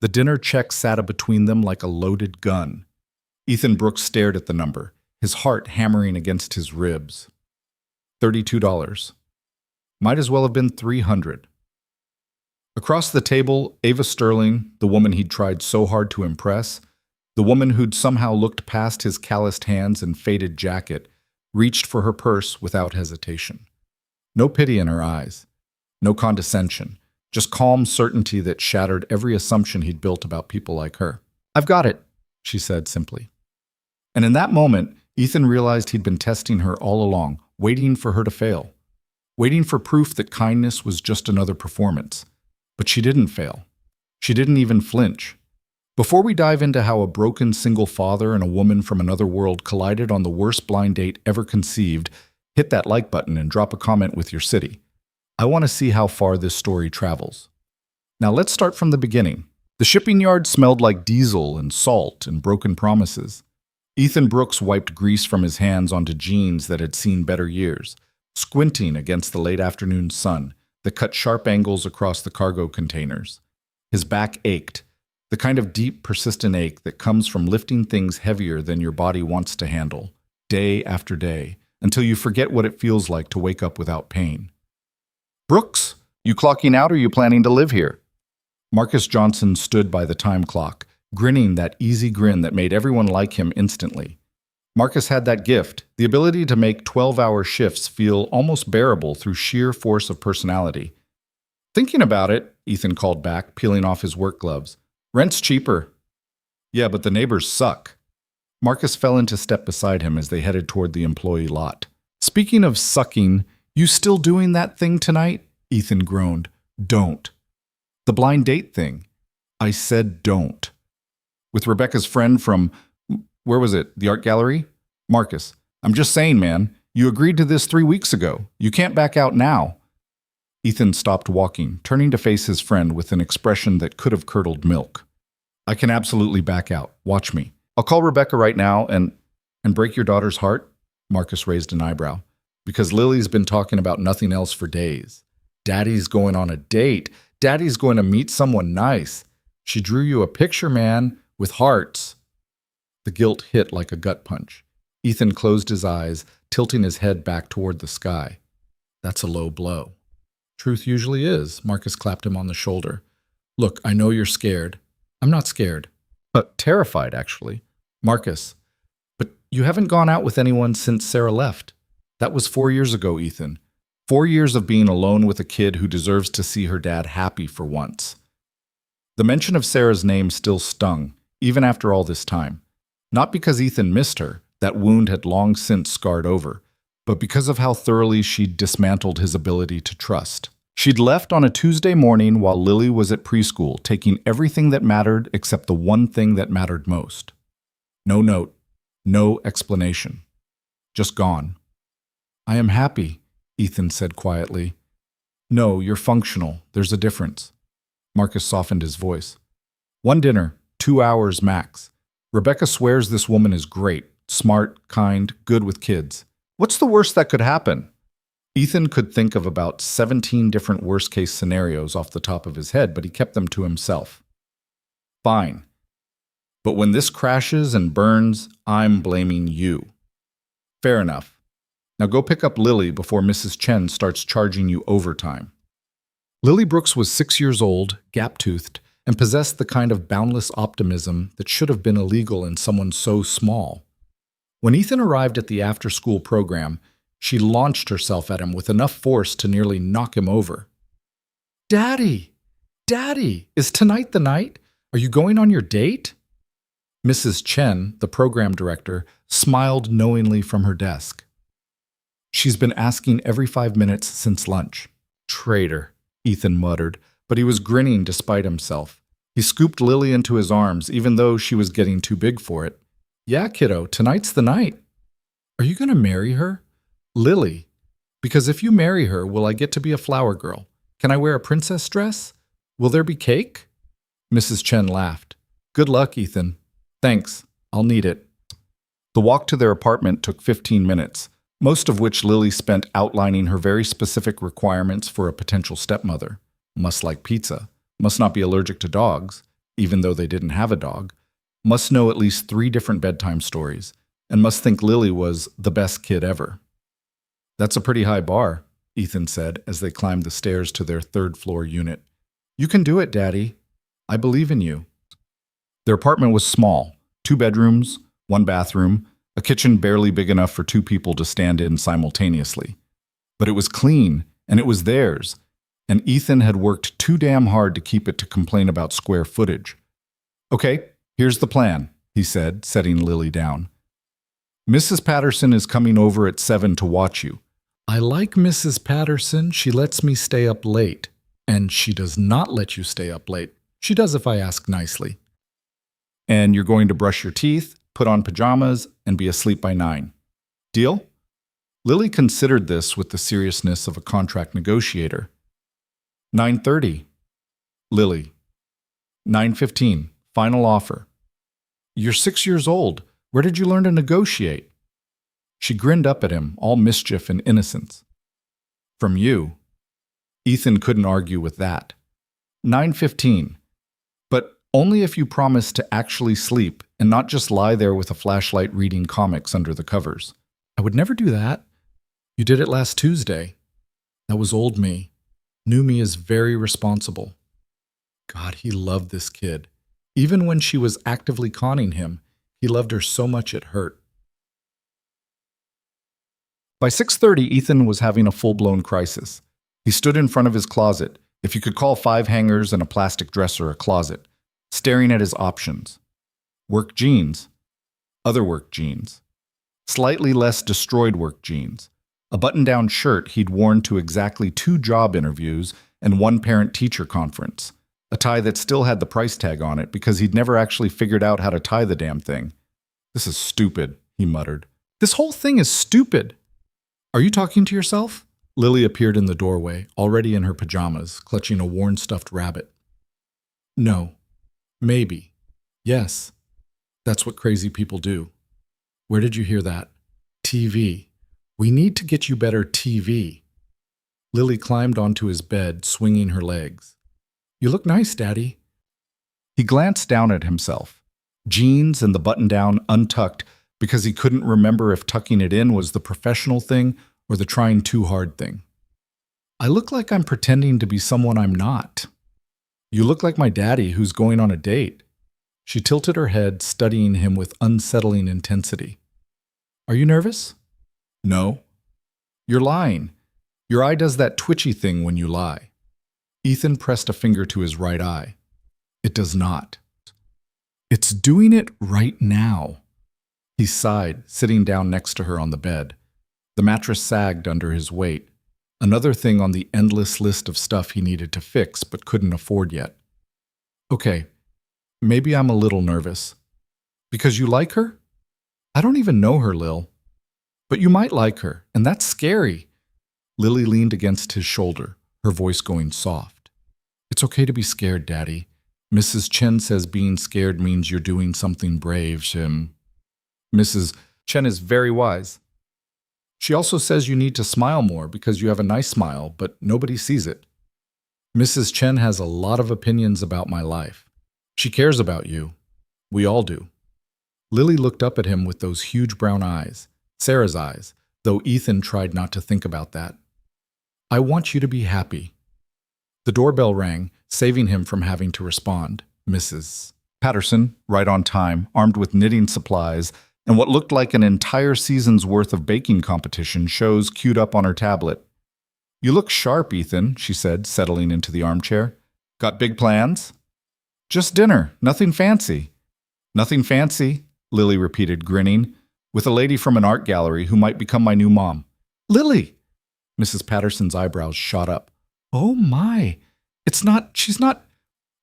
The dinner check sat between them like a loaded gun. Ethan Brooks stared at the number, his heart hammering against his ribs. $32. Might as well have been $300. Across the table, Ava Sterling, the woman he'd tried so hard to impress, the woman who'd somehow looked past his calloused hands and faded jacket, reached for her purse without hesitation. No pity in her eyes, no condescension, just calm certainty that shattered every assumption he'd built about people like her. "I've got it," she said simply. And in that moment, Ethan realized he'd been testing her all along, waiting for her to fail, waiting for proof that kindness was just another performance. But she didn't fail. She didn't even flinch. Before we dive into how a broken single father and a woman from another world collided on the worst blind date ever conceived, hit that like button and drop a comment with your city. I want to see how far this story travels. Now let's start from the beginning. The shipping yard smelled like diesel and salt and broken promises. Ethan Brooks wiped grease from his hands onto jeans that had seen better years, squinting against the late afternoon sun that cut sharp angles across the cargo containers. His back ached, the kind of deep, persistent ache that comes from lifting things heavier than your body wants to handle, day after day, until you forget what it feels like to wake up without pain. "Brooks, you clocking out or you planning to live here?" Marcus Johnson stood by the time clock, grinning that easy grin that made everyone like him instantly. Marcus had that gift, the ability to make 12-hour shifts feel almost bearable through sheer force of personality. "Thinking about it," Ethan called back, peeling off his work gloves. "Rent's cheaper." "Yeah, but the neighbors suck." Marcus fell into step beside him as they headed toward the employee lot. "Speaking of sucking, you still doing that thing tonight?" Ethan groaned. "Don't." "The blind date thing." "I said don't." "With Rebecca's friend from, where was it, the art gallery?" "Marcus, I'm just saying, man, you agreed to this 3 weeks ago. You can't back out now." Ethan stopped walking, turning to face his friend with an expression that could have curdled milk. "I can absolutely back out. Watch me. I'll call Rebecca right now and break your daughter's heart?" Marcus raised an eyebrow. "Because Lily's been talking about nothing else for days. Daddy's going on a date. Daddy's going to meet someone nice. She drew you a picture, man, with hearts." The guilt hit like a gut punch. Ethan closed his eyes, tilting his head back toward the sky. "That's a low blow." "Truth usually is," Marcus clapped him on the shoulder. "Look, I know you're scared." "I'm not scared." "But terrified, actually." "Marcus, but you haven't gone out with anyone since Sarah left." "That was 4 years ago, Ethan. 4 years of being alone with a kid who deserves to see her dad happy for once." The mention of Sarah's name still stung, even after all this time. Not because Ethan missed her, that wound had long since scarred over, but because of how thoroughly she'd dismantled his ability to trust. She'd left on a Tuesday morning while Lily was at preschool, taking everything that mattered except the one thing that mattered most. No note, no explanation. Just gone. "I am happy," Ethan said quietly. "No, you're functional. There's a difference." Marcus softened his voice. "1 dinner, 2 hours max. Rebecca swears this woman is great, smart, kind, good with kids. What's the worst that could happen?" Ethan could think of about 17 different worst-case scenarios off the top of his head, but he kept them to himself. "Fine. But when this crashes and burns, I'm blaming you." "Fair enough. Now go pick up Lily before Mrs. Chen starts charging you overtime." Lily Brooks was 6 years old, gap-toothed, and possessed the kind of boundless optimism that should have been illegal in someone so small. When Ethan arrived at the after-school program, she launched herself at him with enough force to nearly knock him over. "Daddy! Daddy! Is tonight the night? Are you going on your date?" Mrs. Chen, the program director, smiled knowingly from her desk. "She's been asking every 5 minutes since lunch." "Traitor," Ethan muttered, but he was grinning despite himself. He scooped Lily into his arms, even though she was getting too big for it. "Yeah, kiddo, tonight's the night." "Are you going to marry her?" "Lily. Because if you marry her, will I get to be a flower girl? Can I wear a princess dress? Will there be cake?" Mrs. Chen laughed. "Good luck, Ethan." "Thanks. I'll need it." The walk to their apartment took 15 minutes, most of which Lily spent outlining her very specific requirements for a potential stepmother. Must like pizza, must not be allergic to dogs, even though they didn't have a dog, must know at least 3 different bedtime stories, and must think Lily was the best kid ever. "That's a pretty high bar," Ethan said as they climbed the stairs to their 3rd-floor unit. "You can do it, Daddy. I believe in you." Their apartment was small, 2 bedrooms, 1 bathroom, a kitchen barely big enough for 2 people to stand in simultaneously. But it was clean, and it was theirs, and Ethan had worked too damn hard to keep it to complain about square footage. "Okay, here's the plan," he said, setting Lily down. "Mrs. Patterson is coming over at 7 to watch you. I like Mrs. Patterson. She lets me stay up late. And she does not let you stay up late. She does if I ask nicely. And you're going to brush your teeth, put on pajamas, and be asleep by 9. Deal?" Lily considered this with the seriousness of a contract negotiator. 9:30. Lily. 9:15. Final offer. "You're 6 years old. Where did you learn to negotiate?" She grinned up at him, all mischief and innocence. "From you." Ethan couldn't argue with that. 9:15. "But only if you promise to actually sleep and not just lie there with a flashlight reading comics under the covers." "I would never do that. You did it last Tuesday." "That was old me. New me is very responsible." God, he loved this kid. Even when she was actively conning him, he loved her so much it hurt. By 6:30, Ethan was having a full-blown crisis. He stood in front of his closet, if you could call 5 hangers and a plastic dresser a closet, staring at his options. Work jeans, other work jeans, slightly less destroyed work jeans, a button-down shirt he'd worn to exactly 2 job interviews and 1 parent-teacher conference, a tie that still had the price tag on it because he'd never actually figured out how to tie the damn thing. "This is stupid," he muttered. "This whole thing is stupid." "Are you talking to yourself?" Lily appeared in the doorway, already in her pajamas, clutching a worn stuffed rabbit. "No. Maybe. Yes. That's what crazy people do." "Where did you hear that?" "TV. We need to get you better TV." Lily climbed onto his bed, swinging her legs. "You look nice, Daddy." He glanced down at himself. Jeans and the button-down untucked because he couldn't remember if tucking it in was the professional thing or the trying too hard thing. "I look like I'm pretending to be someone I'm not." "You look like my daddy who's going on a date." She tilted her head, studying him with unsettling intensity. "Are you nervous?" "No." "You're lying. Your eye does that twitchy thing when you lie." Ethan pressed a finger to his right eye. "It does not." "It's doing it right now." He sighed, sitting down next to her on the bed. The mattress sagged under his weight, another thing on the endless list of stuff he needed to fix but couldn't afford yet. "Okay, maybe I'm a little nervous." "Because you like her?" "I don't even know her, Lil." "But you might like her, and that's scary." Lily leaned against his shoulder, her voice going soft. "It's okay to be scared, Daddy. Mrs. Chen says being scared means you're doing something brave, Shim." "Mrs. Chen is very wise. She also says you need to smile more because you have a nice smile, but nobody sees it." "Mrs. Chen has a lot of opinions about my life. She cares about you. We all do." Lily looked up at him with those huge brown eyes, Sarah's eyes, though Ethan tried not to think about that. "I want you to be happy." The doorbell rang, saving him from having to respond. Mrs. Patterson, right on time, armed with knitting supplies, and what looked like an entire season's worth of baking competition shows queued up on her tablet. "You look sharp, Ethan," she said, settling into the armchair. "Got big plans?" "Just dinner. Nothing fancy." "Nothing fancy," Lily repeated, grinning, "with a lady from an art gallery who might become my new mom." "Lily!" Mrs. Patterson's eyebrows shot up. "Oh my. She's not.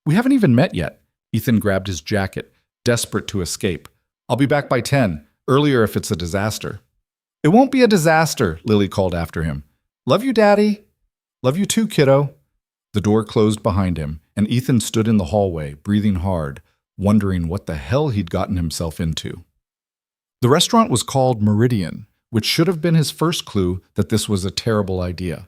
We haven't even met yet." Ethan grabbed his jacket, desperate to escape. "I'll be back by 10, earlier if it's a disaster." "It won't be a disaster," Lily called after him. "Love you, Daddy." "Love you too, kiddo." The door closed behind him, and Ethan stood in the hallway, breathing hard, wondering what the hell he'd gotten himself into. The restaurant was called Meridian, which should have been his first clue that this was a terrible idea.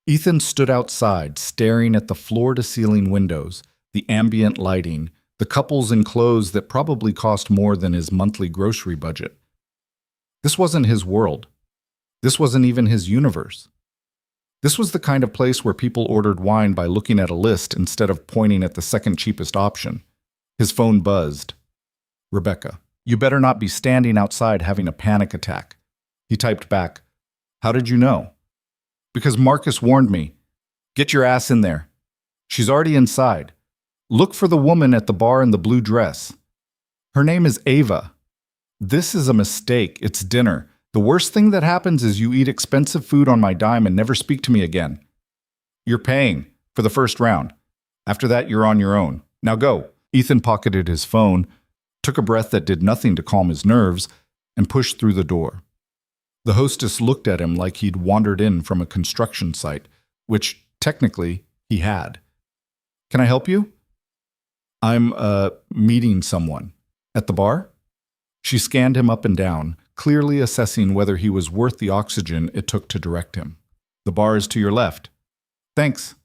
Ethan stood outside, staring at the floor-to-ceiling windows, the ambient lighting, The couples in clothes that probably cost more than his monthly grocery budget. This wasn't his world. This wasn't even his universe. This was the kind of place where people ordered wine by looking at a list instead of pointing at the second cheapest option. His phone buzzed. Rebecca, you better not be standing outside having a panic attack. He typed back, how did you know? Because Marcus warned me. Get your ass in there. She's already inside. Look for the woman at the bar in the blue dress. Her name is Ava. This is a mistake. It's dinner. The worst thing that happens is you eat expensive food on my dime and never speak to me again. You're paying for the first round. After that, you're on your own. Now go. Ethan pocketed his phone, took a breath that did nothing to calm his nerves, and pushed through the door. The hostess looked at him like he'd wandered in from a construction site, which, technically, he had. Can I help you? I'm, meeting someone. At the bar? She scanned him up and down, clearly assessing whether he was worth the oxygen it took to direct him. The bar is to your left. Thanks.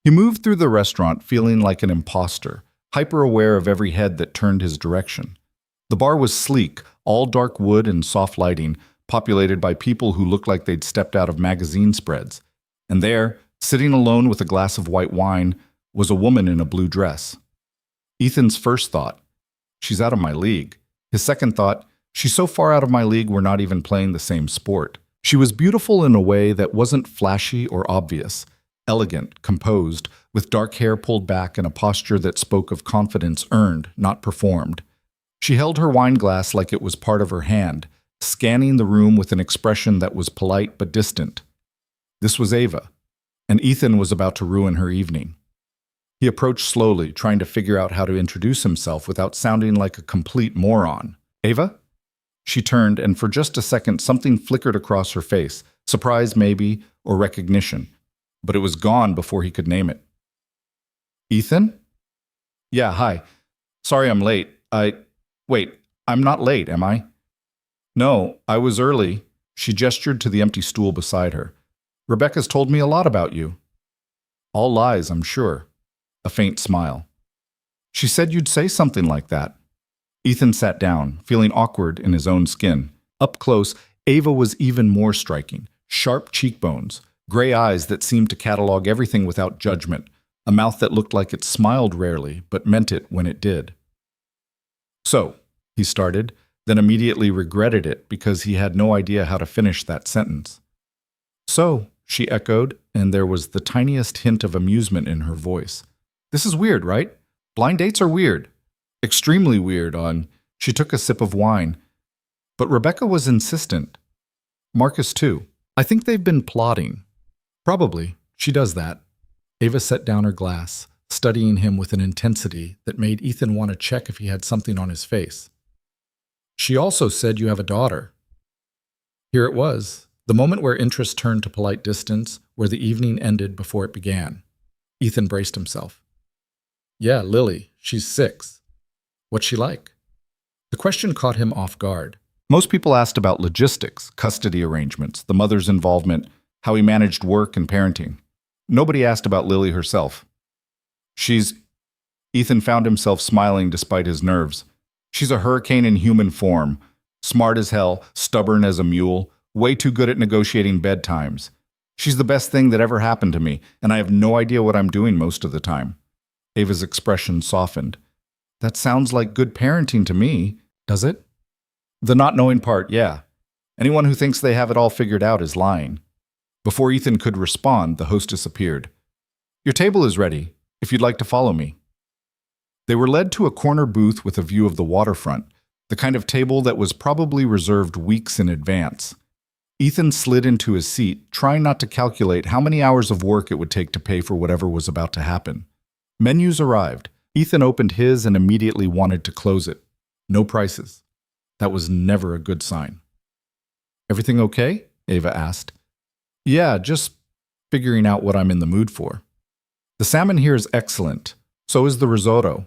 He moved through the restaurant feeling like an imposter, hyper-aware of every head that turned his direction. The bar was sleek, all dark wood and soft lighting, populated by people who looked like they'd stepped out of magazine spreads. And there, sitting alone with a glass of white wine, was a woman in a blue dress. Ethan's first thought, she's out of my league. His second thought, she's so far out of my league we're not even playing the same sport. She was beautiful in a way that wasn't flashy or obvious, elegant, composed, with dark hair pulled back and a posture that spoke of confidence earned, not performed. She held her wine glass like it was part of her hand, scanning the room with an expression that was polite but distant. This was Ava, and Ethan was about to ruin her evening. He approached slowly, trying to figure out how to introduce himself without sounding like a complete moron. Ava? She turned, and for just a second something flickered across her face, surprise maybe, or recognition, but it was gone before he could name it. Ethan? Yeah, hi. Sorry I'm late. Wait, I'm not late, am I? No, I was early. She gestured to the empty stool beside her. Rebecca's told me a lot about you. All lies, I'm sure. A faint smile. She said you'd say something like that. Ethan sat down, feeling awkward in his own skin. Up close, Ava was even more striking. Sharp cheekbones, gray eyes that seemed to catalog everything without judgment, a mouth that looked like it smiled rarely, but meant it when it did. So, he started, then immediately regretted it because he had no idea how to finish that sentence. So, she echoed, and there was the tiniest hint of amusement in her voice. This is weird, right? Blind dates are weird. Extremely weird She took a sip of wine. But Rebecca was insistent. Marcus, too. I think they've been plotting. Probably. She does that. Ava set down her glass, studying him with an intensity that made Ethan want to check if he had something on his face. She also said you have a daughter. Here it was, the moment where interest turned to polite distance, where the evening ended before it began. Ethan braced himself. Yeah, Lily. She's 6. What's she like? The question caught him off guard. Most people asked about logistics, custody arrangements, the mother's involvement, how he managed work and parenting. Nobody asked about Lily herself. Ethan found himself smiling despite his nerves. She's a hurricane in human form, smart as hell, stubborn as a mule, way too good at negotiating bedtimes. She's the best thing that ever happened to me, and I have no idea what I'm doing most of the time. Ava's expression softened. That sounds like good parenting to me, does it? The not knowing part, yeah. Anyone who thinks they have it all figured out is lying. Before Ethan could respond, the hostess appeared. Your table is ready, if you'd like to follow me. They were led to a corner booth with a view of the waterfront, the kind of table that was probably reserved weeks in advance. Ethan slid into his seat, trying not to calculate how many hours of work it would take to pay for whatever was about to happen. Menus arrived. Ethan opened his and immediately wanted to close it. No prices. That was never a good sign. Everything okay? Ava asked. Yeah, just figuring out what I'm in the mood for. The salmon here is excellent. So is the risotto.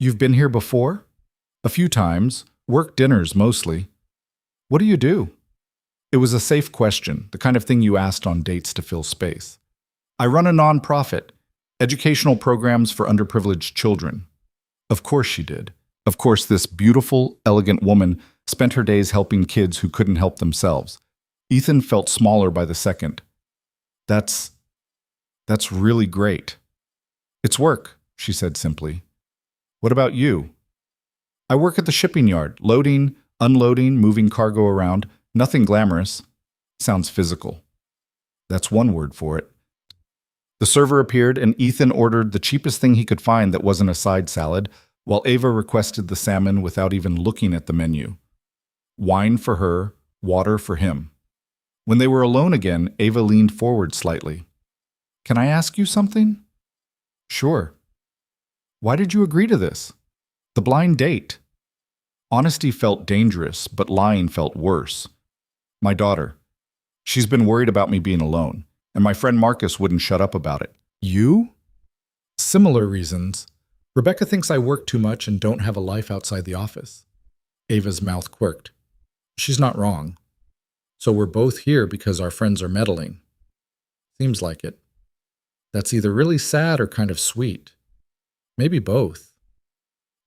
You've been here before? A few times. Work dinners mostly. What do you do? It was a safe question, the kind of thing you asked on dates to fill space. I run a nonprofit, educational programs for underprivileged children. Of course she did. Of course, this beautiful, elegant woman spent her days helping kids who couldn't help themselves. Ethan felt smaller by the second. That's really great. It's work, she said simply. What about you? I work at the shipping yard, loading, unloading, moving cargo around. Nothing glamorous. Sounds physical. That's one word for it. The server appeared and Ethan ordered the cheapest thing he could find that wasn't a side salad, while Ava requested the salmon without even looking at the menu. Wine for her, water for him. When they were alone again, Ava leaned forward slightly. Can I ask you something? Sure. Why did you agree to this? The blind date. Honesty felt dangerous, but lying felt worse. My daughter. She's been worried about me being alone, and my friend Marcus wouldn't shut up about it. You? Similar reasons. Rebecca thinks I work too much and don't have a life outside the office. Ava's mouth quirked. She's not wrong. So we're both here because our friends are meddling. Seems like it. That's either really sad or kind of sweet. Maybe both.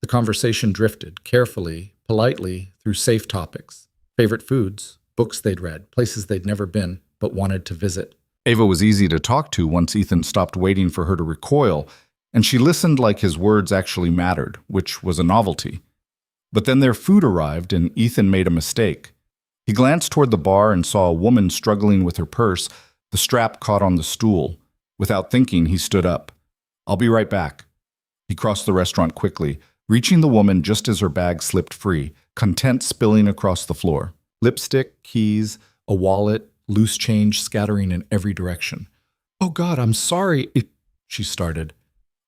The conversation drifted, carefully, politely, through safe topics. Favorite foods, books they'd read, places they'd never been, but wanted to visit. Ava was easy to talk to once Ethan stopped waiting for her to recoil, and she listened like his words actually mattered, which was a novelty. But then their food arrived, and Ethan made a mistake. He glanced toward the bar and saw a woman struggling with her purse, the strap caught on the stool. Without thinking, he stood up. I'll be right back. He crossed the restaurant quickly, reaching the woman just as her bag slipped free, content spilling across the floor. Lipstick, keys, a wallet, loose change scattering in every direction. Oh God, I'm sorry, she started.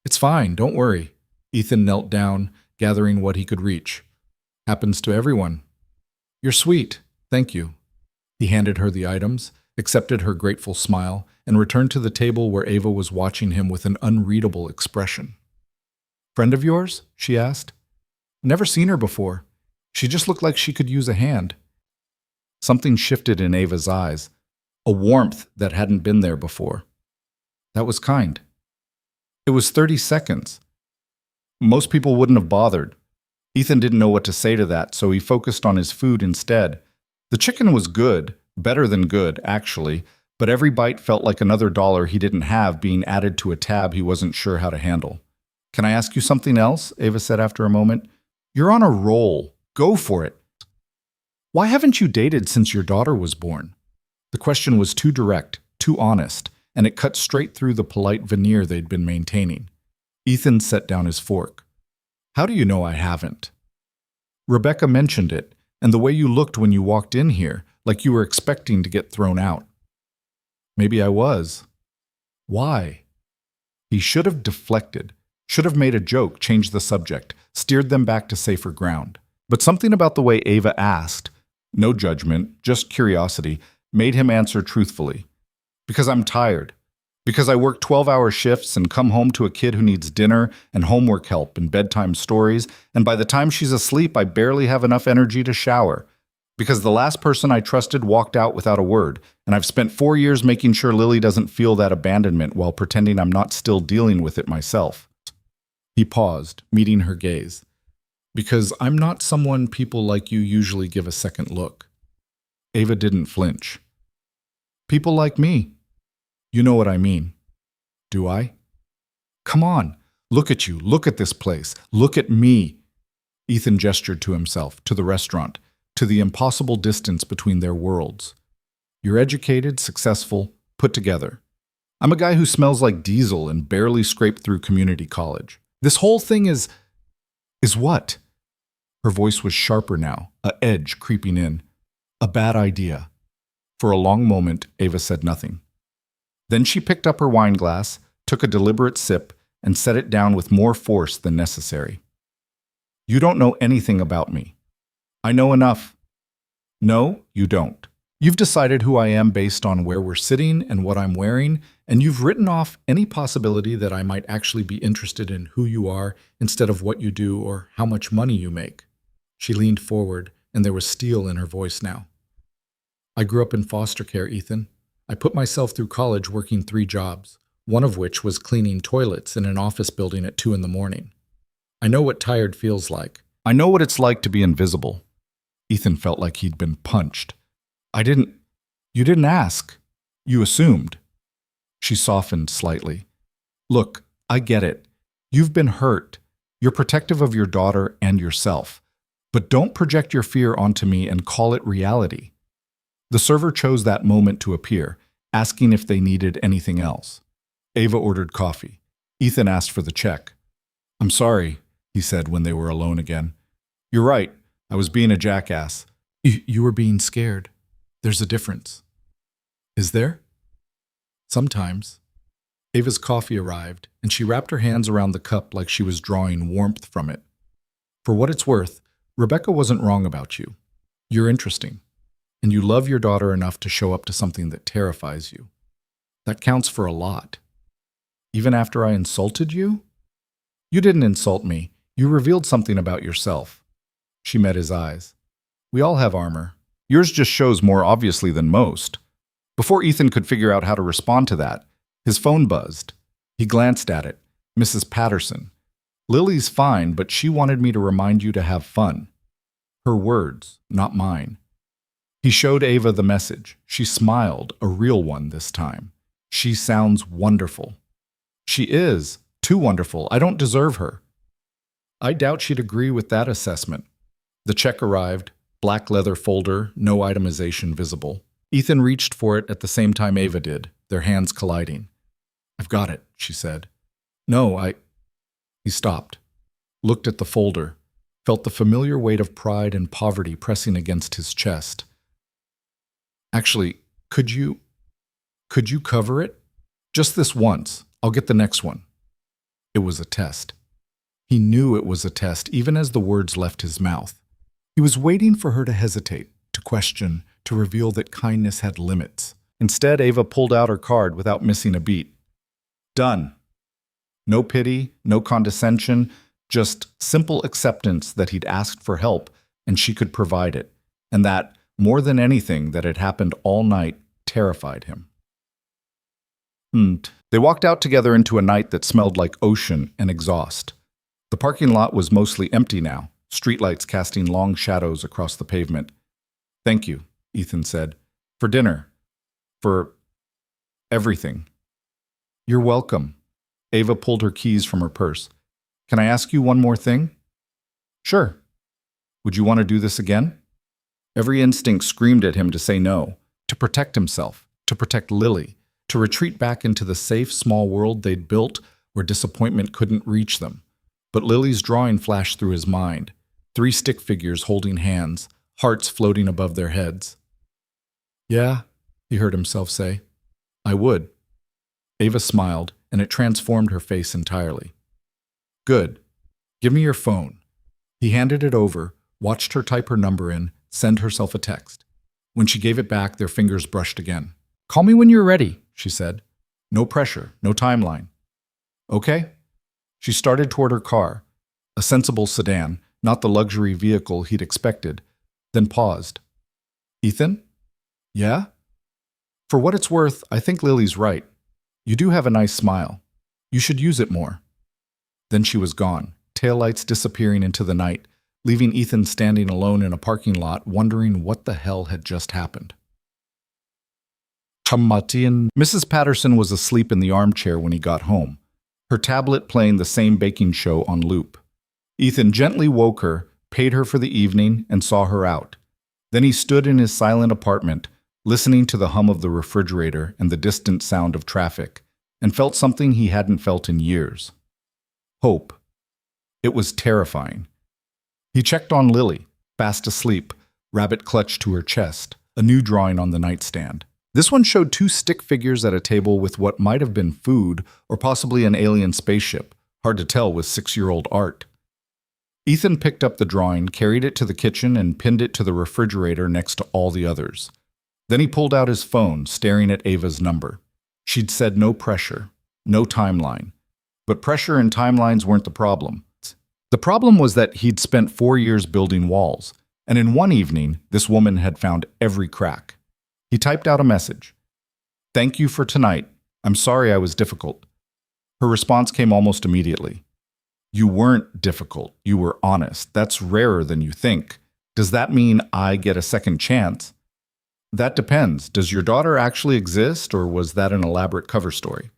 It's fine, don't worry. Ethan knelt down, gathering what he could reach. Happens to everyone. You're sweet, thank you. He handed her the items, accepted her grateful smile, and returned to the table where Ava was watching him with an unreadable expression. Friend of yours? She asked. Never seen her before. She just looked like she could use a hand. Something shifted in Ava's eyes, a warmth that hadn't been there before. That was kind. It was 30 seconds. Most people wouldn't have bothered. Ethan didn't know what to say to that, so he focused on his food instead. The chicken was good, better than good, actually, but every bite felt like another dollar he didn't have being added to a tab he wasn't sure how to handle. Can I ask you something else? Ava said after a moment. You're on a roll. Go for it. Why haven't you dated since your daughter was born? The question was too direct, too honest, and it cut straight through the polite veneer they'd been maintaining. Ethan set down his fork. How do you know I haven't? Rebecca mentioned it, and the way you looked when you walked in here, like you were expecting to get thrown out. Maybe I was. Why? He should have deflected, should have made a joke, changed the subject, steered them back to safer ground. But something about the way Ava asked, no judgment, just curiosity, made him answer truthfully. Because I'm tired. Because I work 12-hour shifts and come home to a kid who needs dinner and homework help and bedtime stories, and by the time she's asleep, I barely have enough energy to shower. Because the last person I trusted walked out without a word, and I've spent 4 years making sure Lily doesn't feel that abandonment while pretending I'm not still dealing with it myself. He paused, meeting her gaze. Because I'm not someone people like you usually give a second look. Ava didn't flinch. People like me. You know what I mean. Do I? Come on, look at you, look at this place, look at me. Ethan gestured to himself, to the restaurant, to the impossible distance between their worlds. You're educated, successful, put together. I'm a guy who smells like diesel and barely scraped through community college. This whole thing is what? Her voice was sharper now, a edge creeping in. A bad idea. For a long moment, Ava said nothing. Then she picked up her wine glass, took a deliberate sip, and set it down with more force than necessary. You don't know anything about me. I know enough. No, you don't. You've decided who I am based on where we're sitting and what I'm wearing, and you've written off any possibility that I might actually be interested in who you are instead of what you do or how much money you make. She leaned forward, and there was steel in her voice now. I grew up in foster care, Ethan. I put myself through college working 3 jobs, one of which was cleaning toilets in an office building at 2 in the morning. I know what tired feels like. I know what it's like to be invisible. Ethan felt like he'd been punched. You didn't ask. You assumed. She softened slightly. Look, I get it. You've been hurt. You're protective of your daughter and yourself. But don't project your fear onto me and call it reality. The server chose that moment to appear, asking if they needed anything else. Ava ordered coffee. Ethan asked for the check. I'm sorry, he said when they were alone again. You're right. I was being a jackass. You were being scared. There's a difference. Is there? Sometimes. Ava's coffee arrived, and she wrapped her hands around the cup like she was drawing warmth from it. For what it's worth, Rebecca wasn't wrong about you. You're interesting, and you love your daughter enough to show up to something that terrifies you. That counts for a lot. Even after I insulted you? You didn't insult me. You revealed something about yourself. She met his eyes. We all have armor. Yours just shows more obviously than most. Before Ethan could figure out how to respond to that, his phone buzzed. He glanced at it. Mrs. Patterson. Lily's fine, but she wanted me to remind you to have fun. Her words, not mine. He showed Ava the message. She smiled, a real one this time. She sounds wonderful. She is. Too wonderful. I don't deserve her. I doubt she'd agree with that assessment. The check arrived, black leather folder, no itemization visible. Ethan reached for it at the same time Ava did, their hands colliding. I've got it, she said. No, He stopped, looked at the folder, felt the familiar weight of pride and poverty pressing against his chest. Actually, could you cover it? Just this once. I'll get the next one. It was a test. He knew it was a test, even as the words left his mouth. He was waiting for her to hesitate, to question, to reveal that kindness had limits. Instead, Ava pulled out her card without missing a beat. Done. No pity, no condescension, just simple acceptance that he'd asked for help and she could provide it, and that, more than anything that had happened all night, terrified him. They walked out together into a night that smelled like ocean and exhaust. The parking lot was mostly empty now, streetlights casting long shadows across the pavement. Thank you, Ethan said. For dinner. For everything. You're welcome. Ava pulled her keys from her purse. Can I ask you one more thing? Sure. Would you want to do this again? Every instinct screamed at him to say no, to protect himself, to protect Lily, to retreat back into the safe, small world they'd built where disappointment couldn't reach them. But Lily's drawing flashed through his mind. 3 stick figures holding hands, hearts floating above their heads. Yeah, he heard himself say. I would. Ava smiled, and it transformed her face entirely. Good. Give me your phone. He handed it over, watched her type her number in, send herself a text. When she gave it back, their fingers brushed again. Call me when you're ready, she said. No pressure, no timeline. Okay? She started toward her car, a sensible sedan, not the luxury vehicle he'd expected, then paused. Ethan? Yeah? For what it's worth, I think Lily's right. You do have a nice smile. You should use it more. Then she was gone, taillights disappearing into the night, leaving Ethan standing alone in a parking lot, wondering what the hell had just happened. Mrs. Patterson was asleep in the armchair when he got home, her tablet playing the same baking show on loop. Ethan gently woke her, paid her for the evening, and saw her out. Then he stood in his silent apartment, listening to the hum of the refrigerator and the distant sound of traffic, and felt something he hadn't felt in years. Hope. It was terrifying. He checked on Lily, fast asleep, rabbit clutched to her chest, a new drawing on the nightstand. This one showed 2 stick figures at a table with what might have been food or possibly an alien spaceship, hard to tell with 6-year-old art. Ethan picked up the drawing, carried it to the kitchen, and pinned it to the refrigerator next to all the others. Then he pulled out his phone, staring at Ava's number. She'd said no pressure, no timeline. But pressure and timelines weren't the problem. The problem was that he'd spent 4 years building walls, and in one evening, this woman had found every crack. He typed out a message. Thank you for tonight. I'm sorry I was difficult. Her response came almost immediately. You weren't difficult. You were honest. That's rarer than you think. Does that mean I get a second chance? That depends. Does your daughter actually exist, or was that an elaborate cover story?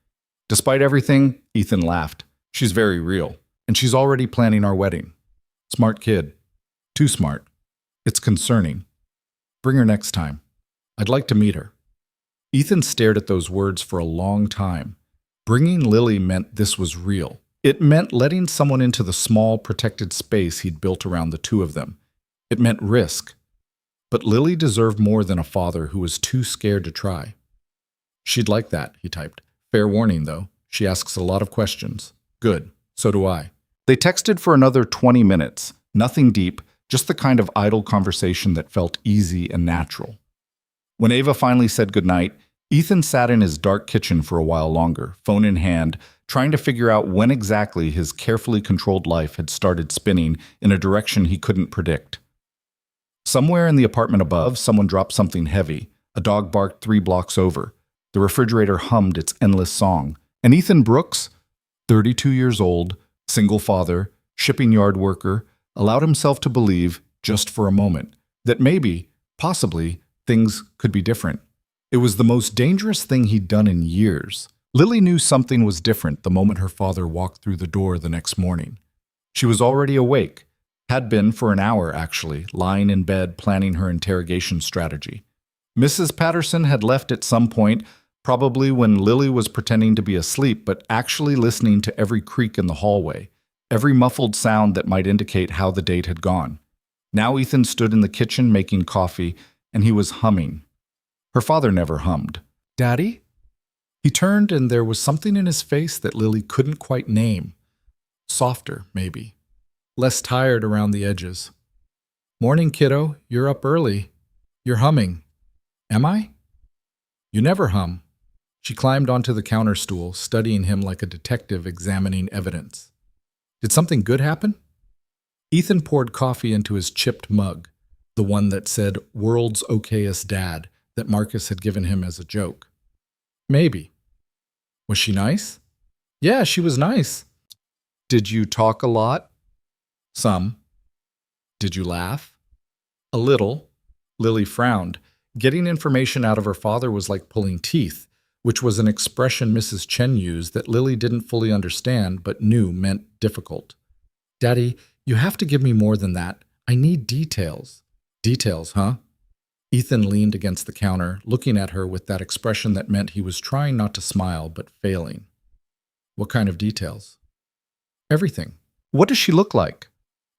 Despite everything, Ethan laughed. She's very real, and she's already planning our wedding. Smart kid. Too smart. It's concerning. Bring her next time. I'd like to meet her. Ethan stared at those words for a long time. Bringing Lily meant this was real. It meant letting someone into the small, protected space he'd built around the two of them. It meant risk. But Lily deserved more than a father who was too scared to try. She'd like that, he typed. Fair warning, though. She asks a lot of questions. Good. So do I. They texted for another 20 minutes. Nothing deep, just the kind of idle conversation that felt easy and natural. When Ava finally said goodnight, Ethan sat in his dark kitchen for a while longer, phone in hand, trying to figure out when exactly his carefully controlled life had started spinning in a direction he couldn't predict. Somewhere in the apartment above, someone dropped something heavy. A dog barked 3 blocks over. The refrigerator hummed its endless song. And Ethan Brooks, 32 years old, single father, shipping yard worker, allowed himself to believe, just for a moment, that maybe, possibly, things could be different. It was the most dangerous thing he'd done in years. Lily knew something was different the moment her father walked through the door the next morning. She was already awake, had been for an hour actually, lying in bed planning her interrogation strategy. Mrs. Patterson had left at some point, probably when Lily was pretending to be asleep, but actually listening to every creak in the hallway, every muffled sound that might indicate how the date had gone. Now Ethan stood in the kitchen making coffee, and he was humming. Her father never hummed. Daddy? He turned, and there was something in his face that Lily couldn't quite name. Softer, maybe. Less tired around the edges. Morning, kiddo. You're up early. You're humming. Am I? You never hum. She climbed onto the counter stool, studying him like a detective examining evidence. Did something good happen? Ethan poured coffee into his chipped mug, the one that said "World's Okayest Dad" that Marcus had given him as a joke. Maybe. Was she nice? Yeah, she was nice. Did you talk a lot? Some. Did you laugh? A little. Lily frowned. Getting information out of her father was like pulling teeth, which was an expression Mrs. Chen used that Lily didn't fully understand but knew meant difficult. Daddy, you have to give me more than that. I need details. Details, huh? Ethan leaned against the counter, looking at her with that expression that meant he was trying not to smile but failing. What kind of details? Everything. What does she look like?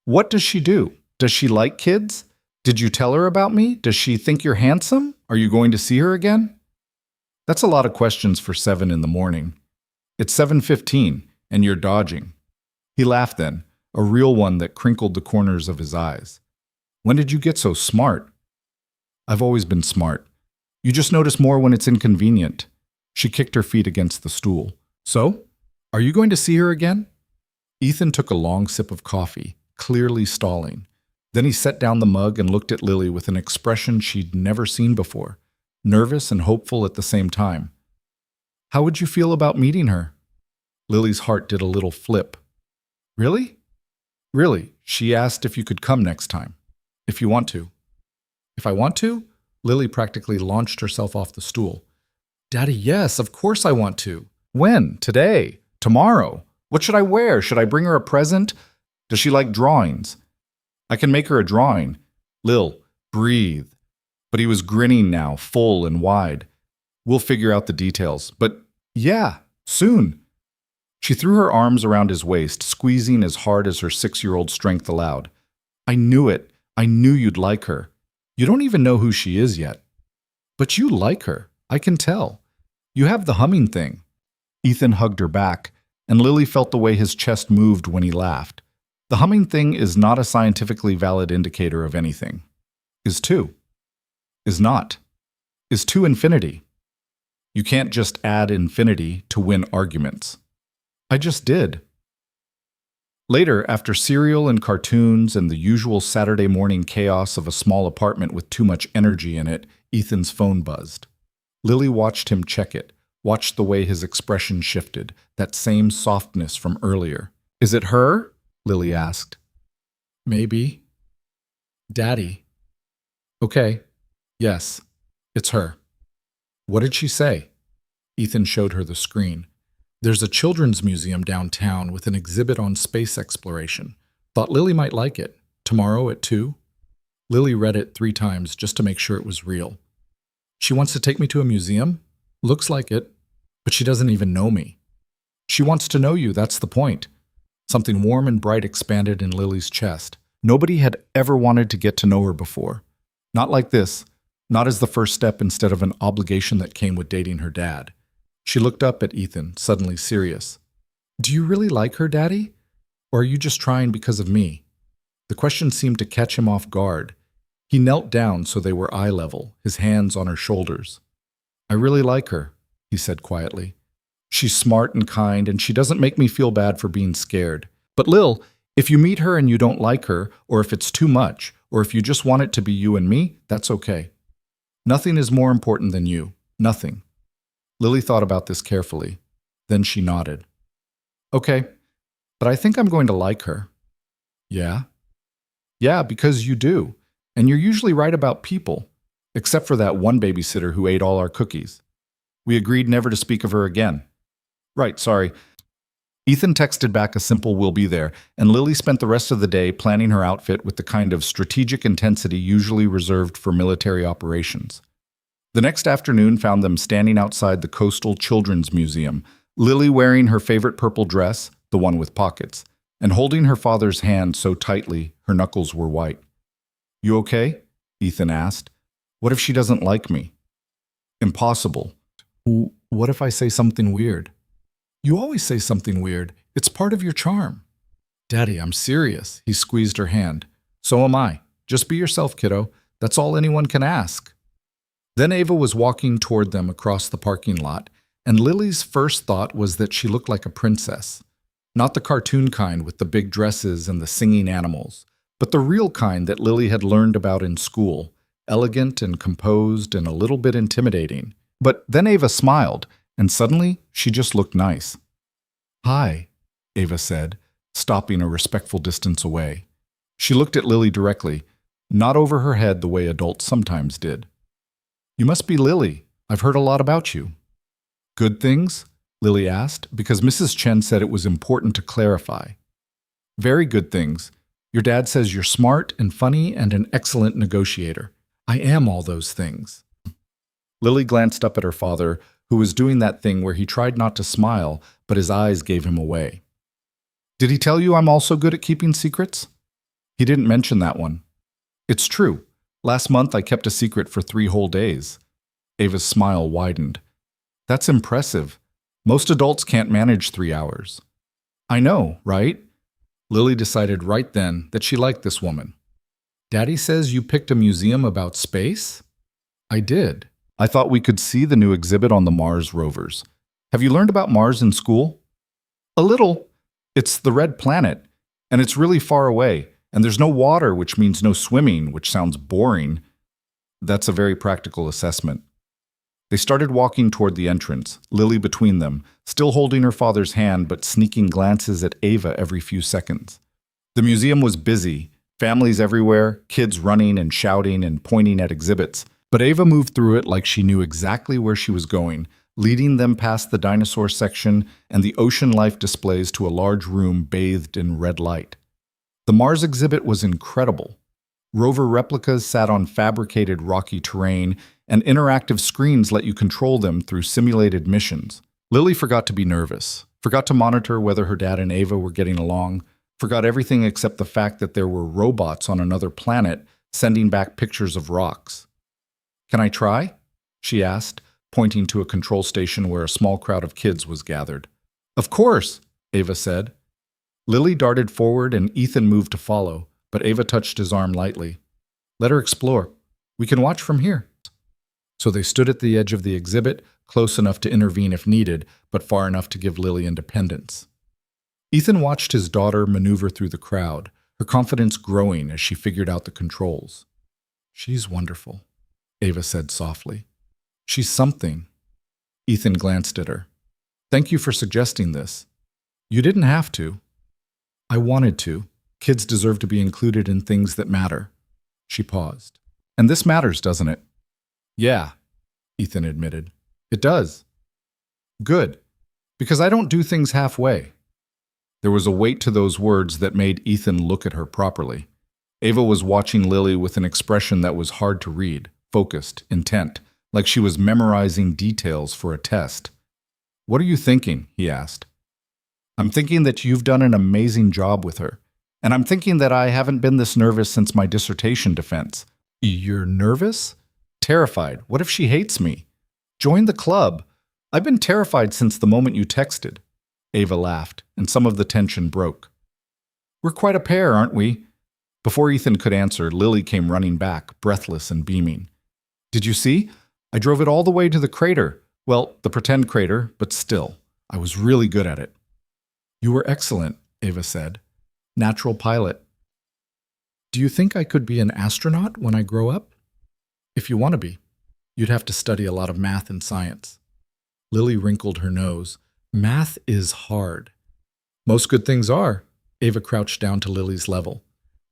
What does she do? Does she like kids? Did you tell her about me? Does she think you're handsome? Are you going to see her again? That's a lot of questions for 7 in the morning. It's 7:15, and you're dodging. He laughed then, a real one that crinkled the corners of his eyes. When did you get so smart? I've always been smart. You just notice more when it's inconvenient. She kicked her feet against the stool. So? Are you going to see her again? Ethan took a long sip of coffee, clearly stalling. Then he set down the mug and looked at Lily with an expression she'd never seen before, nervous and hopeful at the same time. How would you feel about meeting her? Lily's heart did a little flip. Really? Really, she asked if you could come next time. If you want to. If I want to? Lily practically launched herself off the stool. Daddy, yes, of course I want to. When? Today? Tomorrow? What should I wear? Should I bring her a present? Does she like drawings? I can make her a drawing. Lil, breathe. But he was grinning now, full and wide. We'll figure out the details. But yeah, soon. She threw her arms around his waist, squeezing as hard as her 6-year-old strength allowed. I knew it. I knew you'd like her. You don't even know who she is yet. But you like her. I can tell. You have the humming thing. Ethan hugged her back, and Lily felt the way his chest moved when he laughed. The humming thing is not a scientifically valid indicator of anything. Is to. Is not. Is to infinity. You can't just add infinity to win arguments. I just did. Later, after cereal and cartoons and the usual Saturday morning chaos of a small apartment with too much energy in it, Ethan's phone buzzed. Lily watched him check it, watched the way his expression shifted, that same softness from earlier. Is it her? Lily asked. Maybe. Daddy. Okay. Yes, it's her. What did she say? Ethan showed her the screen. There's a children's museum downtown with an exhibit on space exploration. Thought Lily might like it. Tomorrow at 2? Lily read it 3 times just to make sure it was real. She wants to take me to a museum? Looks like it, but she doesn't even know me. She wants to know you, that's the point. Something warm and bright expanded in Lily's chest. Nobody had ever wanted to get to know her before. Not like this, not as the first step instead of an obligation that came with dating her dad. She looked up at Ethan, suddenly serious. Do you really like her, Daddy? Or are you just trying because of me? The question seemed to catch him off guard. He knelt down so they were eye level, his hands on her shoulders. I really like her, he said quietly. She's smart and kind, and she doesn't make me feel bad for being scared. But Lil, if you meet her and you don't like her, or if it's too much, or if you just want it to be you and me, that's okay. Nothing is more important than you. Nothing. Lily thought about this carefully. Then she nodded. Okay, but I think I'm going to like her. Yeah? Yeah, because you do. And you're usually right about people, except for that one babysitter who ate all our cookies. We agreed never to speak of her again. Right, sorry. Ethan texted back a simple "will be there," and Lily spent the rest of the day planning her outfit with the kind of strategic intensity usually reserved for military operations. The next afternoon found them standing outside the Coastal Children's Museum, Lily wearing her favorite purple dress, the one with pockets, and holding her father's hand so tightly her knuckles were white. You okay? Ethan asked. What if she doesn't like me? Impossible. What if I say something weird? You always say something weird. It's part of your charm. Daddy, I'm serious. He squeezed her hand. So am I. Just be yourself, kiddo. That's all anyone can ask. Then Ava was walking toward them across the parking lot, and Lily's first thought was that she looked like a princess. Not the cartoon kind with the big dresses and the singing animals, but the real kind that Lily had learned about in school, elegant and composed and a little bit intimidating. But then Ava smiled, and suddenly she just looked nice. Hi, Ava said, stopping a respectful distance away. She looked at Lily directly, not over her head the way adults sometimes did. You must be Lily. I've heard a lot about you. Good things? Lily asked, because Mrs. Chen said it was important to clarify. Very good things. Your dad says you're smart and funny and an excellent negotiator. I am all those things. Lily glanced up at her father, who was doing that thing where he tried not to smile, but his eyes gave him away. Did he tell you I'm also good at keeping secrets? He didn't mention that one. It's true. Last month I kept a secret for 3 whole days. Ava's smile widened. That's impressive. Most adults can't manage 3 hours. I know, right? Lily decided right then that she liked this woman. Daddy says you picked a museum about space? I did. I thought we could see the new exhibit on the Mars rovers. Have you learned about Mars in school? A little. It's the red planet, and it's really far away, and there's no water, which means no swimming, which sounds boring. That's a very practical assessment. They started walking toward the entrance, Lily between them, still holding her father's hand but sneaking glances at Ava every few seconds. The museum was busy, families everywhere, kids running and shouting and pointing at exhibits. But Ava moved through it like she knew exactly where she was going, leading them past the dinosaur section and the ocean life displays to a large room bathed in red light. The Mars exhibit was incredible. Rover replicas sat on fabricated rocky terrain, and interactive screens let you control them through simulated missions. Lily forgot to be nervous, forgot to monitor whether her dad and Ava were getting along, forgot everything except the fact that there were robots on another planet sending back pictures of rocks. Can I try? She asked, pointing to a control station where a small crowd of kids was gathered. Of course, Ava said. Lily darted forward and Ethan moved to follow, but Ava touched his arm lightly. Let her explore. We can watch from here. So they stood at the edge of the exhibit, close enough to intervene if needed, but far enough to give Lily independence. Ethan watched his daughter maneuver through the crowd, her confidence growing as she figured out the controls. She's wonderful, Ava said softly. She's something. Ethan glanced at her. Thank you for suggesting this. You didn't have to. I wanted to. Kids deserve to be included in things that matter. She paused. And this matters, doesn't it? Yeah, Ethan admitted. It does. Good. Because I don't do things halfway. There was a weight to those words that made Ethan look at her properly. Ava was watching Lily with an expression that was hard to read, focused, intent, like she was memorizing details for a test. What are you thinking? He asked. I'm thinking that you've done an amazing job with her. And I'm thinking that I haven't been this nervous since my dissertation defense. You're nervous? Terrified. What if she hates me? Join the club. I've been terrified since the moment you texted. Ava laughed, and some of the tension broke. We're quite a pair, aren't we? Before Ethan could answer, Lily came running back, breathless and beaming. Did you see? I drove it all the way to the crater. Well, the pretend crater, but still. I was really good at it. You were excellent, Ava said. Natural pilot. Do you think I could be an astronaut when I grow up? If you want to be, you'd have to study a lot of math and science. Lily wrinkled her nose. Math is hard. Most good things are. Ava crouched down to Lily's level.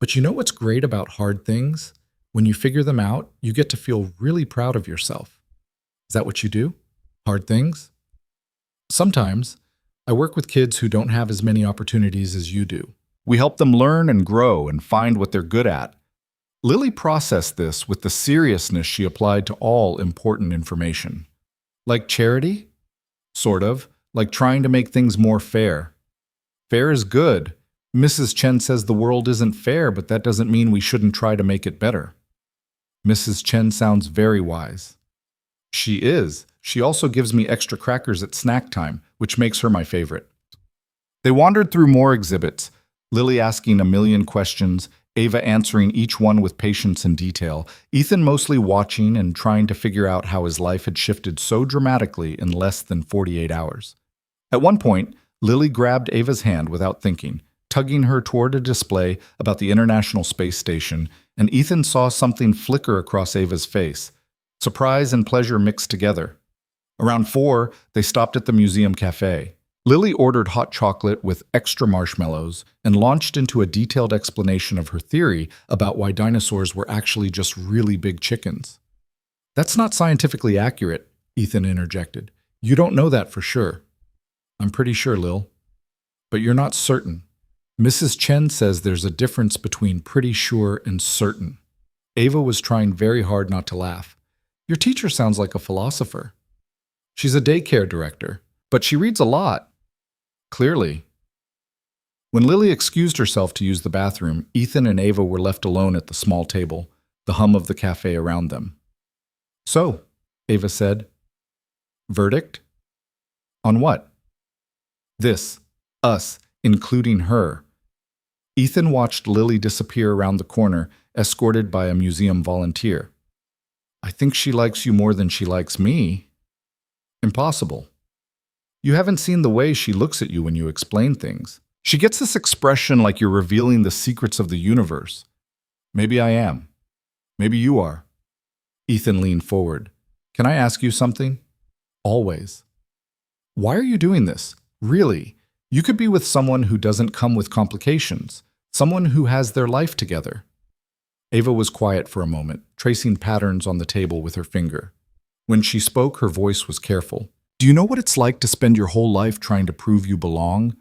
But you know what's great about hard things? When you figure them out, you get to feel really proud of yourself. Is that what you do? Hard things? Sometimes. I work with kids who don't have as many opportunities as you do. We help them learn and grow and find what they're good at. Lily processed this with the seriousness she applied to all important information. Like charity? Sort of. Like trying to make things more fair. Fair is good. Mrs. Chen says the world isn't fair, but that doesn't mean we shouldn't try to make it better. Mrs. Chen sounds very wise. She is. She also gives me extra crackers at snack time, which makes her my favorite. They wandered through more exhibits, Lily asking a million questions, Ava answering each one with patience and detail, Ethan mostly watching and trying to figure out how his life had shifted so dramatically in less than 48 hours. At one point, Lily grabbed Ava's hand without thinking, tugging her toward a display about the International Space Station, and Ethan saw something flicker across Ava's face. Surprise and pleasure mixed together. Around 4, they stopped at the museum cafe. Lily ordered hot chocolate with extra marshmallows and launched into a detailed explanation of her theory about why dinosaurs were actually just really big chickens. That's not scientifically accurate, Ethan interjected. You don't know that for sure. I'm pretty sure, Lil. But you're not certain. Mrs. Chen says there's a difference between pretty sure and certain. Ava was trying very hard not to laugh. Your teacher sounds like a philosopher. She's a daycare director, but she reads a lot. Clearly. When Lily excused herself to use the bathroom, Ethan and Ava were left alone at the small table, the hum of the cafe around them. So, Ava said. Verdict? On what? This. Us. Including her. Ethan watched Lily disappear around the corner, escorted by a museum volunteer. I think she likes you more than she likes me. Impossible. You haven't seen the way she looks at you when you explain things. She gets this expression like you're revealing the secrets of the universe. Maybe I am. Maybe you are. Ethan leaned forward. Can I ask you something? Always. Why are you doing this? Really? You could be with someone who doesn't come with complications, someone who has their life together. Ava was quiet for a moment, tracing patterns on the table with her finger. When she spoke, her voice was careful. Do you know what it's like to spend your whole life trying to prove you belong?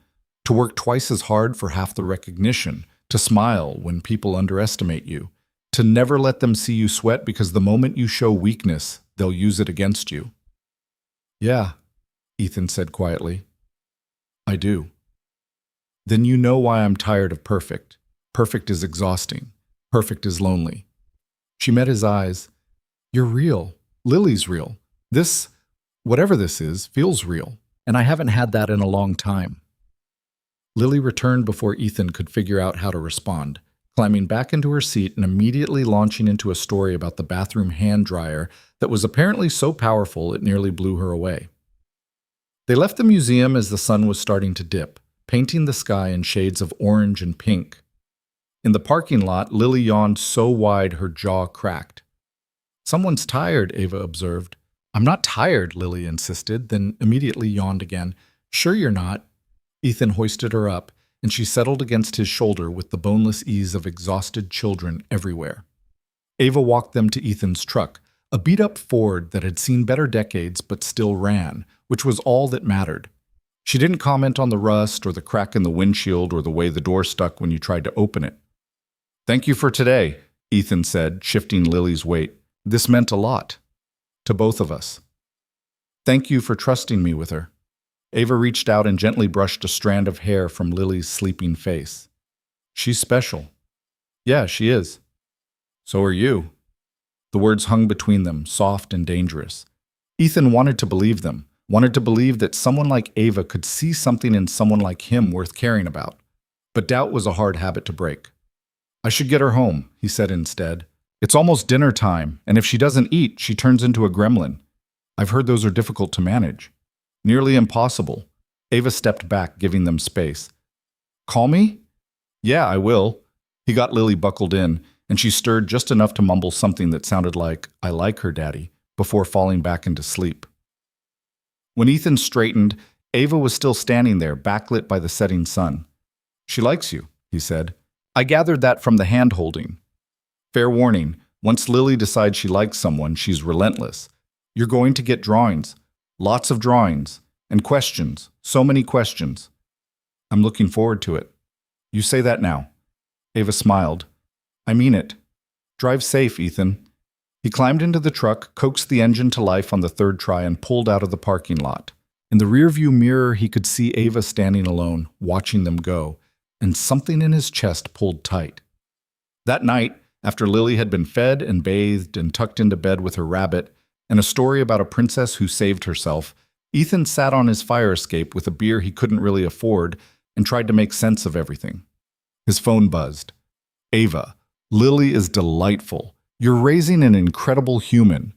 To work twice as hard for half the recognition, to smile when people underestimate you, to never let them see you sweat because the moment you show weakness, they'll use it against you. Yeah, Ethan said quietly. I do. Then you know why I'm tired of perfect. Perfect is exhausting. Perfect is lonely. She met his eyes. You're real. Lily's real. This, whatever this is, feels real. And I haven't had that in a long time. Lily returned before Ethan could figure out how to respond, climbing back into her seat and immediately launching into a story about the bathroom hand dryer that was apparently so powerful it nearly blew her away. They left the museum as the sun was starting to dip, painting the sky in shades of orange and pink. In the parking lot, Lily yawned so wide her jaw cracked. Someone's tired, Ava observed. I'm not tired, Lily insisted, then immediately yawned again. Sure you're not. Ethan hoisted her up, and she settled against his shoulder with the boneless ease of exhausted children everywhere. Ava walked them to Ethan's truck, a beat-up Ford that had seen better decades but still ran, which was all that mattered. She didn't comment on the rust or the crack in the windshield or the way the door stuck when you tried to open it. "Thank you for today," Ethan said, shifting Lily's weight. "This meant a lot. To both of us. Thank you for trusting me with her." Ava reached out and gently brushed a strand of hair from Lily's sleeping face. "She's special." "Yeah, she is." "So are you." The words hung between them, soft and dangerous. Ethan wanted to believe them, wanted to believe that someone like Ava could see something in someone like him worth caring about. But doubt was a hard habit to break. "I should get her home," he said instead. "It's almost dinner time, and if she doesn't eat, she turns into a gremlin. I've heard those are difficult to manage. Nearly impossible." Ava stepped back, giving them space. "Call me?" "Yeah, I will." He got Lily buckled in, and she stirred just enough to mumble something that sounded like, "I like her, Daddy," before falling back into sleep. When Ethan straightened, Ava was still standing there, backlit by the setting sun. "She likes you," he said. "I gathered that from the hand-holding. Fair warning, once Lily decides she likes someone, she's relentless. You're going to get drawings, lots of drawings, and questions, so many questions. I'm looking forward to it." "You say that now." Ava smiled. "I mean it. Drive safe, Ethan." He climbed into the truck, coaxed the engine to life on the third try, and pulled out of the parking lot. In the rearview mirror, he could see Ava standing alone, watching them go, and something in his chest pulled tight. That night, after Lily had been fed and bathed and tucked into bed with her rabbit, and a story about a princess who saved herself, Ethan sat on his fire escape with a beer he couldn't really afford and tried to make sense of everything. His phone buzzed. "Ava, Lily is delightful. You're raising an incredible human."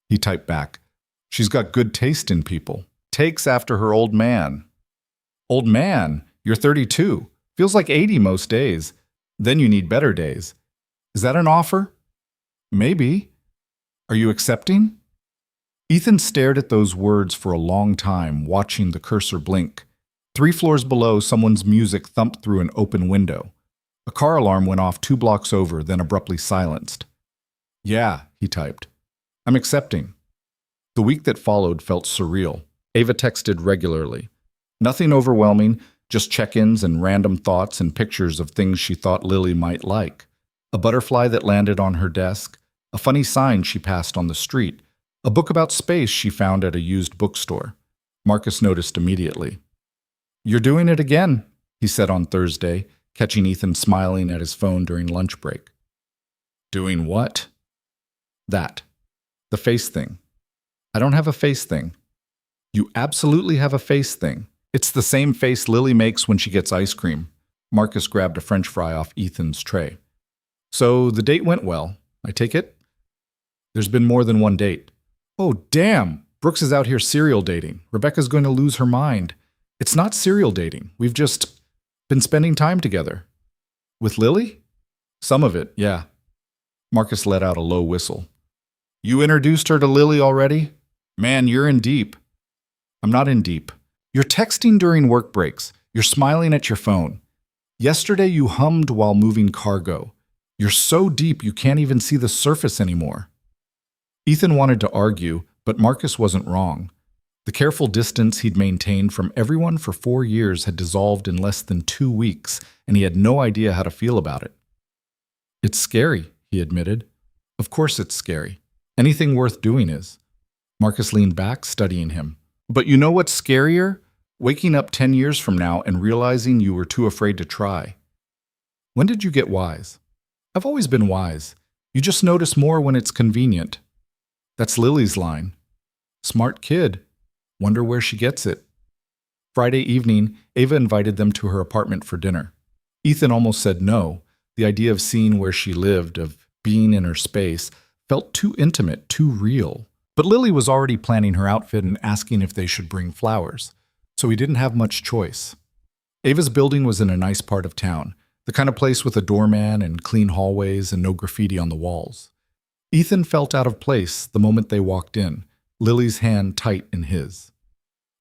He typed back. "She's got good taste in people. Takes after her old man." "Old man? You're 32. Feels like 80 most days. Then you need better days. Is that an offer?" "Maybe. Are you accepting?" Ethan stared at those words for a long time, watching the cursor blink. 3 floors below, someone's music thumped through an open window. A car alarm went off 2 blocks over, then abruptly silenced. "Yeah," he typed. "I'm accepting." The week that followed felt surreal. Ava texted regularly. Nothing overwhelming, just check-ins and random thoughts and pictures of things she thought Lily might like. A butterfly that landed on her desk, a funny sign she passed on the street, a book about space she found at a used bookstore. Marcus noticed immediately. "You're doing it again," he said on Thursday, catching Ethan smiling at his phone during lunch break. "Doing what?" "That. The face thing." "I don't have a face thing." "You absolutely have a face thing. It's the same face Lily makes when she gets ice cream." Marcus grabbed a French fry off Ethan's tray. "So the date went well, I take it?" "There's been more than one date." "Oh, damn! Brooks is out here serial dating. Rebecca's going to lose her mind." "It's not serial dating. We've just been spending time together." "With Lily?" "Some of it, yeah." Marcus let out a low whistle. "You introduced her to Lily already? Man, you're in deep." "I'm not in deep. You're texting during work breaks. You're smiling at your phone. Yesterday you hummed while moving cargo. You're so deep you can't even see the surface anymore." Ethan wanted to argue, but Marcus wasn't wrong. The careful distance he'd maintained from everyone for 4 years had dissolved in less than 2 weeks, and he had no idea how to feel about it. "It's scary," he admitted. "Of course it's scary. Anything worth doing is." Marcus leaned back, studying him. "But you know what's scarier? Waking up 10 years from now and realizing you were too afraid to try." "When did you get wise?" "I've always been wise. You just notice more when it's convenient." That's Lily's line. "Smart kid. Wonder where she gets it." Friday evening, Ava invited them to her apartment for dinner. Ethan almost said no. The idea of seeing where she lived, of being in her space, felt too intimate, too real. But Lily was already planning her outfit and asking if they should bring flowers, so he didn't have much choice. Ava's building was in a nice part of town, the kind of place with a doorman and clean hallways and no graffiti on the walls. Ethan felt out of place the moment they walked in, Lily's hand tight in his.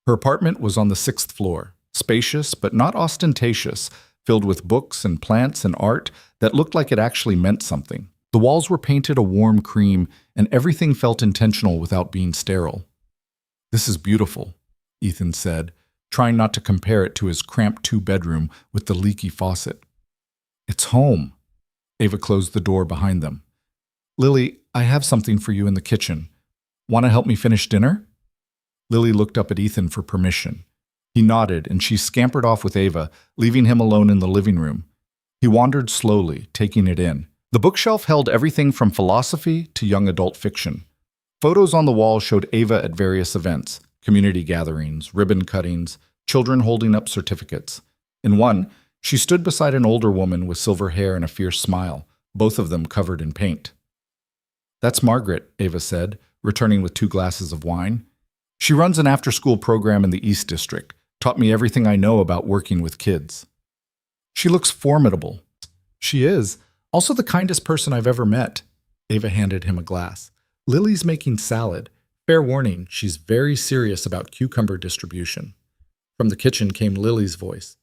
Her apartment was on the 6th floor, spacious but not ostentatious, filled with books and plants and art that looked like it actually meant something. The walls were painted a warm cream, and everything felt intentional without being sterile. "This is beautiful," Ethan said, trying not to compare it to his cramped two-bedroom with the leaky faucet. "It's home." Ava closed the door behind them. "Lily, I have something for you in the kitchen. Want to help me finish dinner?" Lily looked up at Ethan for permission. He nodded, and she scampered off with Ava, leaving him alone in the living room. He wandered slowly, taking it in. The bookshelf held everything from philosophy to young adult fiction. Photos on the wall showed Ava at various events, community gatherings, ribbon cuttings, children holding up certificates. In one, she stood beside an older woman with silver hair and a fierce smile, both of them covered in paint. "That's Margaret," Ava said, returning with 2 glasses of wine. "She runs an after-school program in the East District, taught me everything I know about working with kids." "She looks formidable." "She is. Also the kindest person I've ever met." Ava handed him a glass. "Lily's making salad. Fair warning, she's very serious about cucumber distribution." From the kitchen came Lily's voice.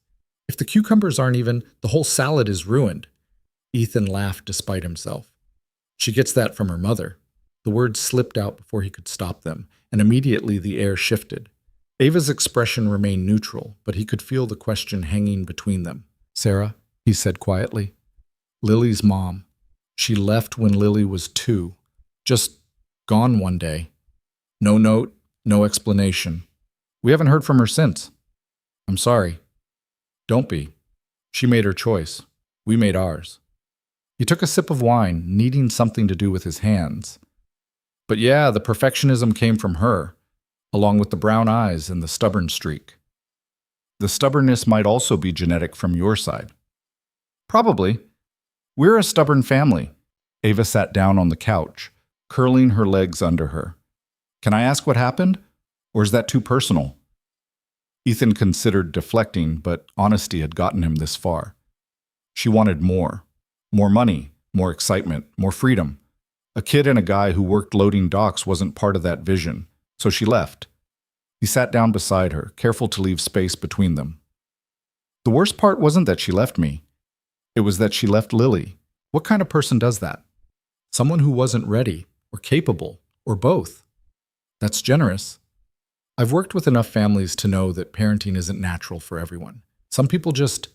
"If the cucumbers aren't even, the whole salad is ruined." Ethan laughed despite himself. "She gets that from her mother." The words slipped out before he could stop them, and immediately the air shifted. Ava's expression remained neutral, but he could feel the question hanging between them. "Sarah," he said quietly. "Lily's mom. She left when Lily was 2. Just gone one day. No note, no explanation. We haven't heard from her since. I'm sorry." "Don't be. She made her choice. We made ours." He took a sip of wine, needing something to do with his hands. "But yeah, the perfectionism came from her, along with the brown eyes and the stubborn streak. The stubbornness might also be genetic from your side." "Probably. We're a stubborn family." Ava sat down on the couch, curling her legs under her. "Can I ask what happened? Or is that too personal?" Ethan considered deflecting, but honesty had gotten him this far. She wanted more. More money, more excitement, more freedom. A kid and a guy who worked loading docks wasn't part of that vision, so she left. He sat down beside her, careful to leave space between them. "The worst part wasn't that she left me. It was that she left Lily. What kind of person does that? Someone who wasn't ready, or capable, or both. That's generous. I've worked with enough families to know that parenting isn't natural for everyone. Some people just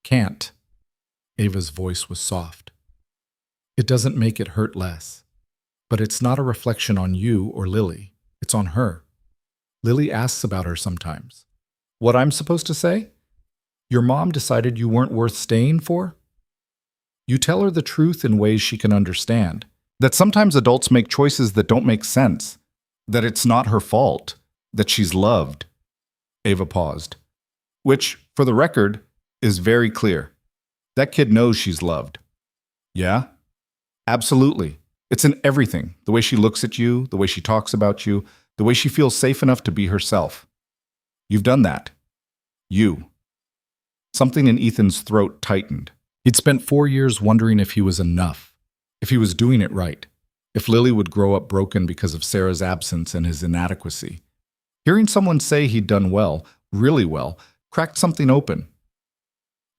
can't." Ava's voice was soft. "It doesn't make it hurt less. But it's not a reflection on you or Lily. It's on her. Lily asks about her sometimes. What I'm supposed to say? Your mom decided you weren't worth staying for? You tell her the truth in ways she can understand. That sometimes adults make choices that don't make sense. That it's not her fault. That she's loved." Ava paused. "Which, for the record, is very clear. That kid knows she's loved." "Yeah? Absolutely. It's in everything. The way she looks at you, the way she talks about you, the way she feels safe enough to be herself. You've done that. You." Something in Ethan's throat tightened. He'd spent 4 years wondering if he was enough, if he was doing it right, if Lily would grow up broken because of Sarah's absence and his inadequacy. Hearing someone say he'd done well, really well, cracked something open.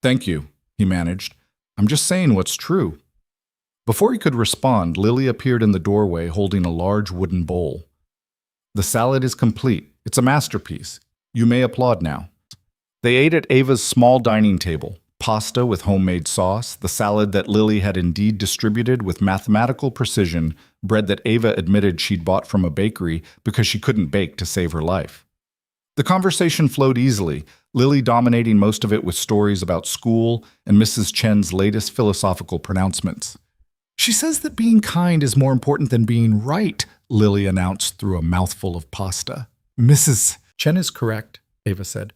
"Thank you," he managed. "I'm just saying what's true." Before he could respond, Lily appeared in the doorway holding a large wooden bowl. "The salad is complete. It's a masterpiece. You may applaud now." They ate at Ava's small dining table. Pasta with homemade sauce, the salad that Lily had indeed distributed with mathematical precision, bread that Ava admitted she'd bought from a bakery because she couldn't bake to save her life. The conversation flowed easily, Lily dominating most of it with stories about school and Mrs. Chen's latest philosophical pronouncements. "She says that being kind is more important than being right," Lily announced through a mouthful of pasta. "Mrs. Chen is correct," Ava said.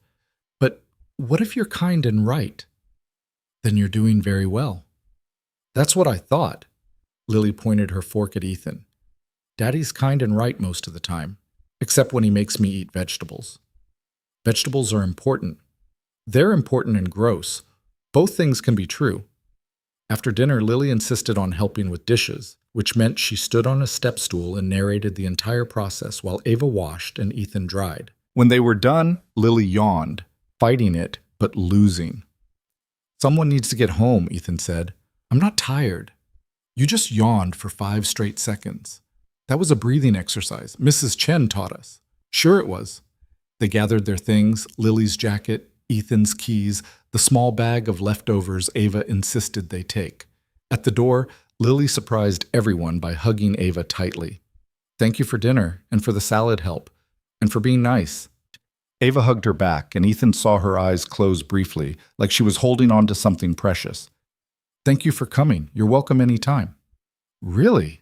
"But what if you're kind and right? Then you're doing very well." "That's what I thought." Lily pointed her fork at Ethan. "Daddy's kind and right most of the time, except when he makes me eat vegetables. Vegetables are important. They're important and gross. Both things can be true." After dinner, Lily insisted on helping with dishes, which meant she stood on a step stool and narrated the entire process while Ava washed and Ethan dried. When they were done, Lily yawned, fighting it, but losing. Someone needs to get home, Ethan said. I'm not tired. You just yawned for 5 straight seconds. That was a breathing exercise. Mrs. Chen taught us. Sure it was. They gathered their things, Lily's jacket, Ethan's keys, the small bag of leftovers Ava insisted they take. At the door, Lily surprised everyone by hugging Ava tightly. Thank you for dinner, and for the salad help, and for being nice. Ava hugged her back, and Ethan saw her eyes close briefly, like she was holding on to something precious. Thank you for coming. You're welcome any time. Really?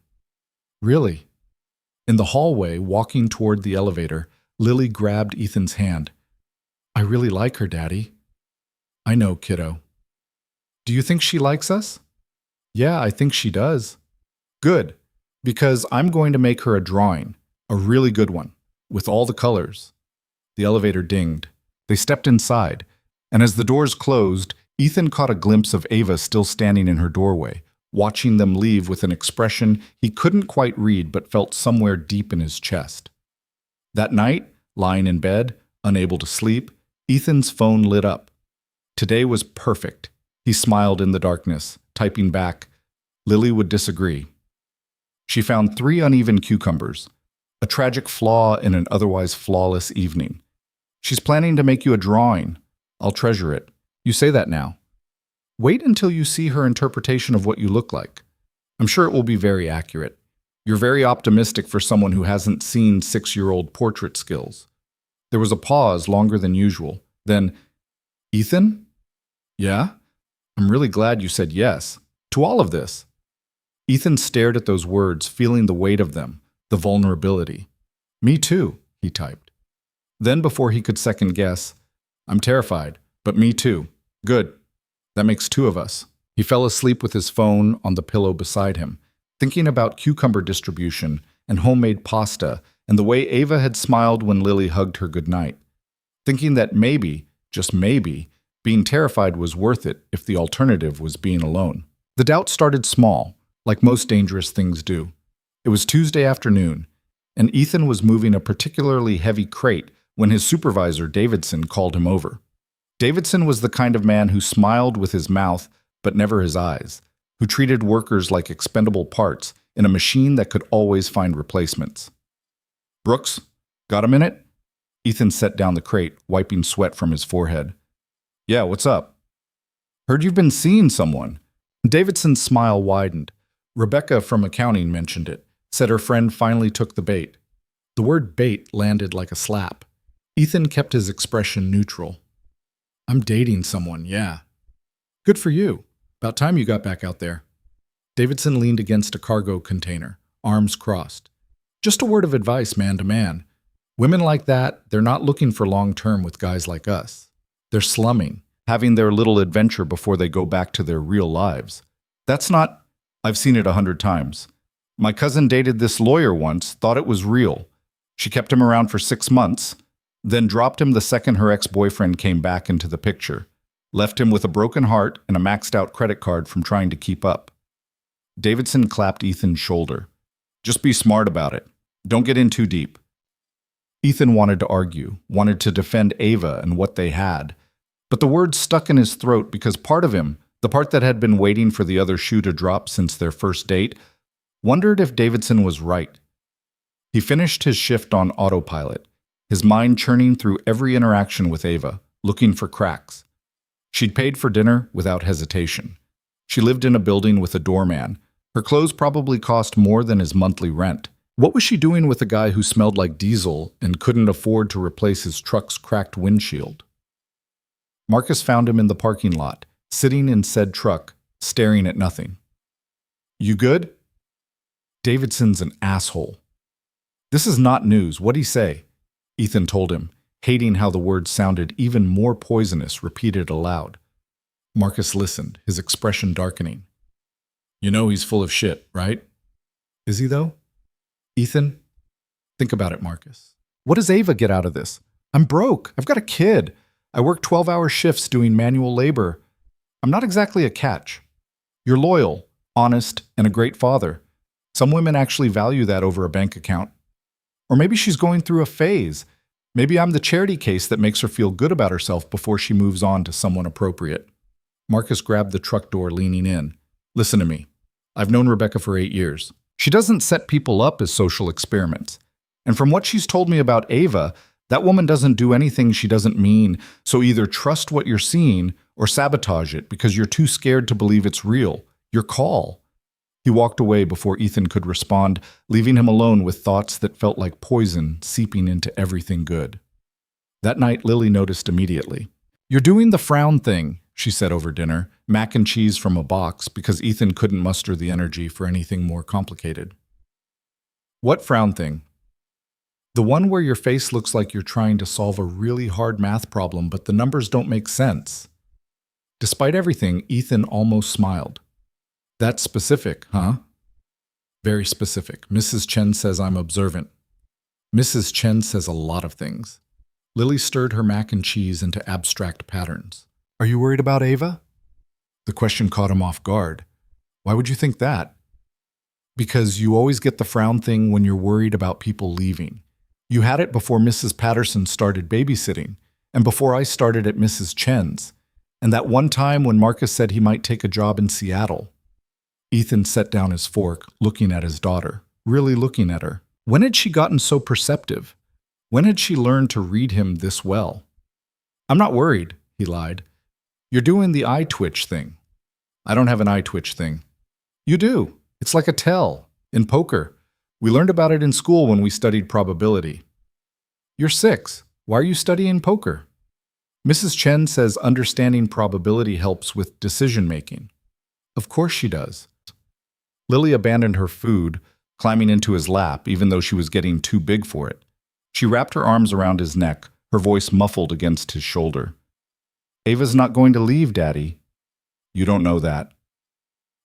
Really? In the hallway, walking toward the elevator, Lily grabbed Ethan's hand. I really like her, Daddy. I know, kiddo. Do you think she likes us? Yeah, I think she does. Good, because I'm going to make her a drawing, a really good one, with all the colors. The elevator dinged. They stepped inside, and as the doors closed, Ethan caught a glimpse of Ava still standing in her doorway, watching them leave with an expression he couldn't quite read but felt somewhere deep in his chest. That night, lying in bed, unable to sleep, Ethan's phone lit up. Today was perfect. He smiled in the darkness, typing back, Lily would disagree. She found 3 uneven cucumbers, a tragic flaw in an otherwise flawless evening. She's planning to make you a drawing. I'll treasure it. You say that now. Wait until you see her interpretation of what you look like. I'm sure it will be very accurate. You're very optimistic for someone who hasn't seen 6-year-old portrait skills. There was a pause longer than usual. Then, Ethan? Yeah? I'm really glad you said yes. To all of this. Ethan stared at those words, feeling the weight of them, the vulnerability. Me too, he typed. Then, before he could second guess, I'm terrified, but me too. Good. That makes 2 of us. He fell asleep with his phone on the pillow beside him, thinking about cucumber distribution and homemade pasta and the way Ava had smiled when Lily hugged her goodnight, thinking that maybe, just maybe, being terrified was worth it if the alternative was being alone. The doubt started small, like most dangerous things do. It was Tuesday afternoon, and Ethan was moving a particularly heavy crate when his supervisor, Davidson, called him over. Davidson was the kind of man who smiled with his mouth but never his eyes, who treated workers like expendable parts in a machine that could always find replacements. Brooks, got a minute? Ethan set down the crate, wiping sweat from his forehead. Yeah, what's up? Heard you've been seeing someone. Davidson's smile widened. Rebecca from accounting mentioned it, said her friend finally took the bait. The word bait landed like a slap. Ethan kept his expression neutral. I'm dating someone, yeah. Good for you. About time you got back out there. Davidson leaned against a cargo container, arms crossed. Just a word of advice, man to man. Women like that, they're not looking for long-term with guys like us. They're slumming, having their little adventure before they go back to their real lives. That's not... I've seen it 100 times. My cousin dated this lawyer once, thought it was real. She kept him around for 6 months, then dropped him the second her ex-boyfriend came back into the picture, left him with a broken heart and a maxed-out credit card from trying to keep up. Davidson clapped Ethan's shoulder. Just be smart about it. Don't get in too deep. Ethan wanted to argue, wanted to defend Ava and what they had, but the words stuck in his throat because part of him, the part that had been waiting for the other shoe to drop since their first date, wondered if Davidson was right. He finished his shift on autopilot, his mind churning through every interaction with Ava, looking for cracks. She'd paid for dinner without hesitation. She lived in a building with a doorman. Her clothes probably cost more than his monthly rent. What was she doing with a guy who smelled like diesel and couldn't afford to replace his truck's cracked windshield? Marcus found him in the parking lot, sitting in said truck, staring at nothing. You good? Davidson's an asshole. This is not news. What'd he say? Ethan told him, hating how the words sounded even more poisonous, repeated aloud. Marcus listened, his expression darkening. You know he's full of shit, right? Is he though? Ethan, think about it, Marcus. What does Ava get out of this? I'm broke. I've got a kid. I work 12-hour shifts doing manual labor. I'm not exactly a catch. You're loyal, honest, and a great father. Some women actually value that over a bank account. Or maybe she's going through a phase. Maybe I'm the charity case that makes her feel good about herself before she moves on to someone appropriate. Marcus grabbed the truck door, leaning in. Listen to me. I've known Rebecca for 8 years. She doesn't set people up as social experiments. And from what she's told me about Ava, that woman doesn't do anything she doesn't mean, so either trust what you're seeing or sabotage it because you're too scared to believe it's real. Your call. He walked away before Ethan could respond, leaving him alone with thoughts that felt like poison seeping into everything good. That night, Lily noticed immediately. You're doing the frown thing, she said over dinner, mac and cheese from a box because Ethan couldn't muster the energy for anything more complicated. What frown thing? The one where your face looks like you're trying to solve a really hard math problem, but the numbers don't make sense. Despite everything, Ethan almost smiled. That's specific, huh? Very specific. Mrs. Chen says I'm observant. Mrs. Chen says a lot of things. Lily stirred her mac and cheese into abstract patterns. Are you worried about Ava? The question caught him off guard. Why would you think that? Because you always get the frown thing when you're worried about people leaving. You had it before Mrs. Patterson started babysitting, and before I started at Mrs. Chen's, and that one time when Marcus said he might take a job in Seattle. Ethan set down his fork, looking at his daughter, really looking at her. When had she gotten so perceptive? When had she learned to read him this well? I'm not worried, he lied. You're doing the eye twitch thing. I don't have an eye twitch thing. You do. It's like a tell. In poker. We learned about it in school when we studied probability. You're 6. Why are you studying poker? Mrs. Chen says understanding probability helps with decision-making. Of course she does. Lily abandoned her food, climbing into his lap, even though she was getting too big for it. She wrapped her arms around his neck, her voice muffled against his shoulder. Ava's not going to leave, Daddy. You don't know that.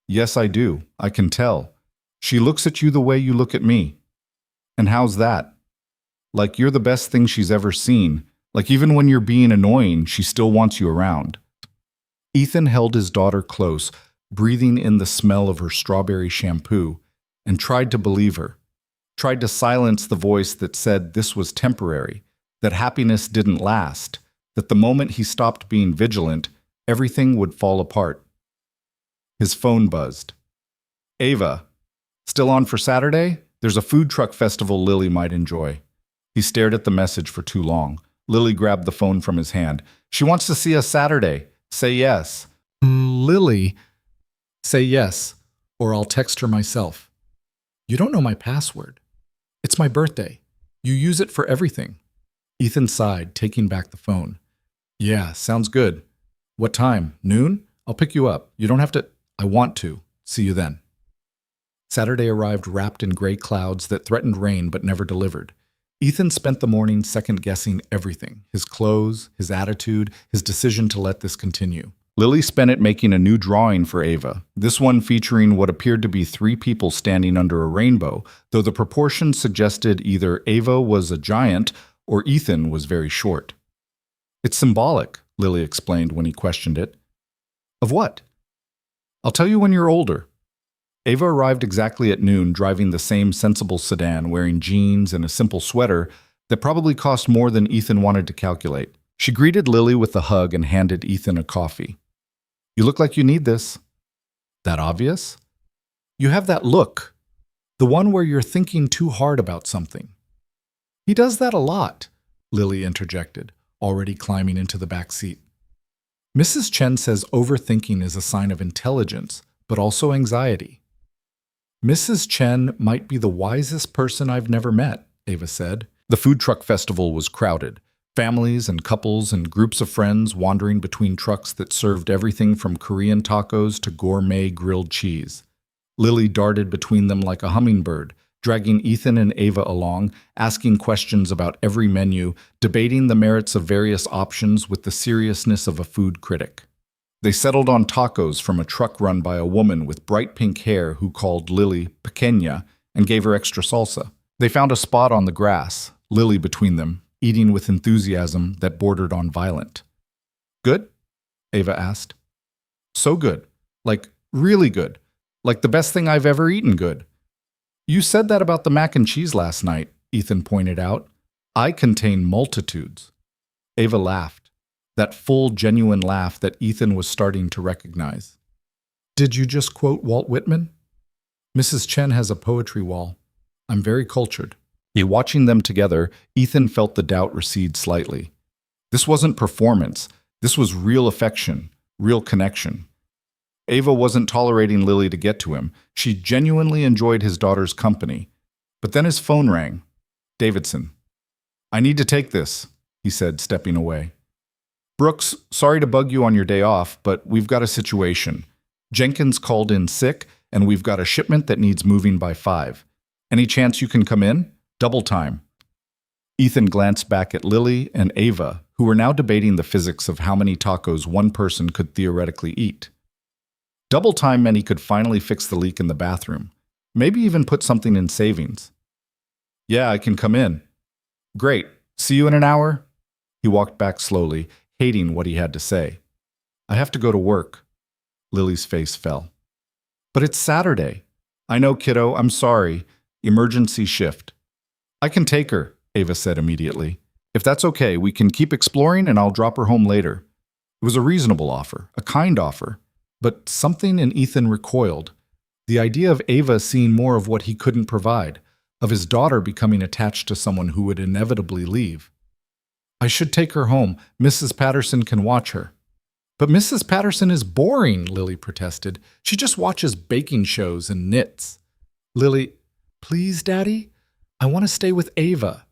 Yes, I do. I can tell. She looks at you the way you look at me. And how's that? Like you're the best thing she's ever seen. Like even when you're being annoying, she still wants you around. Ethan held his daughter close, breathing in the smell of her strawberry shampoo, and tried to believe her. Tried to silence the voice that said this was temporary, that happiness didn't last, that the moment he stopped being vigilant, everything would fall apart. His phone buzzed. Ava, still on for Saturday? There's a food truck festival Lily might enjoy. He stared at the message for too long. Lily grabbed the phone from his hand. She wants to see us Saturday. Say yes. Lily, say yes, or I'll text her myself. You don't know my password. It's my birthday. You use it for everything. Ethan sighed, taking back the phone. Yeah, sounds good. What time? Noon? I'll pick you up. You don't have to. I want to. See you then. Saturday arrived wrapped in gray clouds that threatened rain but never delivered. Ethan spent the morning second-guessing everything, his clothes, his attitude, his decision to let this continue. Lily spent it making a new drawing for Ava, this one featuring what appeared to be 3 people standing under a rainbow, though the proportions suggested either Ava was a giant or Ethan was very short. It's symbolic, Lily explained when he questioned it. Of what? I'll tell you when you're older. Ava arrived exactly at noon, driving the same sensible sedan, wearing jeans and a simple sweater that probably cost more than Ethan wanted to calculate. She greeted Lily with a hug and handed Ethan a coffee. You look like you need this. That obvious? You have that look, the one where you're thinking too hard about something. He does that a lot, Lily interjected, already climbing into the back seat. Mrs. Chen says overthinking is a sign of intelligence, but also anxiety. Mrs. Chen might be the wisest person I've never met, Ava said. The food truck festival was crowded. Families and couples and groups of friends wandering between trucks that served everything from Korean tacos to gourmet grilled cheese. Lily darted between them like a hummingbird, dragging Ethan and Ava along, asking questions about every menu, debating the merits of various options with the seriousness of a food critic. They settled on tacos from a truck run by a woman with bright pink hair who called Lily pequeña and gave her extra salsa. They found a spot on the grass, Lily between them, eating with enthusiasm that bordered on violent. Good? Ava asked. So good. Like, really good. Like the best thing I've ever eaten good. You said that about the mac and cheese last night, Ethan pointed out. I contain multitudes. Ava laughed. That full, genuine laugh that Ethan was starting to recognize. Did you just quote Walt Whitman? Mrs. Chen has a poetry wall. I'm very cultured. Watching them together, Ethan felt the doubt recede slightly. This wasn't performance. This was real affection, real connection. Ava wasn't tolerating Lily to get to him. She genuinely enjoyed his daughter's company. But then his phone rang. Davidson. I need to take this, he said, stepping away. Brooks, sorry to bug you on your day off, but we've got a situation. Jenkins called in sick, and we've got a shipment that needs moving by 5. Any chance you can come in? Double time. Ethan glanced back at Lily and Ava, who were now debating the physics of how many tacos one person could theoretically eat. Double time meant he could finally fix the leak in the bathroom. Maybe even put something in savings. Yeah, I can come in. Great. See you in an hour? He walked back slowly, hating what he had to say. I have to go to work. Lily's face fell. But it's Saturday. I know, kiddo. I'm sorry. Emergency shift. I can take her, Ava said immediately. If that's okay, we can keep exploring and I'll drop her home later. It was a reasonable offer, a kind offer. But something in Ethan recoiled. The idea of Ava seeing more of what he couldn't provide, of his daughter becoming attached to someone who would inevitably leave. I should take her home. Mrs. Patterson can watch her. But Mrs. Patterson is boring, Lily protested. She just watches baking shows and knits. Lily, please, Daddy? I want to stay with Ava.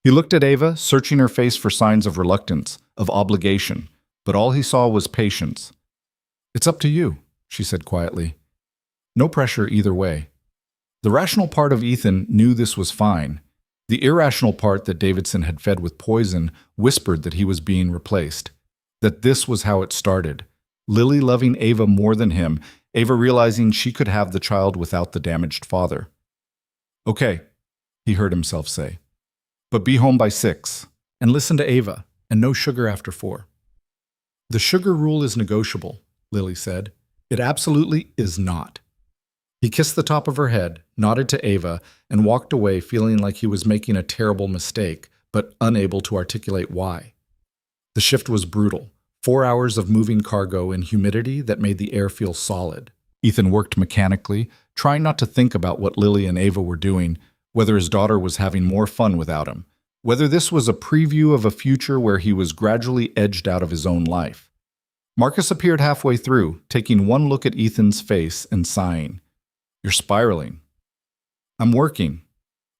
He looked at Ava, searching her face for signs of reluctance, of obligation, but all he saw was patience. It's up to you, she said quietly. No pressure either way. The rational part of Ethan knew this was fine. The irrational part that Davidson had fed with poison whispered that he was being replaced. That this was how it started. Lily loving Ava more than him, Ava realizing she could have the child without the damaged father. Okay, he heard himself say. But be home by 6. And listen to Ava, and no sugar after 4. The sugar rule is negotiable, Lily said. It absolutely is not. He kissed the top of her head, nodded to Ava, and walked away feeling like he was making a terrible mistake, but unable to articulate why. The shift was brutal. 4 hours of moving cargo in humidity that made the air feel solid. Ethan worked mechanically, trying not to think about what Lily and Ava were doing, whether his daughter was having more fun without him, whether this was a preview of a future where he was gradually edged out of his own life. Marcus appeared halfway through, taking one look at Ethan's face and sighing. You're spiraling. I'm working.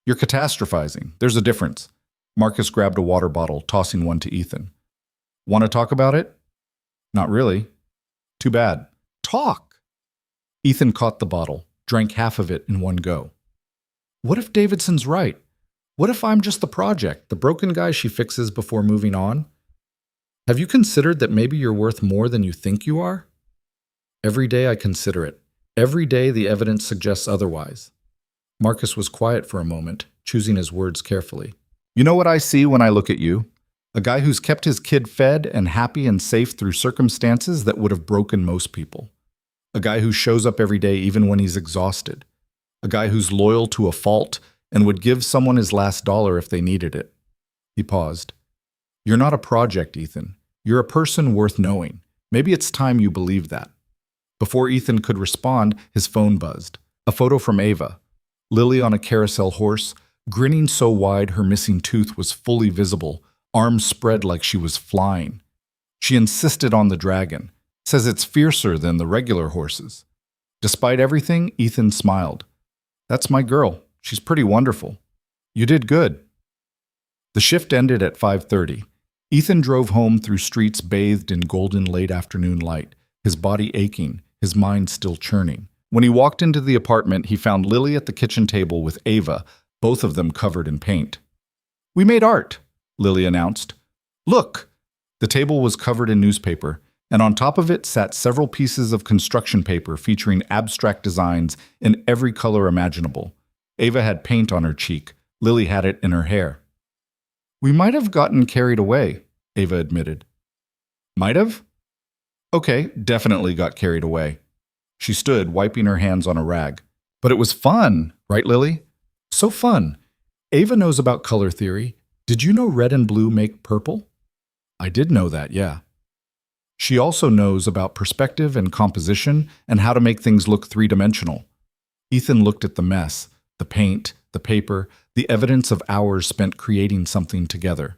You're catastrophizing. There's a difference. Marcus grabbed a water bottle, tossing one to Ethan. Want to talk about it? Not really. Too bad. Talk! Ethan caught the bottle, drank half of it in one go. What if Davidson's right? What if I'm just the project, the broken guy she fixes before moving on? Have you considered that maybe you're worth more than you think you are? Every day I consider it. Every day the evidence suggests otherwise. Marcus was quiet for a moment, choosing his words carefully. You know what I see when I look at you? A guy who's kept his kid fed and happy and safe through circumstances that would have broken most people. A guy who shows up every day even when he's exhausted. A guy who's loyal to a fault and would give someone his last dollar if they needed it. He paused. You're not a project, Ethan. You're a person worth knowing. Maybe it's time you believe that. Before Ethan could respond, his phone buzzed. A photo from Ava. Lily on a carousel horse, grinning so wide her missing tooth was fully visible, arms spread like she was flying. She insisted on the dragon, says it's fiercer than the regular horses. Despite everything, Ethan smiled. That's my girl. She's pretty wonderful. You did good. The shift ended at 5:30. Ethan drove home through streets bathed in golden late afternoon light, his body aching, his mind still churning. When he walked into the apartment, he found Lily at the kitchen table with Ava, both of them covered in paint. We made art, Lily announced. Look! The table was covered in newspaper, and on top of it sat several pieces of construction paper featuring abstract designs in every color imaginable. Ava had paint on her cheek. Lily had it in her hair. We might have gotten carried away, Ava admitted. Might have? Okay, definitely got carried away. She stood, wiping her hands on a rag. But it was fun, right, Lily? So fun. Ava knows about color theory. Did you know red and blue make purple? I did know that, yeah. She also knows about perspective and composition and how to make things look three-dimensional. Ethan looked at the mess, the paint, the paper, the evidence of hours spent creating something together.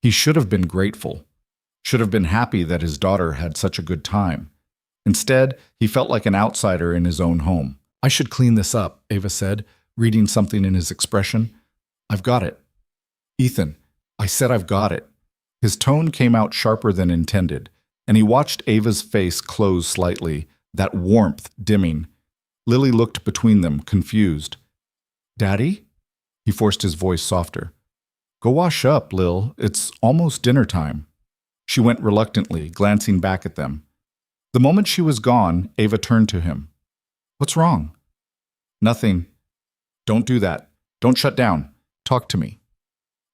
He should have been grateful, should have been happy that his daughter had such a good time. Instead, he felt like an outsider in his own home. I should clean this up, Ava said, reading something in his expression. I've got it. Ethan, I said I've got it. His tone came out sharper than intended, and he watched Ava's face close slightly, that warmth dimming. Lily looked between them, confused. Daddy? He forced his voice softer. Go wash up, Lil. It's almost dinner time. She went reluctantly, glancing back at them. The moment she was gone, Ava turned to him. What's wrong? Nothing. Don't do that. Don't shut down. Talk to me.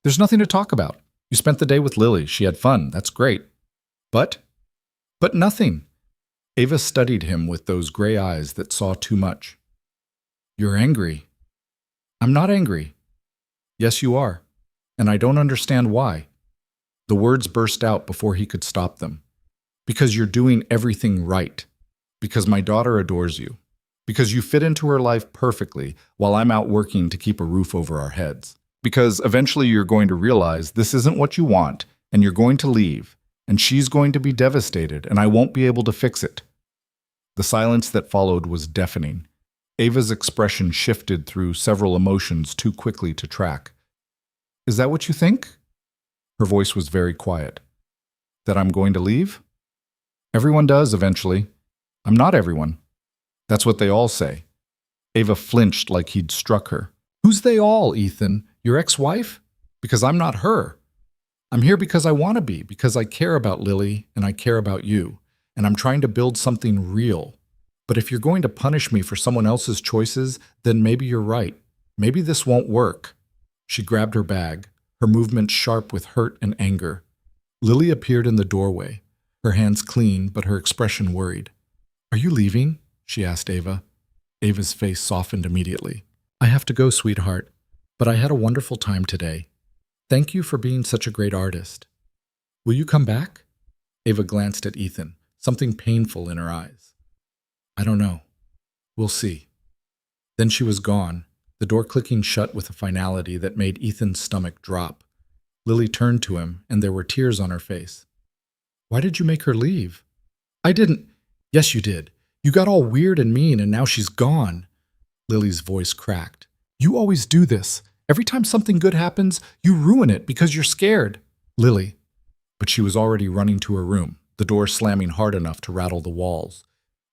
There's nothing to talk about. You spent the day with Lily. She had fun. That's great. But nothing. Ava studied him with those gray eyes that saw too much. You're angry. I'm not angry. Yes, you are. And I don't understand why. The words burst out before he could stop them. Because you're doing everything right. Because my daughter adores you. Because you fit into her life perfectly while I'm out working to keep a roof over our heads. Because eventually you're going to realize this isn't what you want, and you're going to leave, and she's going to be devastated, and I won't be able to fix it. The silence that followed was deafening. Ava's expression shifted through several emotions too quickly to track. Is that what you think? Her voice was very quiet. That I'm going to leave? Everyone does eventually. I'm not everyone. That's what they all say. Ava flinched like he'd struck her. Who's they all, Ethan? Your ex-wife? Because I'm not her. I'm here because I want to be, because I care about Lily and I care about you, and I'm trying to build something real. But if you're going to punish me for someone else's choices, then maybe you're right. Maybe this won't work. She grabbed her bag, her movements sharp with hurt and anger. Lily appeared in the doorway, her hands clean but her expression worried. Are you leaving? She asked Ava. Ava's face softened immediately. I have to go, sweetheart, but I had a wonderful time today. Thank you for being such a great artist. Will you come back? Ava glanced at Ethan, something painful in her eyes. I don't know. We'll see. Then she was gone, the door clicking shut with a finality that made Ethan's stomach drop. Lily turned to him, and there were tears on her face. Why did you make her leave? I didn't. Yes, you did. You got all weird and mean, and now she's gone. Lily's voice cracked. You always do this. Every time something good happens, you ruin it because you're scared. Lily. But she was already running to her room, the door slamming hard enough to rattle the walls.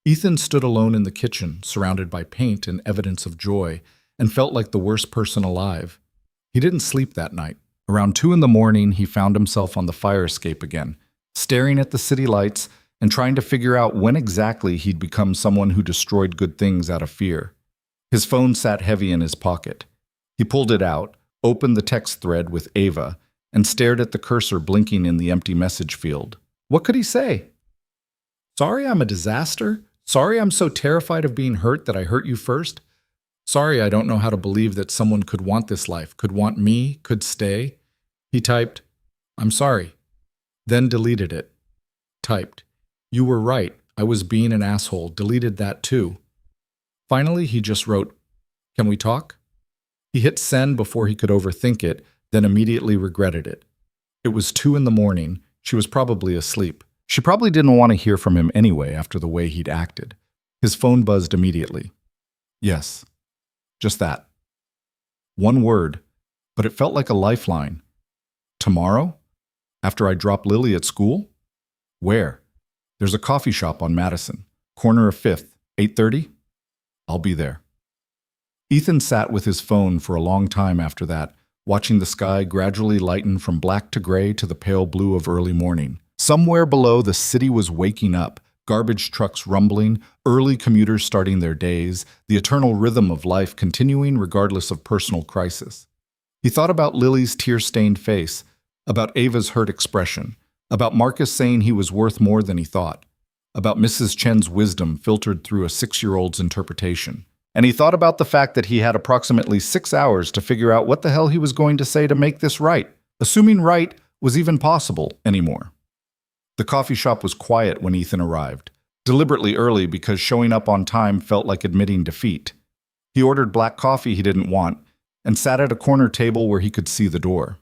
Ethan stood alone in the kitchen, surrounded by paint and evidence of joy, and felt like the worst person alive. He didn't sleep that night. Around 2 a.m, he found himself on the fire escape again, staring at the city lights and trying to figure out when exactly he'd become someone who destroyed good things out of fear. His phone sat heavy in his pocket. He pulled it out, opened the text thread with Ava, and stared at the cursor blinking in the empty message field. What could he say? Sorry I'm a disaster? Sorry I'm so terrified of being hurt that I hurt you first? Sorry I don't know how to believe that someone could want this life, could want me, could stay? He typed, I'm sorry. Then deleted it. Typed, you were right, I was being an asshole, deleted that too. Finally, he just wrote, can we talk? He hit send before he could overthink it, then immediately regretted it. It was 2 a.m, she was probably asleep. She probably didn't want to hear from him anyway after the way he'd acted. His phone buzzed immediately. Yes, just that. One word, but it felt like a lifeline. Tomorrow? After I drop Lily at school? Where? There's a coffee shop on Madison, corner of 5th, 8:30? I'll be there. Ethan sat with his phone for a long time after that, watching the sky gradually lighten from black to gray to the pale blue of early morning. Somewhere below, the city was waking up, garbage trucks rumbling, early commuters starting their days, the eternal rhythm of life continuing regardless of personal crisis. He thought about Lily's tear-stained face, about Ava's hurt expression, about Marcus saying he was worth more than he thought, about Mrs. Chen's wisdom filtered through a 6-year-old's interpretation. And he thought about the fact that he had approximately 6 hours to figure out what the hell he was going to say to make this right. Assuming right was even possible anymore. The coffee shop was quiet when Ethan arrived, deliberately early because showing up on time felt like admitting defeat. He ordered black coffee he didn't want and sat at a corner table where he could see the door.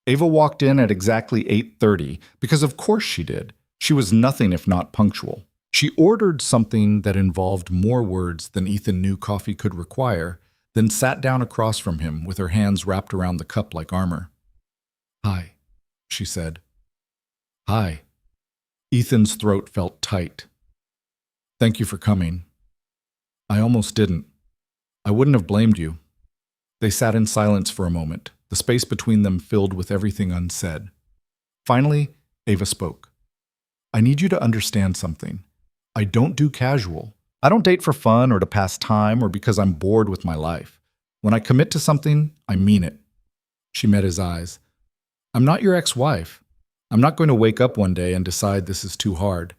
Ava walked in at exactly 8:30 because of course she did. She was nothing if not punctual. She ordered something that involved more words than Ethan knew coffee could require, then sat down across from him with her hands wrapped around the cup like armor. "Hi," she said. "Hi." Ethan's throat felt tight. "Thank you for coming." "I almost didn't. I wouldn't have blamed you." They sat in silence for a moment, the space between them filled with everything unsaid. Finally, Ava spoke. "I need you to understand something. I don't do casual. I don't date for fun or to pass time or because I'm bored with my life. When I commit to something, I mean it." She met his eyes. "I'm not your ex-wife. I'm not going to wake up one day and decide this is too hard,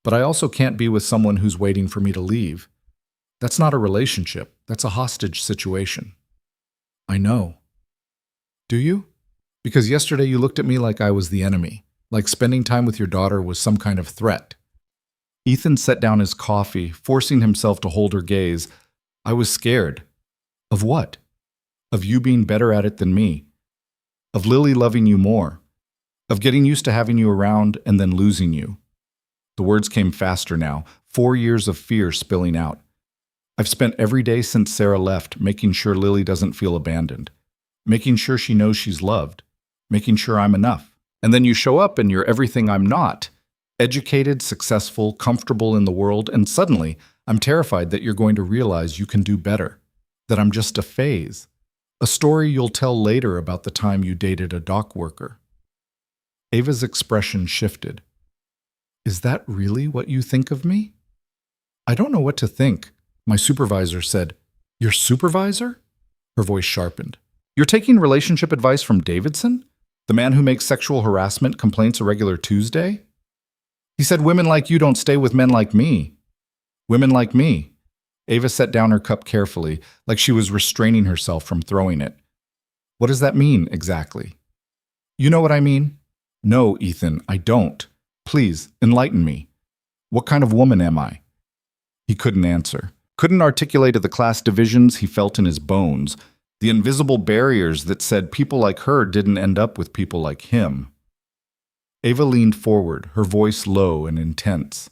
but I also can't be with someone who's waiting for me to leave. That's not a relationship. That's a hostage situation." "I know." "Do you? Because yesterday you looked at me like I was the enemy, like spending time with your daughter was some kind of threat." Ethan set down his coffee, forcing himself to hold her gaze. "I was scared." "Of what?" "Of you being better at it than me. Of Lily loving you more. Of getting used to having you around and then losing you." The words came faster now, 4 years of fear spilling out. "I've spent every day since Sarah left making sure Lily doesn't feel abandoned, making sure she knows she's loved, making sure I'm enough. And then you show up and you're everything I'm not. Educated, successful, comfortable in the world, and suddenly I'm terrified that you're going to realize you can do better, that I'm just a phase, a story you'll tell later about the time you dated a dock worker." Ava's expression shifted. "Is that really what you think of me?" "I don't know what to think." My supervisor said. "Your supervisor?" Her voice sharpened. "You're taking relationship advice from Davidson? The man who makes sexual harassment complaints a regular Tuesday? He said women like you don't stay with men like me." "Women like me." Ava set down her cup carefully, like she was restraining herself from throwing it. "What does that mean, exactly?" "You know what I mean?" "No, Ethan, I don't. Please, enlighten me. What kind of woman am I?" He couldn't answer. Couldn't articulate the class divisions he felt in his bones, the invisible barriers that said people like her didn't end up with people like him. Ava leaned forward, her voice low and intense.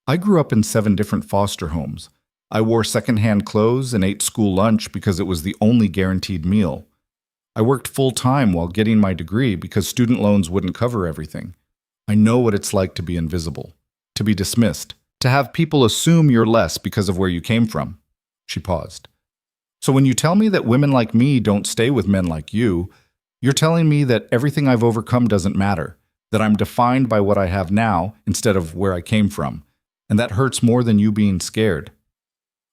"I grew up in 7 different foster homes. I wore secondhand clothes and ate school lunch because it was the only guaranteed meal. I worked full-time while getting my degree because student loans wouldn't cover everything. I know what it's like to be invisible, to be dismissed, to have people assume you're less because of where you came from." She paused. "So when you tell me that women like me don't stay with men like you, you're telling me that everything I've overcome doesn't matter, that I'm defined by what I have now instead of where I came from, and that hurts more than you being scared."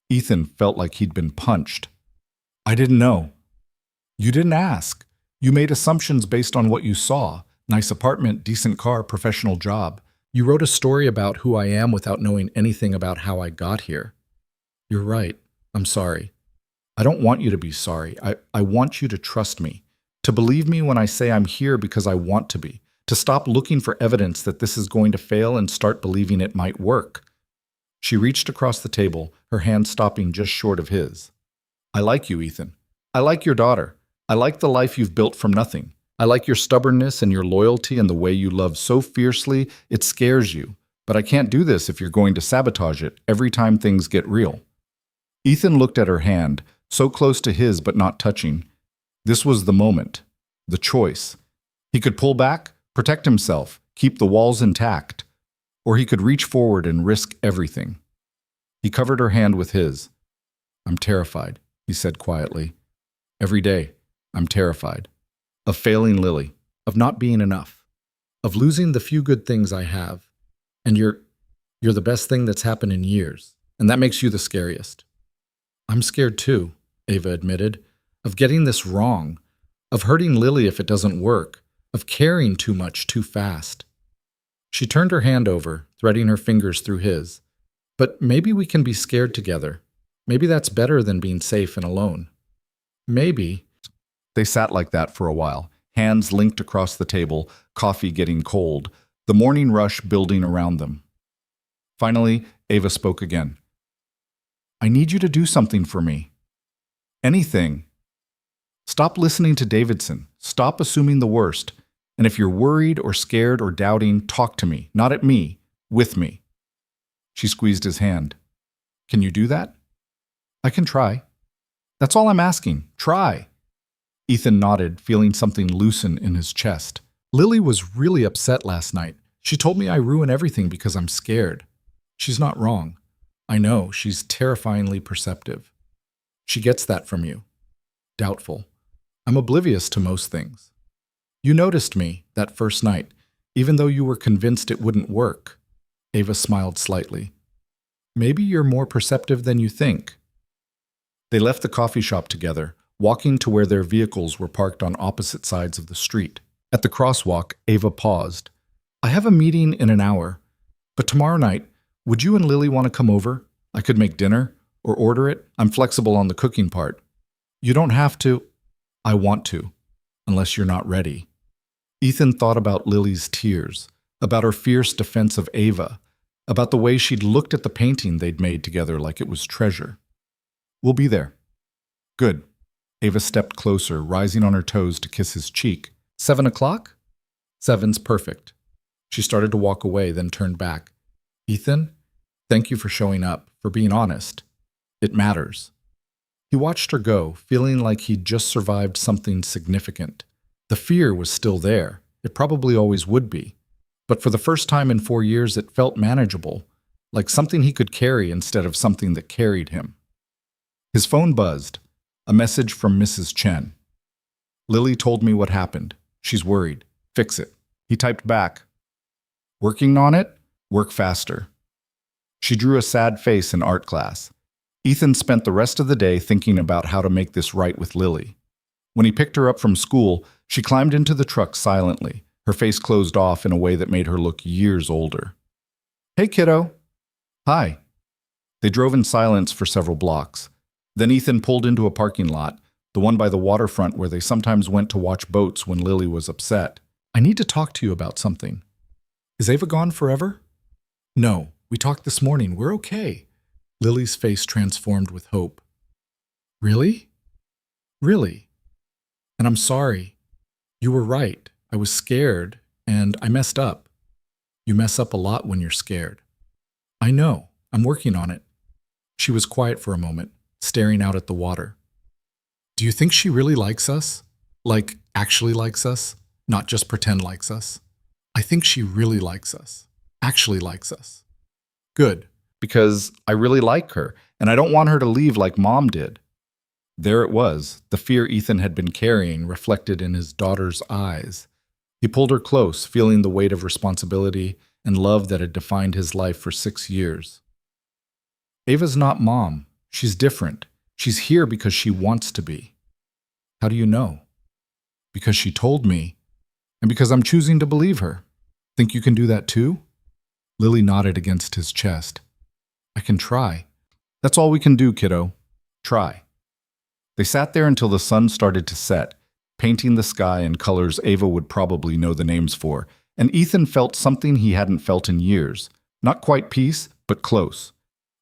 Ethan felt like he'd been punched. "I didn't know." "You didn't ask. You made assumptions based on what you saw. Nice apartment, decent car, professional job. You wrote a story about who I am without knowing anything about how I got here." "You're right. I'm sorry." "I don't want you to be sorry. I want you to trust me, to believe me when I say I'm here because I want to be, to stop looking for evidence that this is going to fail and start believing it might work." She reached across the table, her hand stopping just short of his. "I like you, Ethan. I like your daughter. I like the life you've built from nothing. I like your stubbornness and your loyalty and the way you love so fiercely it scares you. But I can't do this if you're going to sabotage it every time things get real." Ethan looked at her hand, so close to his but not touching. This was the moment, the choice. He could pull back, protect himself, keep the walls intact, or he could reach forward and risk everything. He covered her hand with his. "I'm terrified," he said quietly. "Every day, I'm terrified. Of failing Lily, of not being enough, of losing the few good things I have. And you're the best thing that's happened in years, and that makes you the scariest." "I'm scared too," Ava admitted, "of getting this wrong, of hurting Lily if it doesn't work, of caring too much too fast." She turned her hand over, threading her fingers through his. "But maybe we can be scared together. Maybe that's better than being safe and alone." "Maybe." They sat like that for a while, hands linked across the table, coffee getting cold, the morning rush building around them. Finally, Ava spoke again. I need you to do something for me. Anything. Stop listening to Davidson. Stop assuming the worst. And if you're worried or scared or doubting, talk to me. Not at me. With me. She squeezed his hand. Can you do that? I can try. That's all I'm asking. Try. Ethan nodded, feeling something loosen in his chest. Lily was really upset last night. She told me I ruin everything because I'm scared. She's not wrong. I know, she's terrifyingly perceptive. She gets that from you. Doubtful. I'm oblivious to most things. You noticed me that first night, even though you were convinced it wouldn't work. Ava smiled slightly. Maybe you're more perceptive than you think. They left the coffee shop together, walking to where their vehicles were parked on opposite sides of the street. At the crosswalk, Ava paused. I have a meeting in an hour, but tomorrow night, would you and Lily want to come over? I could make dinner or order it. I'm flexible on the cooking part. You don't have to. I want to, unless you're not ready. Ethan thought about Lily's tears, about her fierce defense of Ava, about the way she'd looked at the painting they'd made together like it was treasure. We'll be there. Good. Ava stepped closer, rising on her toes to kiss his cheek. 7 o'clock? 7's perfect. She started to walk away, then turned back. Ethan, thank you for showing up, for being honest. It matters. He watched her go, feeling like he'd just survived something significant. The fear was still there. It probably always would be. But for the first time in 4 years, it felt manageable, like something he could carry instead of something that carried him. His phone buzzed. A message from Mrs. Chen. Lily told me what happened. She's worried. Fix it. He typed back. Working on it? Work faster. She drew a sad face in art class. Ethan spent the rest of the day thinking about how to make this right with Lily. When he picked her up from school, she climbed into the truck silently, her face closed off in a way that made her look years older. Hey, kiddo. Hi. They drove in silence for several blocks. Then Ethan pulled into a parking lot, the one by the waterfront where they sometimes went to watch boats when Lily was upset. I need to talk to you about something. Is Ava gone forever? No, we talked this morning. We're okay. Lily's face transformed with hope. Really? Really? And I'm sorry. You were right. I was scared, and I messed up. You mess up a lot when you're scared. I know. I'm working on it. She was quiet for a moment, staring out at the water. Do you think she really likes us? Like, actually likes us? Not just pretend likes us? I think she really likes us. Actually likes us. Good. Because I really like her, and I don't want her to leave like Mom did. There it was, the fear Ethan had been carrying reflected in his daughter's eyes. He pulled her close, feeling the weight of responsibility and love that had defined his life for 6 years. Ava's not Mom. She's different. She's here because she wants to be. How do you know? Because she told me, and because I'm choosing to believe her. Think you can do that too? Lily nodded against his chest. I can try. That's all we can do, kiddo. Try. They sat there until the sun started to set, painting the sky in colors Ava would probably know the names for, and Ethan felt something he hadn't felt in years. Not quite peace, but close.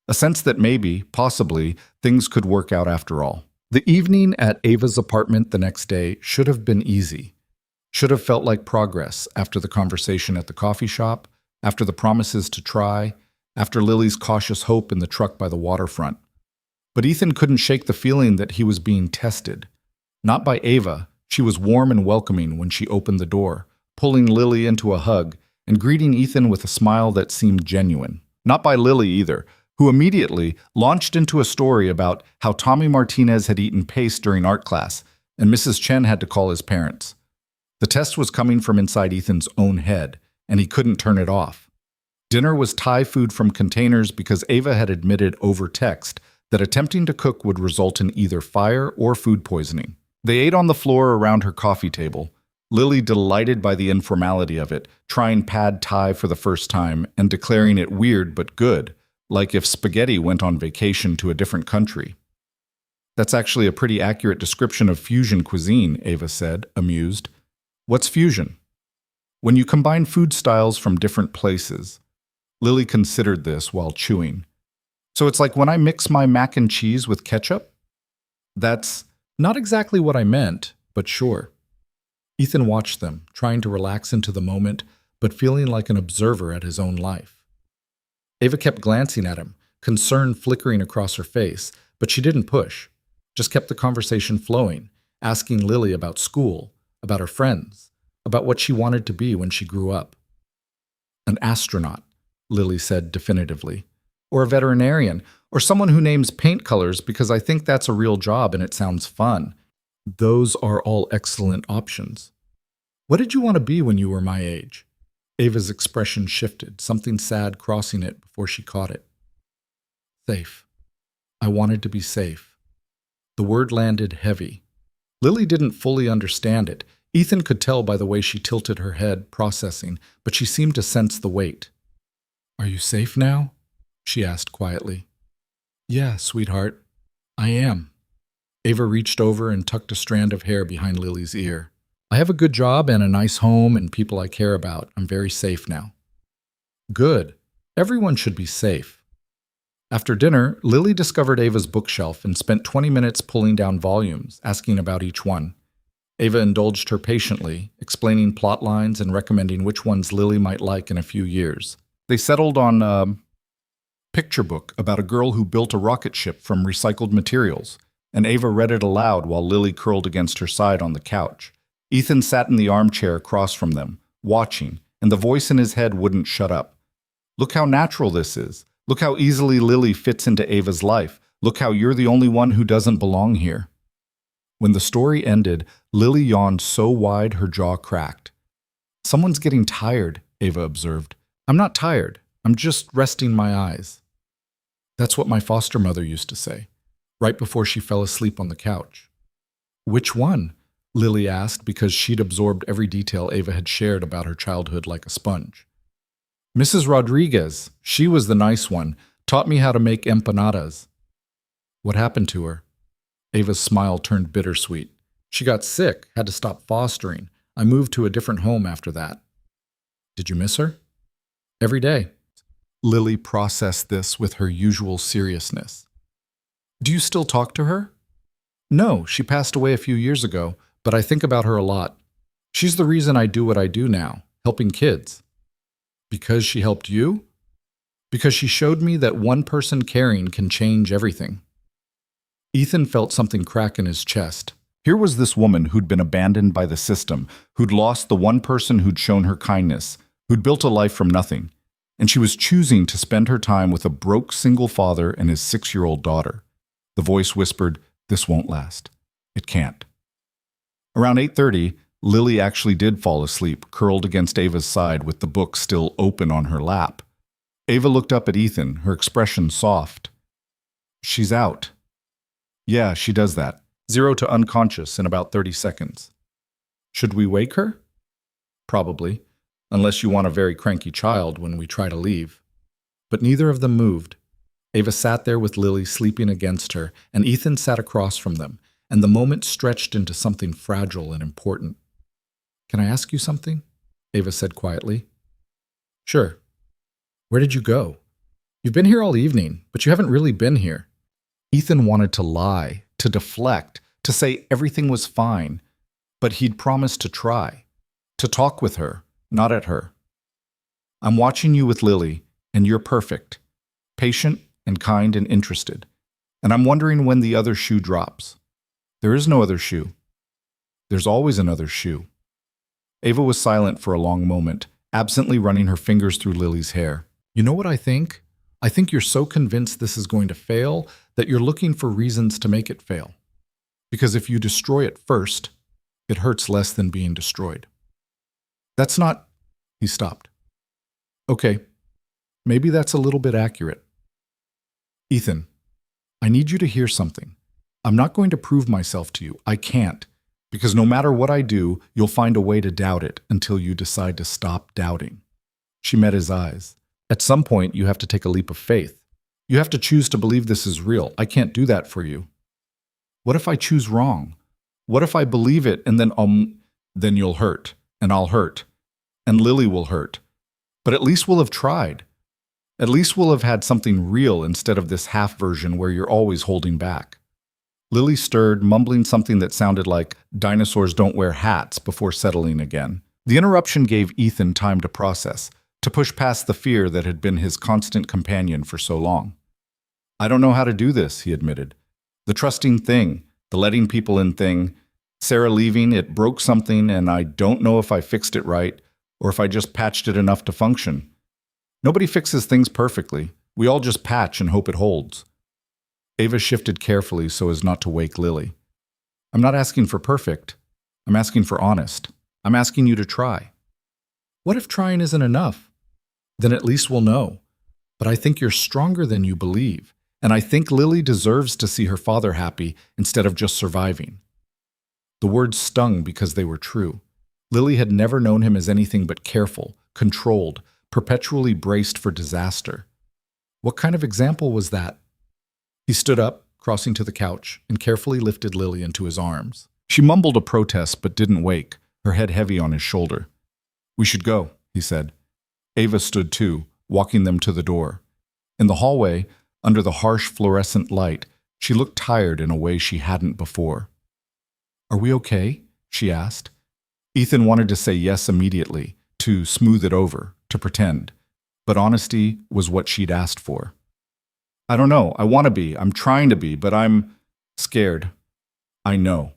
A sense that maybe, possibly, things could work out after all. The evening at Ava's apartment the next day should have been easy. Should have felt like progress after the conversation at the coffee shop, after the promises to try, after Lily's cautious hope in the truck by the waterfront. But Ethan couldn't shake the feeling that he was being tested. Not by Ava. She was warm and welcoming when she opened the door, pulling Lily into a hug and greeting Ethan with a smile that seemed genuine. Not by Lily either, who immediately launched into a story about how Tommy Martinez had eaten paste during art class, and Mrs. Chen had to call his parents. The test was coming from inside Ethan's own head, and he couldn't turn it off. Dinner was Thai food from containers because Ava had admitted over text that attempting to cook would result in either fire or food poisoning. They ate on the floor around her coffee table, Lily delighted by the informality of it, trying pad Thai for the first time and declaring it weird but good, like if spaghetti went on vacation to a different country. That's actually a pretty accurate description of fusion cuisine, Ava said, amused. What's fusion? When you combine food styles from different places. Lily considered this while chewing. So it's like when I mix my mac and cheese with ketchup? That's not exactly what I meant, but sure. Ethan watched them, trying to relax into the moment, but feeling like an observer at his own life. Ava kept glancing at him, concern flickering across her face, but she didn't push, just kept the conversation flowing, asking Lily about school, about her friends, about what she wanted to be when she grew up. An astronaut, Lily said definitively, or a veterinarian, or someone who names paint colors because I think that's a real job and it sounds fun. Those are all excellent options. What did you want to be when you were my age? Ava's expression shifted, something sad crossing it before she caught it. Safe. I wanted to be safe. The word landed heavy. Lily didn't fully understand it. Ethan could tell by the way she tilted her head, processing, but she seemed to sense the weight. Are you safe now? She asked quietly. Yeah, sweetheart. I am. Ava reached over and tucked a strand of hair behind Lily's ear. I have a good job and a nice home and people I care about. I'm very safe now. Good. Everyone should be safe. After dinner, Lily discovered Ava's bookshelf and spent 20 minutes pulling down volumes, asking about each one. Ava indulged her patiently, explaining plot lines and recommending which ones Lily might like in a few years. They settled on a picture book about a girl who built a rocket ship from recycled materials, and Ava read it aloud while Lily curled against her side on the couch. Ethan sat in the armchair across from them, watching, and the voice in his head wouldn't shut up. Look how natural this is. Look how easily Lily fits into Ava's life. Look how you're the only one who doesn't belong here. When the story ended, Lily yawned so wide her jaw cracked. Someone's getting tired, Ava observed. I'm not tired. I'm just resting my eyes. That's what my foster mother used to say, right before she fell asleep on the couch. Which one? Lily asked because she'd absorbed every detail Ava had shared about her childhood like a sponge. Mrs. Rodriguez, she was the nice one, taught me how to make empanadas. What happened to her? Ava's smile turned bittersweet. She got sick, had to stop fostering. I moved to a different home after that. Did you miss her? Every day. Lily processed this with her usual seriousness. Do you still talk to her? No, she passed away a few years ago, but I think about her a lot. She's the reason I do what I do now, helping kids. Because she helped you? Because she showed me that one person caring can change everything. Ethan felt something crack in his chest. Here was this woman who'd been abandoned by the system, who'd lost the one person who'd shown her kindness, who'd built a life from nothing, and she was choosing to spend her time with a broke single father and his 6-year-old daughter. The voice whispered, "This won't last. It can't." Around 8:30, Lily actually did fall asleep, curled against Ava's side with the book still open on her lap. Ava looked up at Ethan, her expression soft. She's out. Yeah, she does that. 0 to unconscious in about 30 seconds. Should we wake her? Probably, unless you want a very cranky child when we try to leave. But neither of them moved. Ava sat there with Lily sleeping against her, and Ethan sat across from them, and the moment stretched into something fragile and important. Can I ask you something? Ava said quietly. Sure. Where did you go? You've been here all evening, but you haven't really been here. Ethan wanted to lie, to deflect, to say everything was fine, but he'd promised to try, to talk with her, not at her. I'm watching you with Lily, and you're perfect, patient and kind and interested, and I'm wondering when the other shoe drops. There is no other shoe. There's always another shoe. Ava was silent for a long moment, absently running her fingers through Lily's hair. You know what I think? I think you're so convinced this is going to fail that you're looking for reasons to make it fail. Because if you destroy it first, it hurts less than being destroyed. That's not... He stopped. Okay, maybe that's a little bit accurate. Ethan, I need you to hear something. I'm not going to prove myself to you. I can't. Because no matter what I do, you'll find a way to doubt it until you decide to stop doubting. She met his eyes. At some point, you have to take a leap of faith. You have to choose to believe this is real. I can't do that for you. What if I choose wrong? What if I believe it and then then you'll hurt, and I'll hurt, and Lily will hurt. But at least we'll have tried. At least we'll have had something real instead of this half version where you're always holding back. Lily stirred, mumbling something that sounded like dinosaurs don't wear hats before settling again. The interruption gave Ethan time to process, to push past the fear that had been his constant companion for so long. I don't know how to do this, he admitted. The trusting thing, the letting people in thing, Sarah leaving, it broke something, and I don't know if I fixed it right or if I just patched it enough to function. Nobody fixes things perfectly. We all just patch and hope it holds. Ava shifted carefully so as not to wake Lily. I'm not asking for perfect. I'm asking for honest. I'm asking you to try. What if trying isn't enough? Then at least we'll know. But I think you're stronger than you believe, and I think Lily deserves to see her father happy instead of just surviving. The words stung because they were true. Lily had never known him as anything but careful, controlled, perpetually braced for disaster. What kind of example was that? He stood up, crossing to the couch, and carefully lifted Lily into his arms. She mumbled a protest but didn't wake, her head heavy on his shoulder. We should go, he said. Ava stood too, walking them to the door. In the hallway, under the harsh fluorescent light, she looked tired in a way she hadn't before. Are we okay? She asked. Ethan wanted to say yes immediately, to smooth it over, to pretend. But honesty was what she'd asked for. I don't know, I want to be, I'm trying to be, but I'm scared. I know.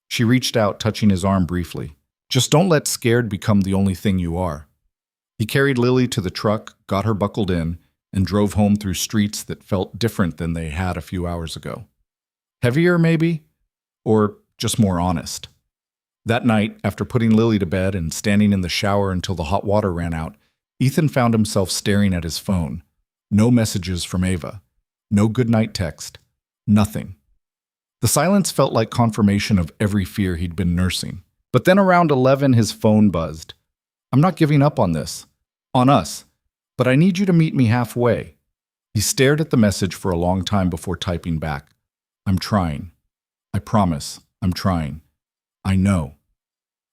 She reached out, touching his arm briefly. Just don't let scared become the only thing you are. He carried Lily to the truck, got her buckled in, and drove home through streets that felt different than they had a few hours ago. Heavier, maybe? Or just more honest. That night, after putting Lily to bed and standing in the shower until the hot water ran out, Ethan found himself staring at his phone. No messages from Ava. No goodnight text. Nothing. The silence felt like confirmation of every fear he'd been nursing. But then around 11, his phone buzzed. I'm not giving up on this. On us. But I need you to meet me halfway. He stared at the message for a long time before typing back. I'm trying. I promise, I'm trying. I know.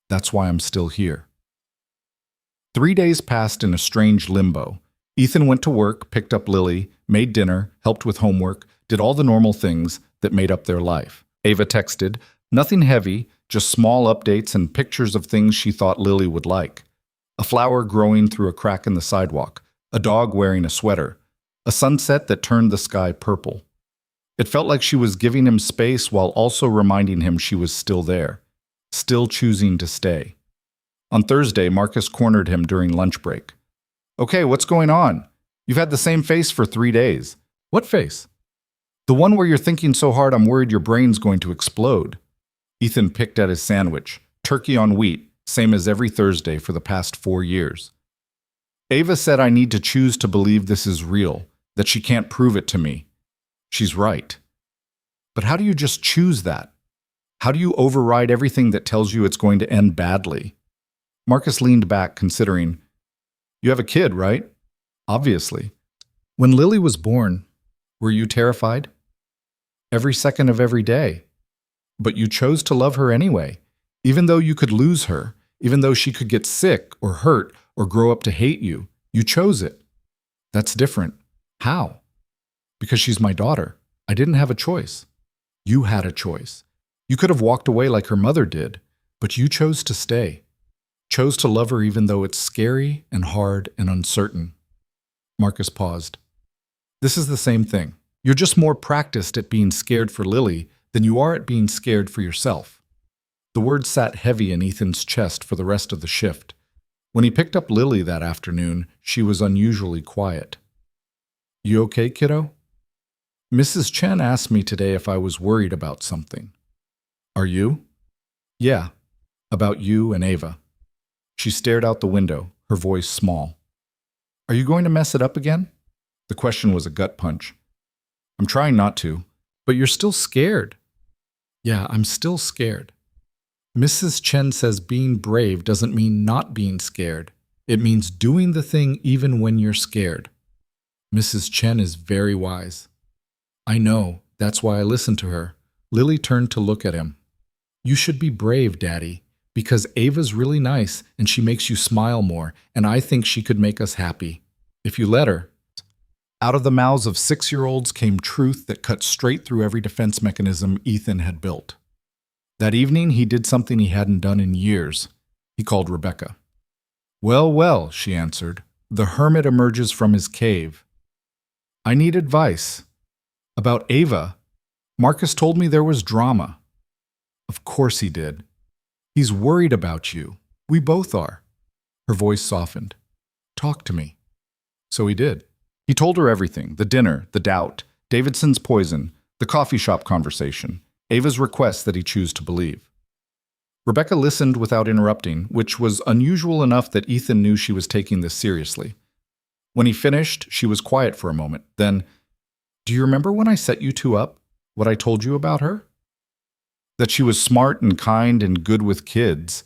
That's why I'm still here. 3 days passed in a strange limbo. Ethan went to work, picked up Lily, made dinner, helped with homework, did all the normal things that made up their life. Ava texted, nothing heavy, just small updates and pictures of things she thought Lily would like. A flower growing through a crack in the sidewalk, a dog wearing a sweater, a sunset that turned the sky purple. It felt like she was giving him space while also reminding him she was still there, still choosing to stay. On Thursday, Marcus cornered him during lunch break. Okay, what's going on? You've had the same face for 3 days. What face? The one where you're thinking so hard I'm worried your brain's going to explode. Ethan picked at his sandwich, turkey on wheat, same as every Thursday for the past 4 years. Ava said I need to choose to believe this is real, that she can't prove it to me. She's right. But how do you just choose that? How do you override everything that tells you it's going to end badly? Marcus leaned back, considering, you have a kid, right? Obviously. When Lily was born, were you terrified? Every second of every day. But you chose to love her anyway, even though you could lose her, even though she could get sick or hurt or grow up to hate you. You chose it. That's different. How? Because she's my daughter. I didn't have a choice. You had a choice. You could have walked away like her mother did, but you chose to stay. Chose to love her even though it's scary and hard and uncertain. Marcus paused. This is the same thing. You're just more practiced at being scared for Lily than you are at being scared for yourself. The words sat heavy in Ethan's chest for the rest of the shift. When he picked up Lily that afternoon, she was unusually quiet. You okay, kiddo? Mrs. Chen asked me today if I was worried about something. Are you? Yeah, about you and Ava. She stared out the window, her voice small. Are you going to mess it up again? The question was a gut punch. I'm trying not to, but you're still scared. Yeah, I'm still scared. Mrs. Chen says being brave doesn't mean not being scared. It means doing the thing even when you're scared. Mrs. Chen is very wise. I know, that's why I listen to her. Lily turned to look at him. You should be brave, Daddy. Because Ava's really nice and she makes you smile more, and I think she could make us happy. If you let her. Out of the mouths of 6-year-olds came truth that cut straight through every defense mechanism Ethan had built. That evening, he did something he hadn't done in years. He called Rebecca. Well, well, she answered. The hermit emerges from his cave. I need advice. About Ava. Marcus told me there was drama. Of course he did. He's worried about you. We both are. Her voice softened. Talk to me. So he did. He told her everything, the dinner, the doubt, Davidson's poison, the coffee shop conversation, Ava's request that he choose to believe. Rebecca listened without interrupting, which was unusual enough that Ethan knew she was taking this seriously. When he finished, she was quiet for a moment. Then, do you remember when I set you two up? What I told you about her? That she was smart and kind and good with kids.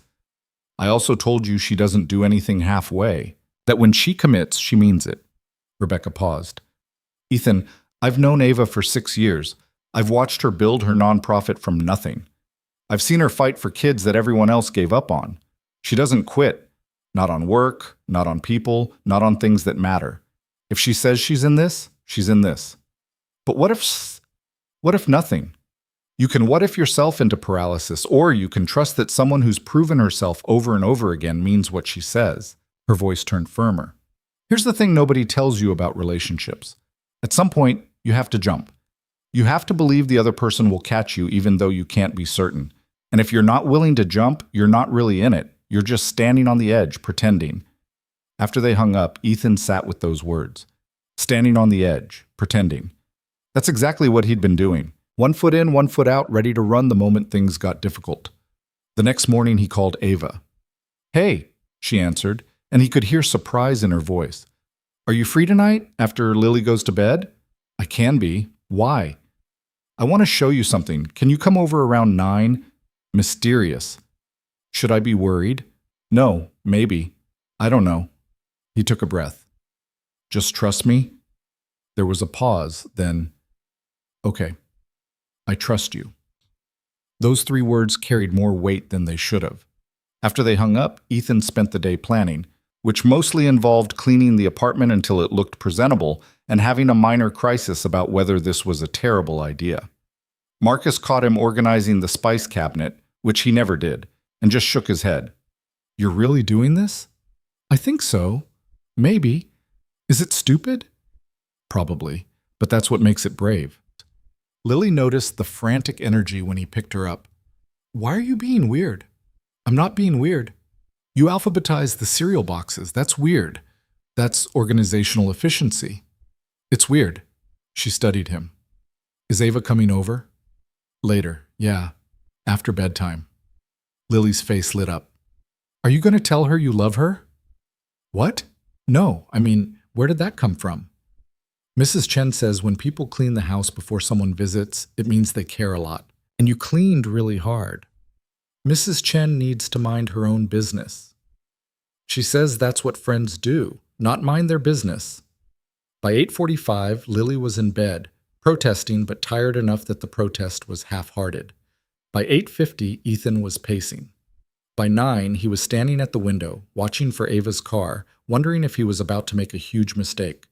I also told you she doesn't do anything halfway. That when she commits, she means it. Rebecca paused. Ethan, I've known Ava for 6 years. I've watched her build her nonprofit from nothing. I've seen her fight for kids that everyone else gave up on. She doesn't quit. Not on work, not on people, not on things that matter. If she says she's in this, she's in this. But what if nothing? You can what if yourself into paralysis, or you can trust that someone who's proven herself over and over again means what she says. Her voice turned firmer. Here's the thing nobody tells you about relationships. At some point, you have to jump. You have to believe the other person will catch you even though you can't be certain. And if you're not willing to jump, you're not really in it. You're just standing on the edge, pretending. After they hung up, Ethan sat with those words. Standing on the edge, pretending. That's exactly what he'd been doing. 1 foot in, 1 foot out, ready to run the moment things got difficult. The next morning, he called Ava. Hey, she answered, and he could hear surprise in her voice. Are you free tonight, after Lily goes to bed? I can be. Why? I want to show you something. Can you come over around 9? Mysterious. Should I be worried? No, maybe. I don't know. He took a breath. Just trust me? There was a pause, then, okay. I trust you. Those 3 words carried more weight than they should have. After they hung up, Ethan spent the day planning, which mostly involved cleaning the apartment until it looked presentable and having a minor crisis about whether this was a terrible idea. Marcus caught him organizing the spice cabinet, which he never did, and just shook his head. You're really doing this? I think so. Maybe. Is it stupid? Probably, but that's what makes it brave. Lily noticed the frantic energy when he picked her up. Why are you being weird? I'm not being weird. You alphabetized the cereal boxes. That's weird. That's organizational efficiency. It's weird. She studied him. Is Ava coming over? Later, yeah. After bedtime. Lily's face lit up. Are you going to tell her you love her? What? No, where did that come from? Mrs. Chen says when people clean the house before someone visits, it means they care a lot. And you cleaned really hard. Mrs. Chen needs to mind her own business. She says that's what friends do, not mind their business. By 8:45, Lily was in bed, protesting but tired enough that the protest was half-hearted. By 8:50, Ethan was pacing. By 9, he was standing at the window, watching for Ava's car, wondering if he was about to make a huge mistake.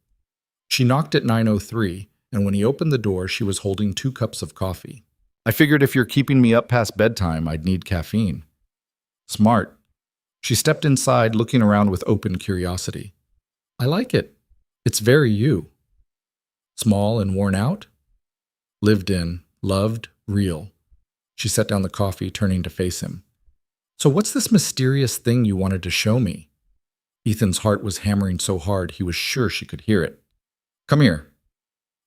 She knocked at 9:03, and when he opened the door, she was holding 2 cups of coffee. I figured if you're keeping me up past bedtime, I'd need caffeine. Smart. She stepped inside, looking around with open curiosity. I like it. It's very you. Small and worn out? Lived in, loved, real. She set down the coffee, turning to face him. So what's this mysterious thing you wanted to show me? Ethan's heart was hammering so hard he was sure she could hear it. Come here.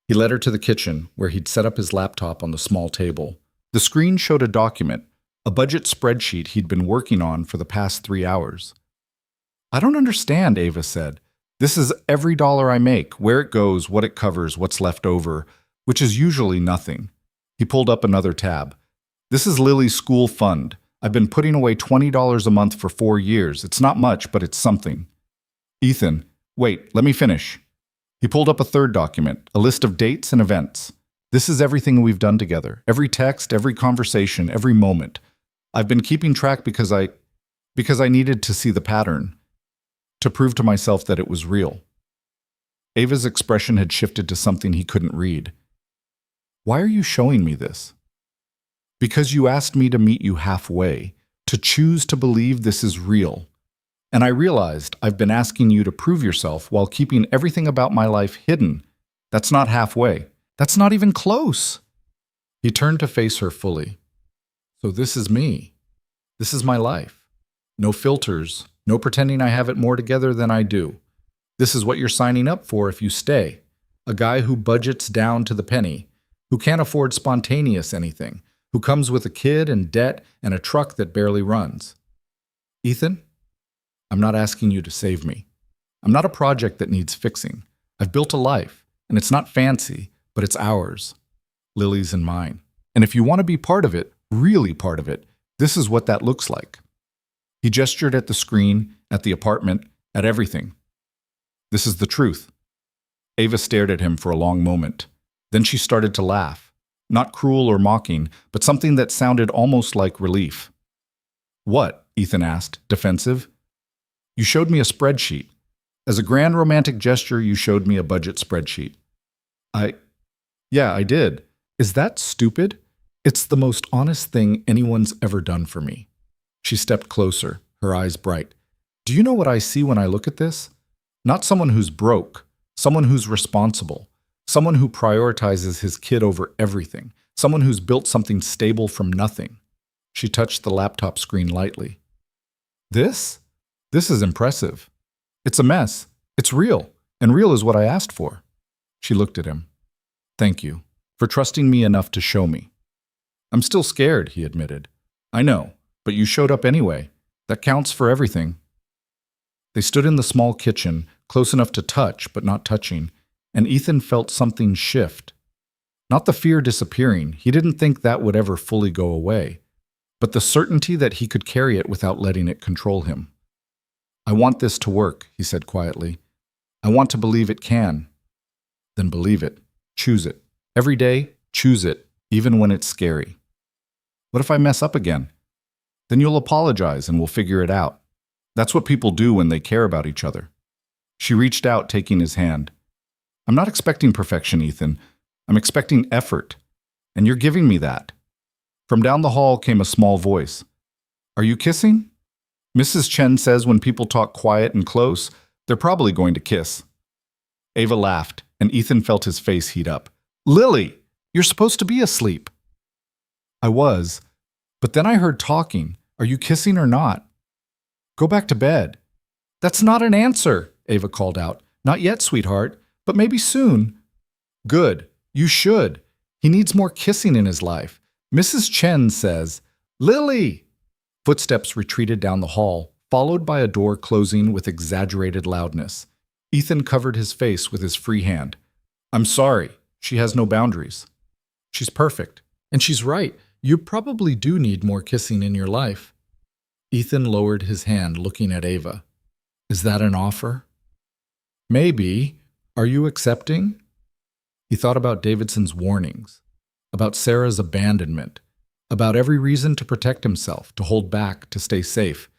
He led her to the kitchen, where he'd set up his laptop on the small table. The screen showed a document, a budget spreadsheet he'd been working on for the past 3 hours. I don't understand, Ava said. This is every dollar I make, where it goes, what it covers, what's left over, which is usually nothing. He pulled up another tab. This is Lily's school fund. I've been putting away $20 a month for 4 years. It's not much, but it's something. Ethan, wait, let me finish. He pulled up a third document, a list of dates and events. This is everything we've done together. Every text, every conversation, every moment. I've been keeping track because Because I needed to see the pattern, to prove to myself that it was real. Ava's expression had shifted to something he couldn't read. Why are you showing me this? Because you asked me to meet you halfway, to choose to believe this is real. And I realized I've been asking you to prove yourself while keeping everything about my life hidden. That's not halfway. That's not even close. He turned to face her fully. So this is me. This is my life. No filters, no pretending I have it more together than I do. This is what you're signing up for if you stay. A guy who budgets down to the penny, who can't afford spontaneous anything, who comes with a kid and debt and a truck that barely runs. Ethan, I'm not asking you to save me. I'm not a project that needs fixing. I've built a life, and it's not fancy, but it's ours. Lily's and mine. And if you want to be part of it, really part of it, this is what that looks like. He gestured at the screen, at the apartment, at everything. This is the truth. Ava stared at him for a long moment. Then she started to laugh. Not cruel or mocking, but something that sounded almost like relief. What? Ethan asked, defensive. You showed me a spreadsheet. As a grand romantic gesture, you showed me a budget spreadsheet. Yeah, I did. Is that stupid? It's the most honest thing anyone's ever done for me. She stepped closer, her eyes bright. Do you know what I see when I look at this? Not someone who's broke, someone who's responsible, someone who prioritizes his kid over everything, someone who's built something stable from nothing. She touched the laptop screen lightly. This is impressive. It's a mess. It's real, and real is what I asked for. She looked at him. Thank you for trusting me enough to show me. I'm still scared, he admitted. I know, but you showed up anyway. That counts for everything. They stood in the small kitchen, close enough to touch but not touching, and Ethan felt something shift. Not the fear disappearing, he didn't think that would ever fully go away, but the certainty that he could carry it without letting it control him. I want this to work, he said quietly. I want to believe it can. Then believe it. Choose it. Every day, choose it, even when it's scary. What if I mess up again? Then you'll apologize and we'll figure it out. That's what people do when they care about each other. She reached out, taking his hand. I'm not expecting perfection, Ethan. I'm expecting effort. And you're giving me that. From down the hall came a small voice. Are you kissing? Mrs. Chen says when people talk quiet and close, they're probably going to kiss. Ava laughed, and Ethan felt his face heat up. Lily, you're supposed to be asleep. I was, but then I heard talking. Are you kissing or not? Go back to bed. That's not an answer, Ava called out. Not yet, sweetheart, but maybe soon. Good. You should. He needs more kissing in his life. Mrs. Chen says, Lily! Footsteps retreated down the hall, followed by a door closing with exaggerated loudness. Ethan covered his face with his free hand. I'm sorry. She has no boundaries. She's perfect. And she's right. You probably do need more kissing in your life. Ethan lowered his hand, looking at Ava. Is that an offer? Maybe. Are you accepting? He thought about Davidson's warnings, about Sarah's abandonment, about every reason to protect himself, to hold back, to stay safe.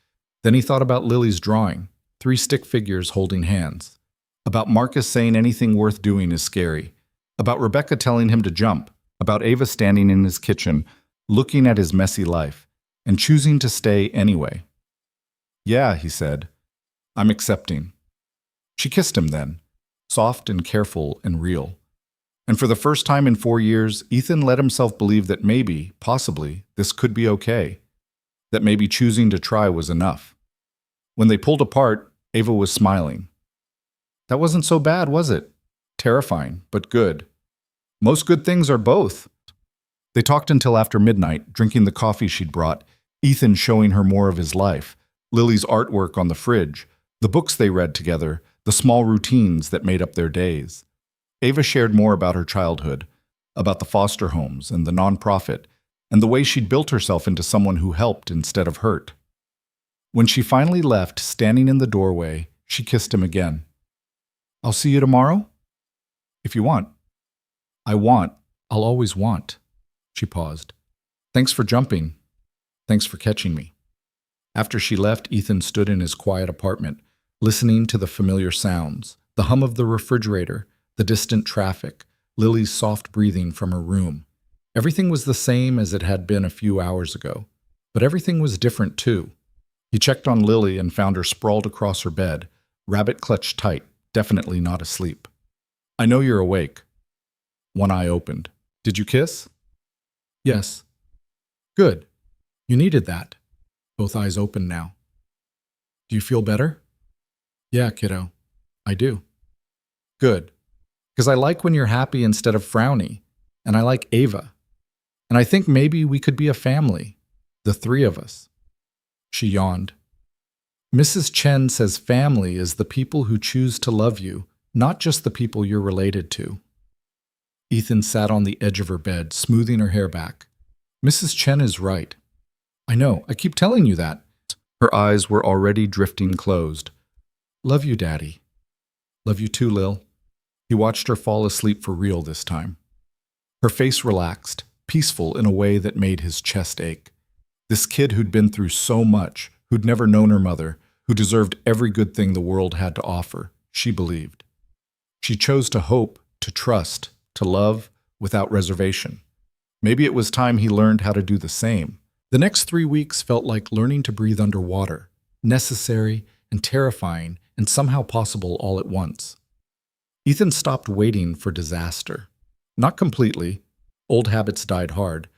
Then he thought about Lily's drawing, 3 stick figures holding hands, about Marcus saying anything worth doing is scary, about Rebecca telling him to jump, about Ava standing in his kitchen, looking at his messy life, and choosing to stay anyway. Yeah, he said, I'm accepting. She kissed him then, soft and careful and real. And for the first time in 4 years, Ethan let himself believe that maybe, possibly, this could be okay, that maybe choosing to try was enough. When they pulled apart, Ava was smiling. That wasn't so bad, was it? Terrifying, but good. Most good things are both. They talked until after midnight, drinking the coffee she'd brought, Ethan showing her more of his life, Lily's artwork on the fridge, the books they read together, the small routines that made up their days. Ava shared more about her childhood, about the foster homes and the nonprofit, and the way she'd built herself into someone who helped instead of hurt. When she finally left, standing in the doorway, she kissed him again. I'll see you tomorrow? If you want. I'll always want. She paused. Thanks for jumping. Thanks for catching me. After she left, Ethan stood in his quiet apartment, listening to the familiar sounds, the hum of the refrigerator, the distant traffic, Lily's soft breathing from her room. Everything was the same as it had been a few hours ago, but everything was different too. He checked on Lily and found her sprawled across her bed, rabbit clutched tight, definitely not asleep. "I know you're awake." One eye opened. "Did you kiss?" "Yes." "Good. You needed that." Both eyes open now. "Do you feel better?" "Yeah, kiddo. I do." "Good. Because I like when you're happy instead of frowny. And I like Ava. And I think maybe we could be a family. The three of us." She yawned. "Mrs. Chen says family is the people who choose to love you, not just the people you're related to." Ethan sat on the edge of her bed, smoothing her hair back. "Mrs. Chen is right." "I know, I keep telling you that." Her eyes were already drifting closed. "Love you, Daddy." "Love you too, Lil." He watched her fall asleep for real this time. Her face relaxed, peaceful in a way that made his chest ache. This kid who'd been through so much, who'd never known her mother, who deserved every good thing the world had to offer, she believed. She chose to hope, to trust, to love, without reservation. Maybe it was time he learned how to do the same. The next 3 weeks felt like learning to breathe underwater, necessary and terrifying and somehow possible all at once. Ethan stopped waiting for disaster. Not completely. Old habits died hard,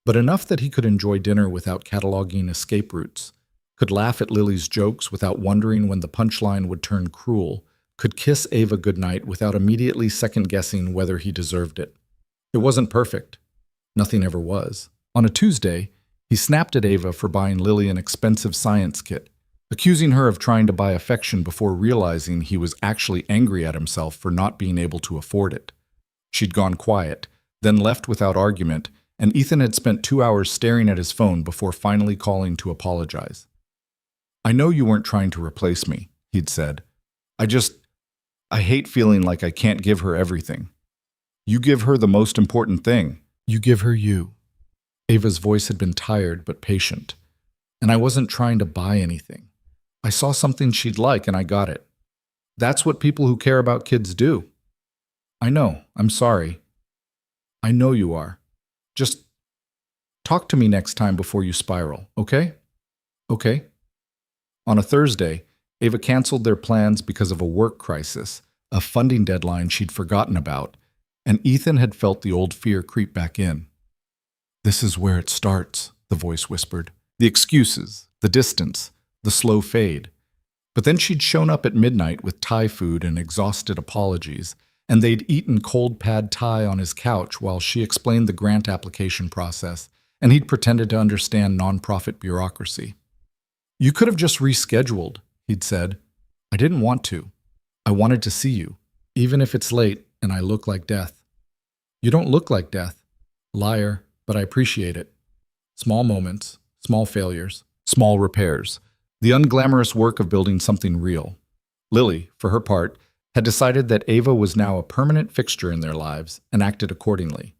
but enough that he could enjoy dinner without cataloging escape routes, could laugh at Lily's jokes without wondering when the punchline would turn cruel, could kiss Ava goodnight without immediately second-guessing whether he deserved it. It wasn't perfect. Nothing ever was. On a Tuesday, he snapped at Ava for buying Lily an expensive science kit, accusing her of trying to buy affection before realizing he was actually angry at himself for not being able to afford it. She'd gone quiet, then left without argument, and Ethan had spent 2 hours staring at his phone before finally calling to apologize. "I know you weren't trying to replace me," he'd said. I hate feeling like I can't give her everything. You give her the most important thing. You give her you." Ava's voice had been tired but patient. "And I wasn't trying to buy anything. I saw something she'd like and I got it. That's what people who care about kids do." "I know. I'm sorry." "I know you are. Just talk to me next time before you spiral, okay?" "Okay." On a Thursday, Ava canceled their plans because of a work crisis, a funding deadline she'd forgotten about, and Ethan had felt the old fear creep back in. "This is where it starts," the voice whispered. The excuses, the distance, the slow fade. But then she'd shown up at midnight with Thai food and exhausted apologies, and they'd eaten cold pad Thai on his couch while she explained the grant application process, and he'd pretended to understand nonprofit bureaucracy. "You could have just rescheduled," he'd said. "I didn't want to. I wanted to see you, even if it's late and I look like death." "You don't look like death. Liar, but I appreciate it. Small moments, small failures, small repairs. The unglamorous work of building something real." Lily, for her part, had decided that Ava was now a permanent fixture in their lives and acted accordingly.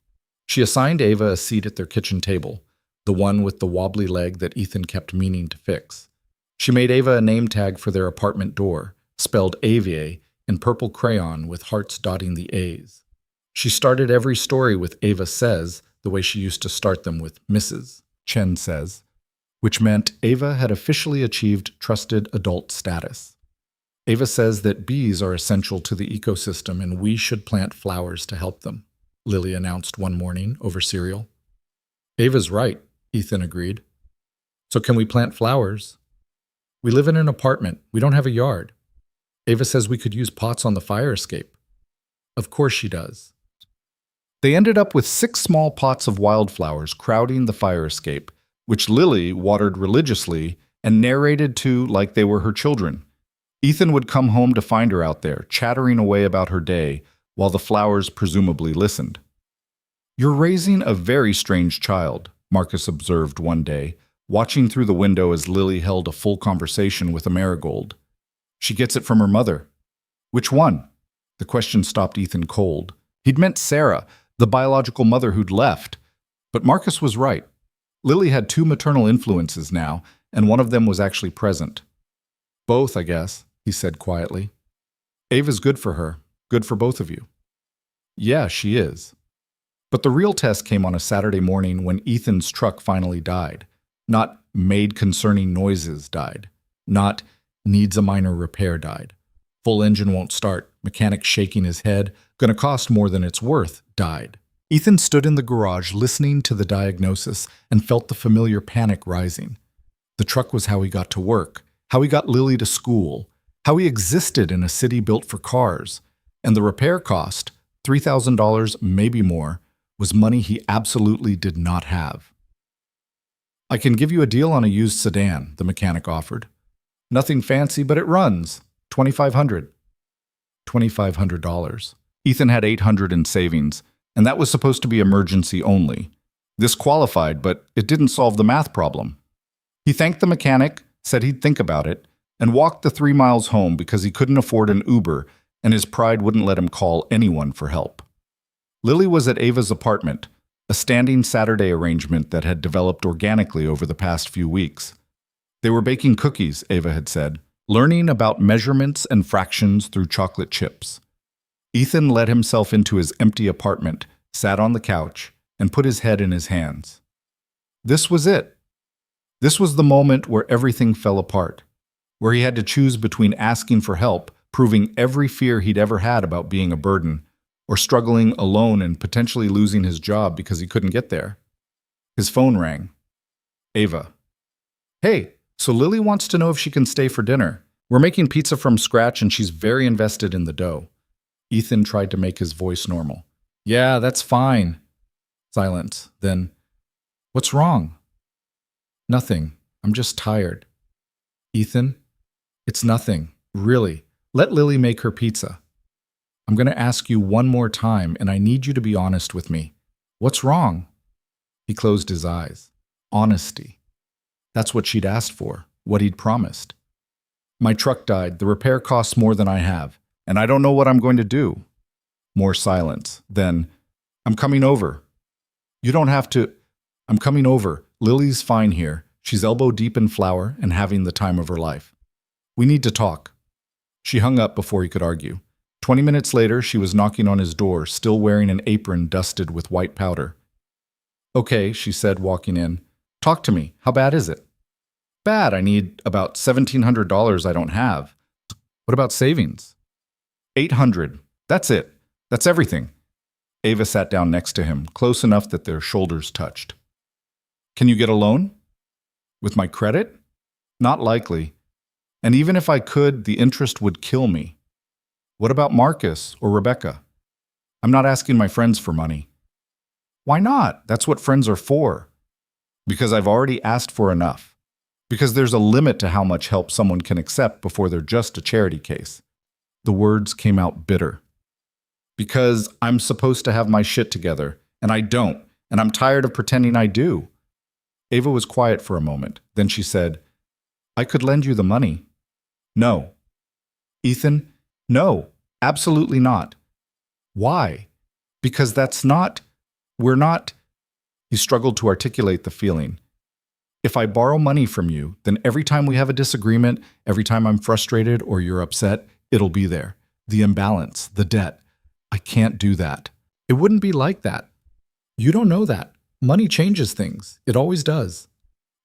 She assigned Ava a seat at their kitchen table, the one with the wobbly leg that Ethan kept meaning to fix. She made Ava a name tag for their apartment door, spelled Ava in purple crayon with hearts dotting the A's. She started every story with Ava says, the way she used to start them with Mrs. Chen says, which meant Ava had officially achieved trusted adult status. Ava says that bees are essential to the ecosystem and we should plant flowers to help them, Lily announced one morning over cereal. "Ava's right," Ethan agreed. "So can we plant flowers?" "We live in an apartment. We don't have a yard." "Ava says we could use pots on the fire escape." "Of course she does." They ended up with 6 small pots of wildflowers crowding the fire escape, which Lily watered religiously and narrated to like they were her children. Ethan would come home to find her out there, chattering away about her day, while the flowers presumably listened. "You're raising a very strange child," Marcus observed one day, watching through the window as Lily held a full conversation with a marigold. "She gets it from her mother." "Which one?" The question stopped Ethan cold. He'd meant Sarah, the biological mother who'd left. But Marcus was right. Lily had 2 maternal influences now, and one of them was actually present. Both, I guess, he said quietly. Ava's good for her, good for both of you. Yeah, she is. But the real test came on a Saturday morning when Ethan's truck finally died. Not made concerning noises died. Not needs a minor repair died. Full engine won't start, mechanic shaking his head, gonna cost more than it's worth, died. Ethan stood in the garage listening to the diagnosis and felt the familiar panic rising. The truck was how he got to work, how he got Lily to school, how he existed in a city built for cars. And the repair cost, $3,000, maybe more, was money he absolutely did not have. I can give you a deal on a used sedan, the mechanic offered. Nothing fancy, but it runs. $2,500. $2,500. Ethan had $800 in savings, and that was supposed to be emergency only. This qualified, but it didn't solve the math problem. He thanked the mechanic, said he'd think about it, and walked the 3 miles home because he couldn't afford an Uber and his pride wouldn't let him call anyone for help. Lily was at Ava's apartment, a standing Saturday arrangement that had developed organically over the past few weeks. They were baking cookies, Ava had said, learning about measurements and fractions through chocolate chips. Ethan let himself into his empty apartment, sat on the couch, and put his head in his hands. This was it. This was the moment where everything fell apart, where he had to choose between asking for help, proving every fear he'd ever had about being a burden, or struggling alone and potentially losing his job because he couldn't get there. His phone rang. Ava. Hey, so Lily wants to know if she can stay for dinner. We're making pizza from scratch and she's very invested in the dough. Ethan tried to make his voice normal. Yeah, that's fine. Silence. Then, what's wrong? Nothing. I'm just tired. Ethan, it's nothing. Really. Let Lily make her pizza. I'm going to ask you one more time, and I need you to be honest with me. What's wrong? He closed his eyes. Honesty. That's what she'd asked for, what he'd promised. My truck died. The repair costs more than I have, and I don't know what I'm going to do. More silence. Then, I'm coming over. You don't have to. I'm coming over. Lily's fine here. She's elbow deep in flour and having the time of her life. We need to talk. She hung up before he could argue. 20 minutes later, she was knocking on his door, still wearing an apron dusted with white powder. Okay, she said, walking in. Talk to me. How bad is it? Bad. I need about $1,700 I don't have. What about savings? $800. That's it. That's everything. Ava sat down next to him, close enough that their shoulders touched. Can you get a loan? With my credit? Not likely. And even if I could, the interest would kill me. What about Marcus or Rebecca? I'm not asking my friends for money. Why not? That's what friends are for. Because I've already asked for enough. Because there's a limit to how much help someone can accept before they're just a charity case. The words came out bitter. Because I'm supposed to have my shit together, and I don't, and I'm tired of pretending I do. Ava was quiet for a moment. Then she said, I could lend you the money. No. Ethan, no, absolutely not. Why? Because we're not. He struggled to articulate the feeling. If I borrow money from you, then every time we have a disagreement, every time I'm frustrated or you're upset, it'll be there. The imbalance, the debt. I can't do that. It wouldn't be like that. You don't know that. Money changes things. It always does.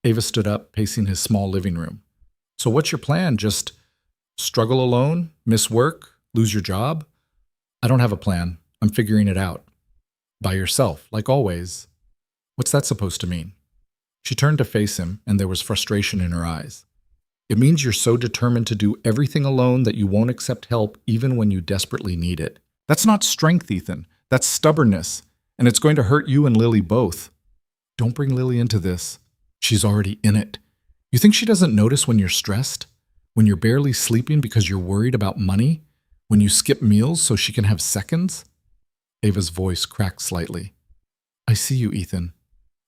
Ava stood up, pacing his small living room. So what's your plan? Just struggle alone? Miss work? Lose your job? I don't have a plan. I'm figuring it out. By yourself, like always. What's that supposed to mean? She turned to face him, and there was frustration in her eyes. It means you're so determined to do everything alone that you won't accept help even when you desperately need it. That's not strength, Ethan. That's stubbornness. And it's going to hurt you and Lily both. Don't bring Lily into this. She's already in it. You think she doesn't notice when you're stressed? When you're barely sleeping because you're worried about money? When you skip meals so she can have seconds? Ava's voice cracked slightly. I see you, Ethan.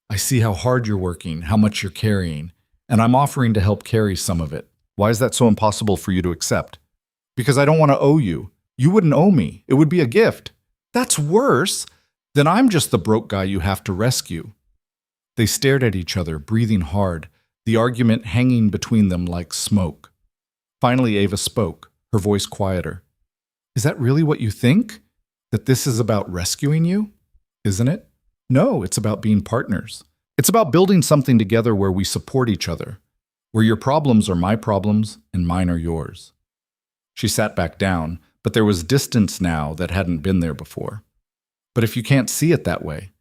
I see how hard you're working, how much you're carrying, and I'm offering to help carry some of it. Why is that so impossible for you to accept? Because I don't want to owe you. You wouldn't owe me. It would be a gift. That's worse. Then I'm just the broke guy you have to rescue. They stared at each other, breathing hard, the argument hanging between them like smoke. Finally, Ava spoke, her voice quieter. Is that really what you think? That this is about rescuing you? Isn't it? No, it's about being partners. It's about building something together where we support each other, where your problems are my problems and mine are yours. She sat back down, but there was distance now that hadn't been there before. But if you can't see it that way,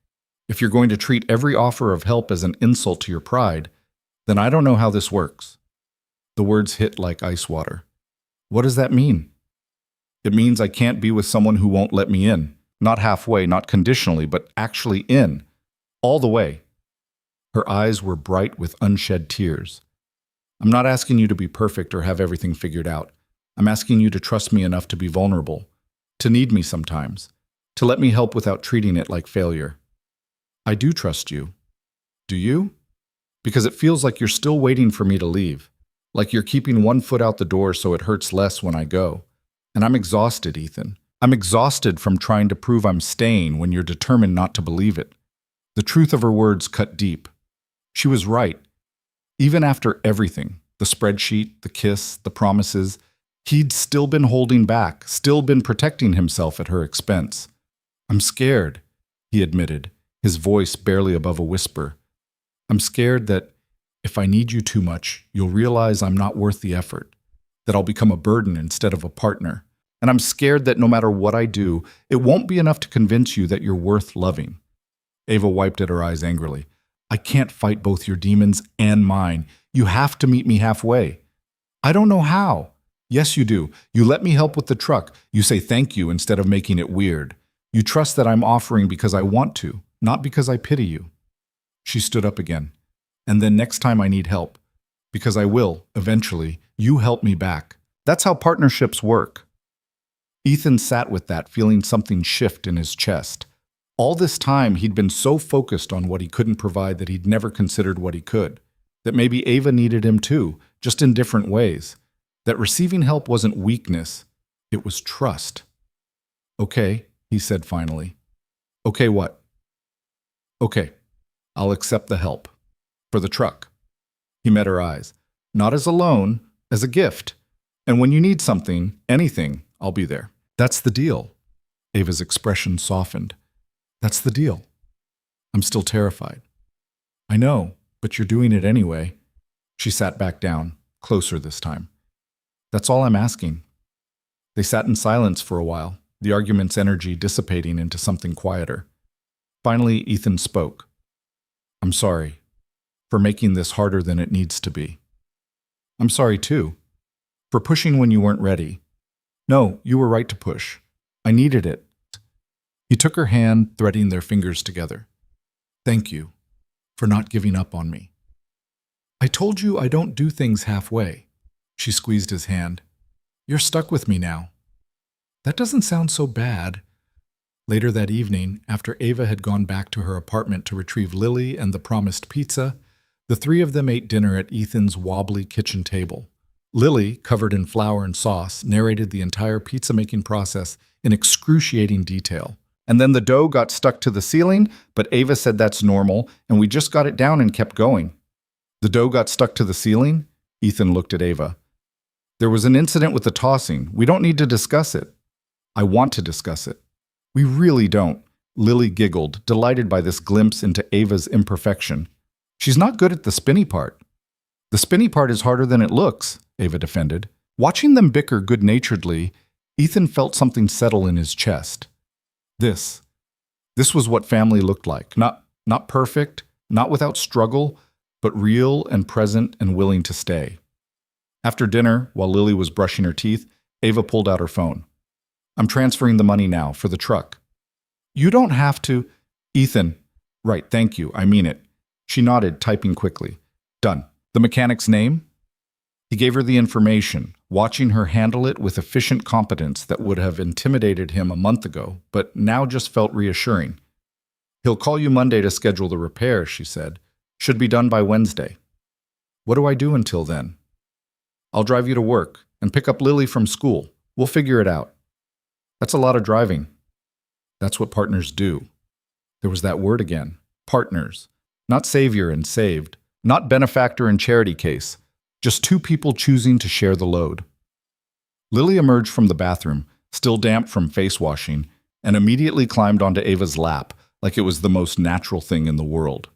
if you're going to treat every offer of help as an insult to your pride, then I don't know how this works. The words hit like ice water. What does that mean? It means I can't be with someone who won't let me in. Not halfway, not conditionally, but actually in. All the way. Her eyes were bright with unshed tears. I'm not asking you to be perfect or have everything figured out. I'm asking you to trust me enough to be vulnerable, to need me sometimes, to let me help without treating it like failure. I do trust you. Do you? Because it feels like you're still waiting for me to leave, like you're keeping one foot out the door so it hurts less when I go. And I'm exhausted, Ethan. I'm exhausted from trying to prove I'm staying when you're determined not to believe it. The truth of her words cut deep. She was right. Even after everything, the spreadsheet, the kiss, the promises, he'd still been holding back, still been protecting himself at her expense. I'm scared, he admitted, his voice barely above a whisper. I'm scared that if I need you too much, you'll realize I'm not worth the effort, that I'll become a burden instead of a partner. And I'm scared that no matter what I do, it won't be enough to convince you that you're worth loving. Ava wiped at her eyes angrily. I can't fight both your demons and mine. You have to meet me halfway. I don't know how. Yes, you do. You let me help with the truck. You say thank you instead of making it weird. You trust that I'm offering because I want to, not because I pity you. She stood up again. And then next time I need help, because I will, eventually, you help me back. That's how partnerships work. Ethan sat with that, feeling something shift in his chest. All this time, he'd been so focused on what he couldn't provide that he'd never considered what he could. That maybe Ava needed him too, just in different ways. That receiving help wasn't weakness, it was trust. Okay, he said finally. Okay, what? Okay, I'll accept the help. For the truck. He met her eyes. Not as a loan, as a gift. And when you need something, anything, I'll be there. That's the deal. Ava's expression softened. That's the deal. I'm still terrified. I know, but you're doing it anyway. She sat back down, closer this time. That's all I'm asking. They sat in silence for a while, the argument's energy dissipating into something quieter. Finally, Ethan spoke. I'm sorry for making this harder than it needs to be. I'm sorry, too, for pushing when you weren't ready. No, you were right to push. I needed it. He took her hand, threading their fingers together. Thank you for not giving up on me. I told you I don't do things halfway. She squeezed his hand. You're stuck with me now. That doesn't sound so bad. Later that evening, after Ava had gone back to her apartment to retrieve Lily and the promised pizza, the three of them ate dinner at Ethan's wobbly kitchen table. Lily, covered in flour and sauce, narrated the entire pizza-making process in excruciating detail. And then the dough got stuck to the ceiling, but Ava said that's normal, and we just got it down and kept going. The dough got stuck to the ceiling? Ethan looked at Ava. There was an incident with the tossing. We don't need to discuss it. I want to discuss it. We really don't. Lily giggled, delighted by this glimpse into Ava's imperfection. She's not good at the spinny part. The spinny part is harder than it looks, Ava defended. Watching them bicker good-naturedly, Ethan felt something settle in his chest. This was what family looked like. Not perfect, not without struggle, but real and present and willing to stay. After dinner, while Lily was brushing her teeth, Ava pulled out her phone. I'm transferring the money now for the truck. You don't have to. Ethan. Right, thank you, I mean it. She nodded, typing quickly. Done. The mechanic's name? He gave her the information, watching her handle it with efficient competence that would have intimidated him a month ago, but now just felt reassuring. He'll call you Monday to schedule the repair, she said. Should be done by Wednesday. What do I do until then? I'll drive you to work and pick up Lily from school. We'll figure it out. That's a lot of driving. That's what partners do. There was that word again. Partners. Not savior and saved, Not benefactor and charity case. Just two people choosing to share the load. Lily emerged from the bathroom, still damp from face washing, and immediately climbed onto Ava's lap like it was the most natural thing in the world.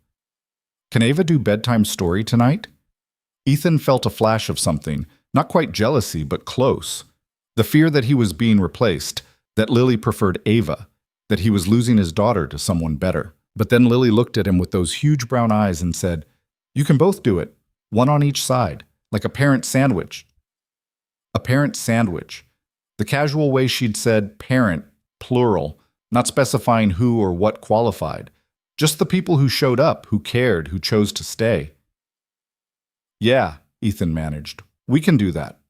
Can Ava do bedtime story tonight? Ethan felt a flash of something, not quite jealousy, but close. The fear that he was being replaced, that Lily preferred Ava, that he was losing his daughter to someone better. But then Lily looked at him with those huge brown eyes and said, "You can both do it, one on each side, like a parent sandwich." A parent sandwich. The casual way she'd said parent, plural, not specifying who or what qualified. Just the people who showed up, who cared, who chose to stay. "Yeah," Ethan managed. "We can do that."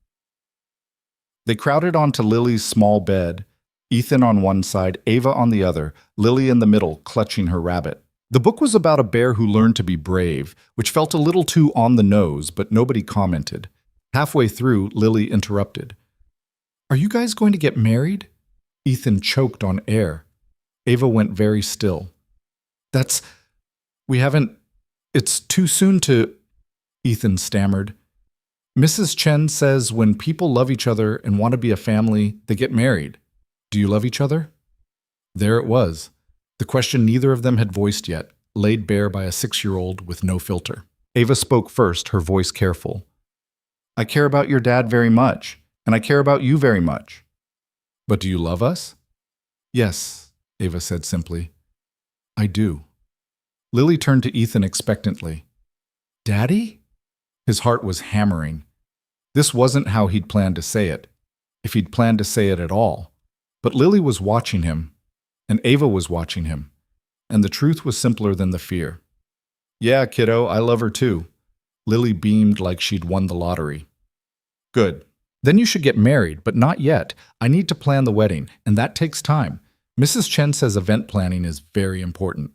They crowded onto Lily's small bed, Ethan on one side, Ava on the other, Lily in the middle, clutching her rabbit. The book was about a bear who learned to be brave, which felt a little too on the nose, but nobody commented. Halfway through, Lily interrupted. "Are you guys going to get married?" Ethan choked on air. Ava went very still. We haven't, it's too soon to," Ethan stammered. "Mrs. Chen says when people love each other and want to be a family, they get married. Do you love each other?" There it was. The question neither of them had voiced yet, laid bare by a 6-year-old with no filter. Ava spoke first, her voice careful. "I care about your dad very much, and I care about you very much. But do you love us?" "Yes," Ava said simply. "I do." Lily turned to Ethan expectantly. "Daddy?" His heart was hammering. This wasn't how he'd planned to say it, if he'd planned to say it at all. But Lily was watching him, and Ava was watching him, and the truth was simpler than the fear. "Yeah, kiddo, I love her too." Lily beamed like she'd won the lottery. "Good. Then you should get married, but not yet. I need to plan the wedding, and that takes time. Mrs. Chen says event planning is very important."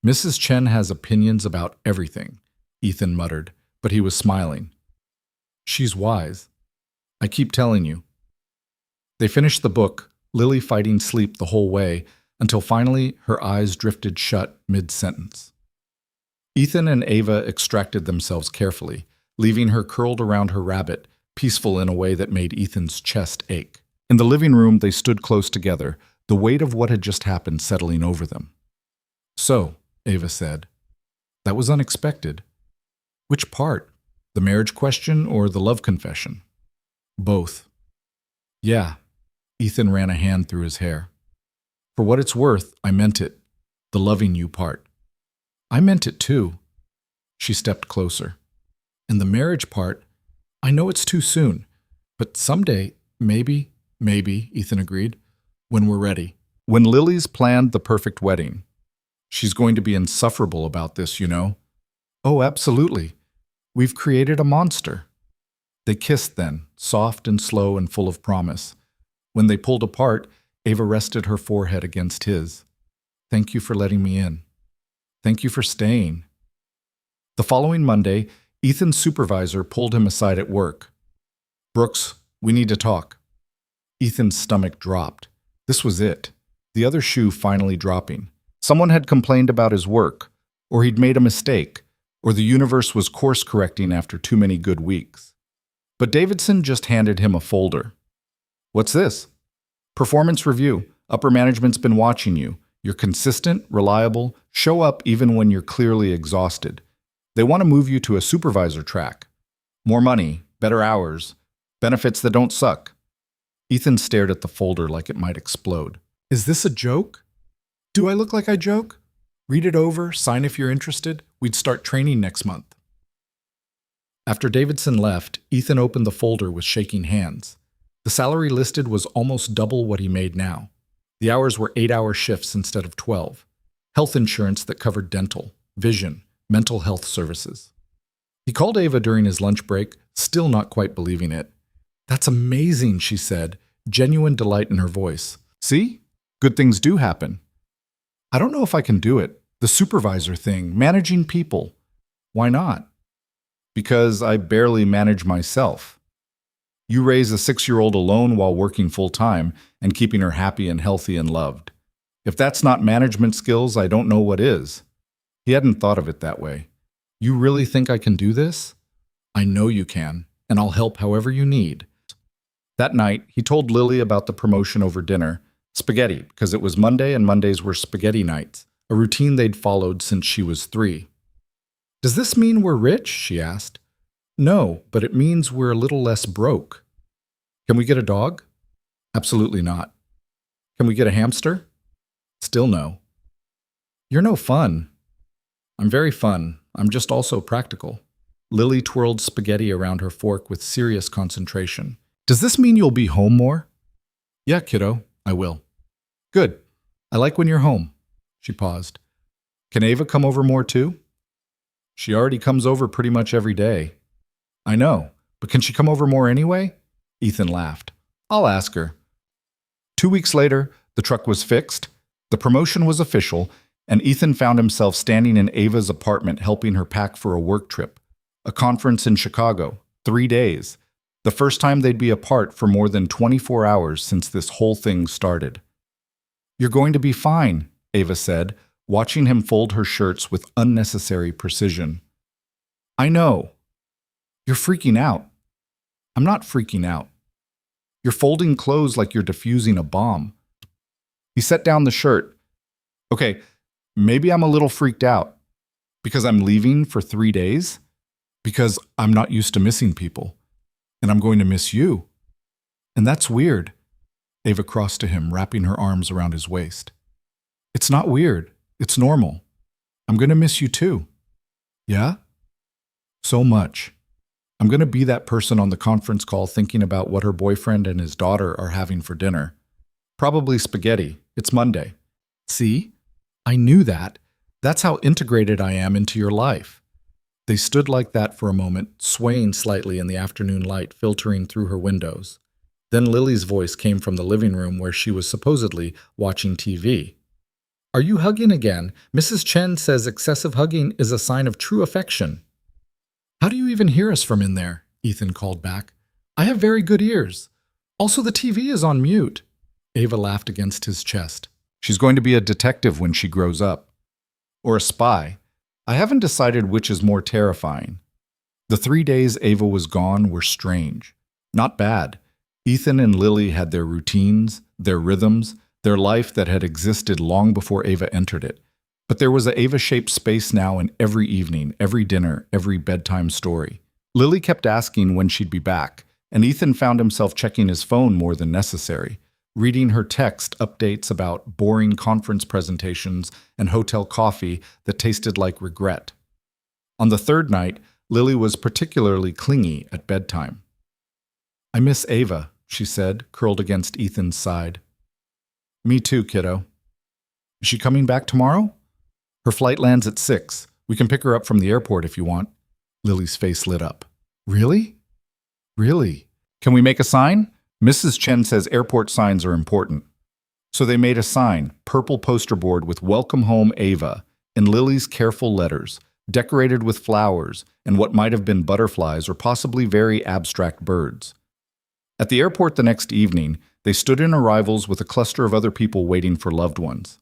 "Mrs. Chen has opinions about everything," Ethan muttered, but he was smiling. "She's wise. I keep telling you." They finished the book, Lily fighting sleep the whole way, until finally her eyes drifted shut mid-sentence. Ethan and Ava extracted themselves carefully, leaving her curled around her rabbit, peaceful in a way that made Ethan's chest ache. In the living room, they stood close together, the weight of what had just happened settling over them. "So," Ava said, "that was unexpected. Which part? The marriage question or the love confession?" "Both." "Yeah." Ethan ran a hand through his hair. "For what it's worth, I meant it. The loving you part." "I meant it too." She stepped closer. "And the marriage part, I know it's too soon, but someday, maybe, Ethan agreed, "when we're ready." When Lily's planned the perfect wedding. "She's going to be insufferable about this, you know." "Oh, absolutely. We've created a monster." They kissed then, soft and slow and full of promise. When they pulled apart, Ava rested her forehead against his. "Thank you for letting me in. Thank you for staying." The following Monday, Ethan's supervisor pulled him aside at work. "Brooks, we need to talk." Ethan's stomach dropped. This was it. The other shoe finally dropping. Someone had complained about his work, or he'd made a mistake, or the universe was course-correcting after too many good weeks. But Davidson just handed him a folder. "What's this?" "Performance review. Upper management's been watching you. You're consistent, reliable, show up even when you're clearly exhausted. They want to move you to a supervisor track. More money, better hours, benefits that don't suck." Ethan stared at the folder like it might explode. "Is this a joke? Do I look like I joke? Read it over, sign if you're interested. We'd start training next month." After Davidson left, Ethan opened the folder with shaking hands. The salary listed was almost double what he made now. The hours were 8-hour shifts instead of 12. Health insurance that covered dental, vision, mental health services. He called Ava during his lunch break, still not quite believing it. "That's amazing," she said, genuine delight in her voice. "See? Good things do happen." "I don't know if I can do it. The supervisor thing, managing people." "Why not?" "Because I barely manage myself. You raise a 6-year-old alone while working full-time and keeping her happy and healthy and loved. If that's not management skills, I don't know what is." He hadn't thought of it that way. You really think I can do this? I know you can, and I'll help however you need. That night, he told Lily about the promotion over dinner. Spaghetti, because it was Monday and Mondays were spaghetti nights, a routine they'd followed since she was 3. Does this mean we're rich? She asked. No, but it means we're a little less broke. Can we get a dog? Absolutely not. Can we get a hamster? Still no. You're no fun. I'm very fun. I'm just also practical. Lily twirled spaghetti around her fork with serious concentration. Does this mean you'll be home more? Yeah, kiddo, I will. Good. I like when you're home. She paused. Can Ava come over more too? She already comes over pretty much every day. I know, but can she come over more anyway? Ethan laughed. I'll ask her. 2 weeks later, the truck was fixed, the promotion was official, and Ethan found himself standing in Ava's apartment helping her pack for a work trip, a conference in Chicago, 3 days, the first time they'd be apart for more than 24 hours since this whole thing started. You're going to be fine, Ava said, watching him fold her shirts with unnecessary precision. I know. You're freaking out. I'm not freaking out. You're folding clothes like you're defusing a bomb. He set down the shirt. Okay, maybe I'm a little freaked out. Because I'm leaving for 3 days? Because I'm not used to missing people. And I'm going to miss you. And that's weird. Ava crossed to him, wrapping her arms around his waist. It's not weird. It's normal. I'm going to miss you too. Yeah? So much. I'm going to be that person on the conference call thinking about what her boyfriend and his daughter are having for dinner. Probably spaghetti. It's Monday. See? I knew that. That's how integrated I am into your life. They stood like that for a moment, swaying slightly in the afternoon light filtering through her windows. Then Lily's voice came from the living room where she was supposedly watching TV. Are you hugging again? Mrs. Chen says excessive hugging is a sign of true affection. How do you even hear us from in there? Ethan called back. I have very good ears. Also, the TV is on mute. Ava laughed against his chest. She's going to be a detective when she grows up. Or a spy. I haven't decided which is more terrifying. The 3 days Ava was gone were strange. Not bad. Ethan and Lily had their routines, their rhythms, their life that had existed long before Ava entered it. But there was an Ava-shaped space now in every evening, every dinner, every bedtime story. Lily kept asking when she'd be back, and Ethan found himself checking his phone more than necessary, reading her text updates about boring conference presentations and hotel coffee that tasted like regret. On the 3rd night, Lily was particularly clingy at bedtime. I miss Ava, she said, curled against Ethan's side. Me too, kiddo. Is she coming back tomorrow? Her flight lands at 6. We can pick her up from the airport if you want. Lily's face lit up. Really? Really? Can we make a sign? Mrs. Chen says airport signs are important. So they made a sign, purple poster board with Welcome Home Ava, in Lily's careful letters, decorated with flowers and what might have been butterflies or possibly very abstract birds. At the airport the next evening, they stood in arrivals with a cluster of other people waiting for loved ones.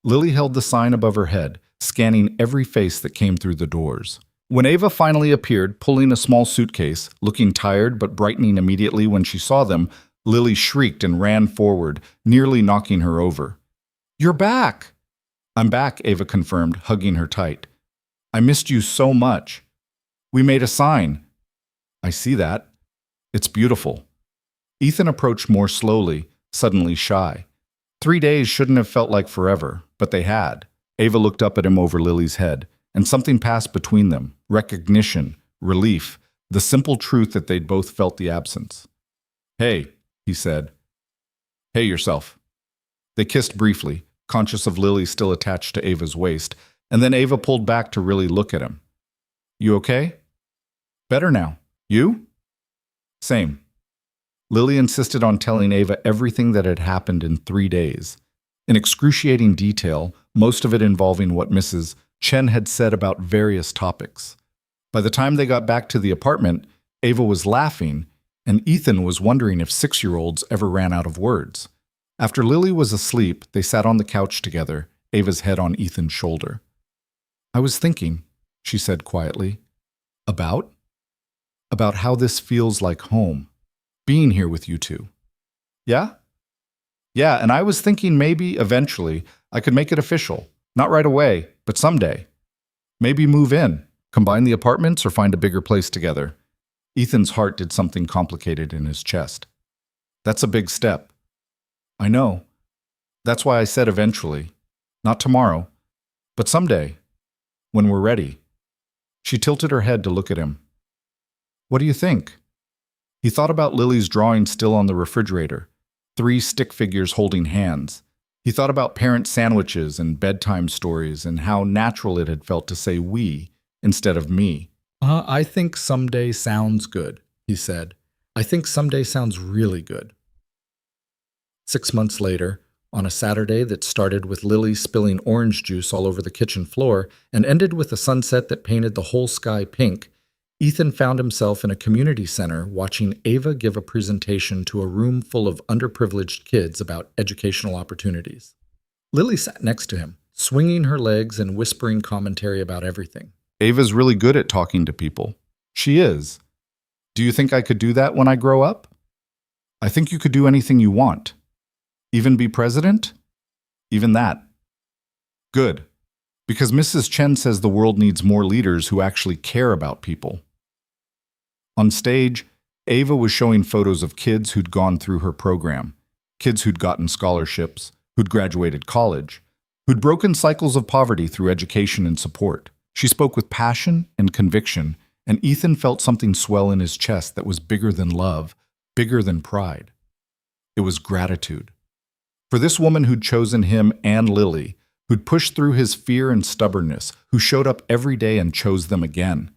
Lily held the sign above her head, scanning every face that came through the doors. When Ava finally appeared, pulling a small suitcase, looking tired but brightening immediately when she saw them, Lily shrieked and ran forward, nearly knocking her over. You're back! I'm back, Ava confirmed, hugging her tight. I missed you so much. We made a sign. I see that. It's beautiful. Ethan approached more slowly, suddenly shy. 3 days shouldn't have felt like forever, but they had. Ava looked up at him over Lily's head, and something passed between them, recognition, relief, the simple truth that they'd both felt the absence. Hey, he said. Hey yourself. They kissed briefly, conscious of Lily still attached to Ava's waist, and then Ava pulled back to really look at him. You okay? Better now. You? Same. Lily insisted on telling Ava everything that had happened in 3 days. In excruciating detail, most of it involving what Mrs. Chen had said about various topics. By the time they got back to the apartment, Ava was laughing, and Ethan was wondering if 6-year-olds ever ran out of words. After Lily was asleep, they sat on the couch together, Ava's head on Ethan's shoulder. I was thinking, she said quietly. About? About how this feels like home, being here with you two. Yeah? Yeah, and I was thinking maybe, eventually, I could make it official. Not right away, but someday. Maybe move in, combine the apartments, or find a bigger place together. Ethan's heart did something complicated in his chest. That's a big step. I know. That's why I said eventually. Not tomorrow, but someday, when we're ready. She tilted her head to look at him. What do you think? He thought about Lily's drawing still on the refrigerator, 3 stick figures holding hands. He thought about parent sandwiches and bedtime stories and how natural it had felt to say we instead of me. I think someday sounds good, he said. I think someday sounds really good. 6 months later, on a Saturday that started with Lily spilling orange juice all over the kitchen floor and ended with a sunset that painted the whole sky pink, Ethan found himself in a community center watching Ava give a presentation to a room full of underprivileged kids about educational opportunities. Lily sat next to him, swinging her legs and whispering commentary about everything. Ava's really good at talking to people. She is. Do you think I could do that when I grow up? I think you could do anything you want. Even be president? Even that. Good. Because Mrs. Chen says the world needs more leaders who actually care about people. On stage, Ava was showing photos of kids who'd gone through her program, kids who'd gotten scholarships, who'd graduated college, who'd broken cycles of poverty through education and support. She spoke with passion and conviction, and Ethan felt something swell in his chest that was bigger than love, bigger than pride. It was gratitude. For this woman who'd chosen him and Lily, who'd pushed through his fear and stubbornness, who showed up every day and chose them again.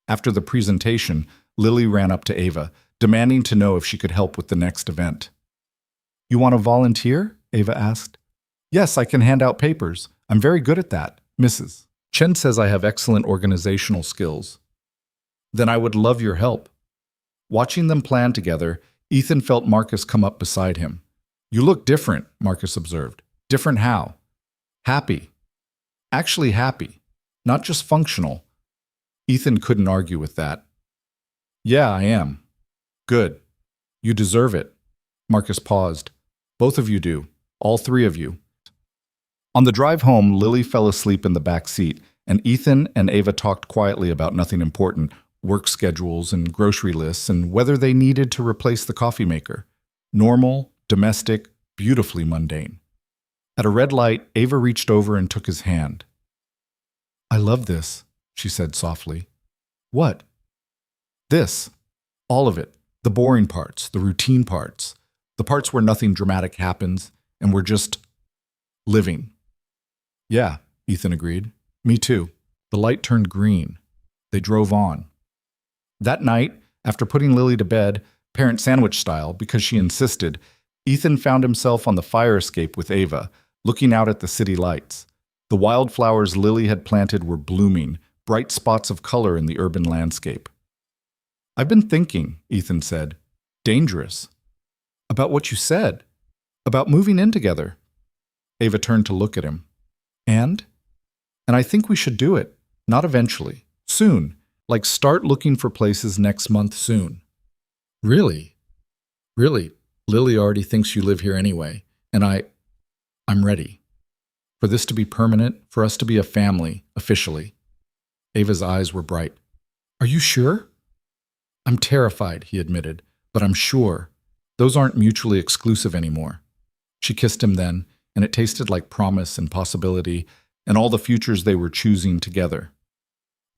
After the presentation, Lily ran up to Ava, demanding to know if she could help with the next event. You want to volunteer? Ava asked. Yes, I can hand out papers. I'm very good at that, Mrs. Chen says I have excellent organizational skills. Then I would love your help. Watching them plan together, Ethan felt Marcus come up beside him. You look different, Marcus observed. Different how? Happy. Actually happy. Not just functional. Ethan couldn't argue with that. Yeah, I am. Good. You deserve it. Marcus paused. Both of you do. All 3 of you. On the drive home, Lily fell asleep in the back seat, and Ethan and Ava talked quietly about nothing important, work schedules and grocery lists, and whether they needed to replace the coffee maker. Normal, domestic, beautifully mundane. At a red light, Ava reached over and took his hand. I love this, she said softly. What? This. All of it. The boring parts, the routine parts, the parts where nothing dramatic happens, and we're just living. Yeah, Ethan agreed. Me too. The light turned green. They drove on. That night, after putting Lily to bed, parent sandwich style, because she insisted, Ethan found himself on the fire escape with Ava, looking out at the city lights. The wildflowers Lily had planted were blooming, bright spots of color in the urban landscape. I've been thinking, Ethan said. Dangerous. About what you said. About moving in together. Ava turned to look at him. And I think we should do it. Not eventually. Soon. Like start looking for places next month soon. Really? Really? Lily already thinks you live here anyway. And I'm ready. For this to be permanent, for us to be a family, officially. Ava's eyes were bright. Are you sure? I'm terrified, he admitted, but I'm sure. Those aren't mutually exclusive anymore. She kissed him then, and it tasted like promise and possibility and all the futures they were choosing together.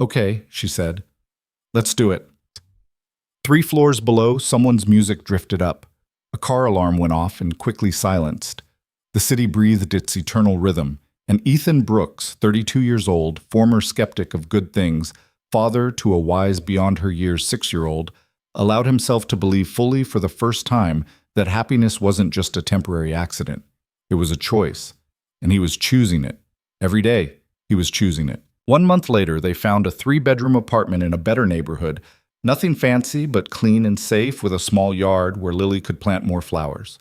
Okay, she said. Let's do it. 3 floors below, someone's music drifted up. A car alarm went off and quickly silenced. The city breathed its eternal rhythm, and Ethan Brooks, 32 years old, former skeptic of good things, father to a wise beyond her years 6-year-old, allowed himself to believe fully for the first time that happiness wasn't just a temporary accident. It was a choice, and he was choosing it. Every day, he was choosing it. 1 month later, they found a 3-bedroom apartment in a better neighborhood, nothing fancy but clean and safe with a small yard where Lily could plant more flowers.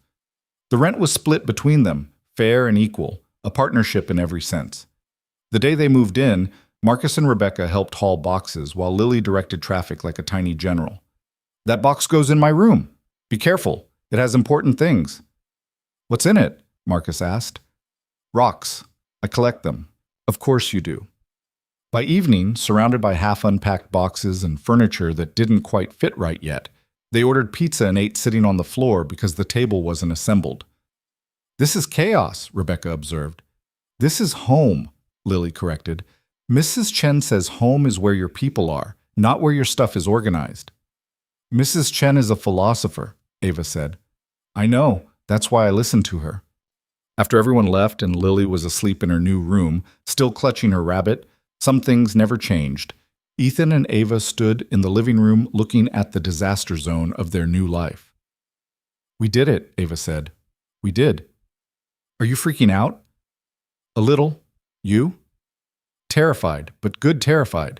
The rent was split between them, fair and equal, a partnership in every sense. The day they moved in, Marcus and Rebecca helped haul boxes while Lily directed traffic like a tiny general. That box goes in my room. Be careful. It has important things. What's in it? Marcus asked. Rocks. I collect them. Of course you do. By evening, surrounded by half-unpacked boxes and furniture that didn't quite fit right yet, they ordered pizza and ate sitting on the floor because the table wasn't assembled. This is chaos, Rebecca observed. This is home, Lily corrected. Mrs. Chen says home is where your people are, not where your stuff is organized. Mrs. Chen is a philosopher, Ava said. I know, that's why I listened to her. After everyone left and Lily was asleep in her new room, still clutching her rabbit, some things never changed. Ethan and Ava stood in the living room looking at the disaster zone of their new life. We did it, Ava said. We did. Are you freaking out? A little. You? Terrified, but good terrified.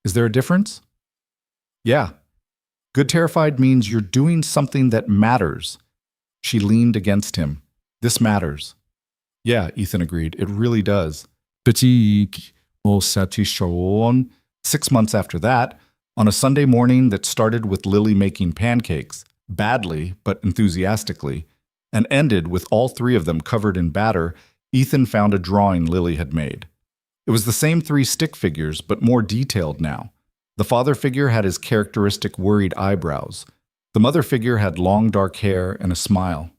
Is there a difference? Yeah. Good terrified means you're doing something that matters. She leaned against him. This matters. Yeah, Ethan agreed. It really does. 6 months after that, on a Sunday morning that started with Lily making pancakes, badly but enthusiastically, and ended with all three of them covered in batter, Ethan found a drawing Lily had made. It was the same 3 stick figures, but more detailed now. The father figure had his characteristic worried eyebrows. The mother figure had long dark hair and a smile.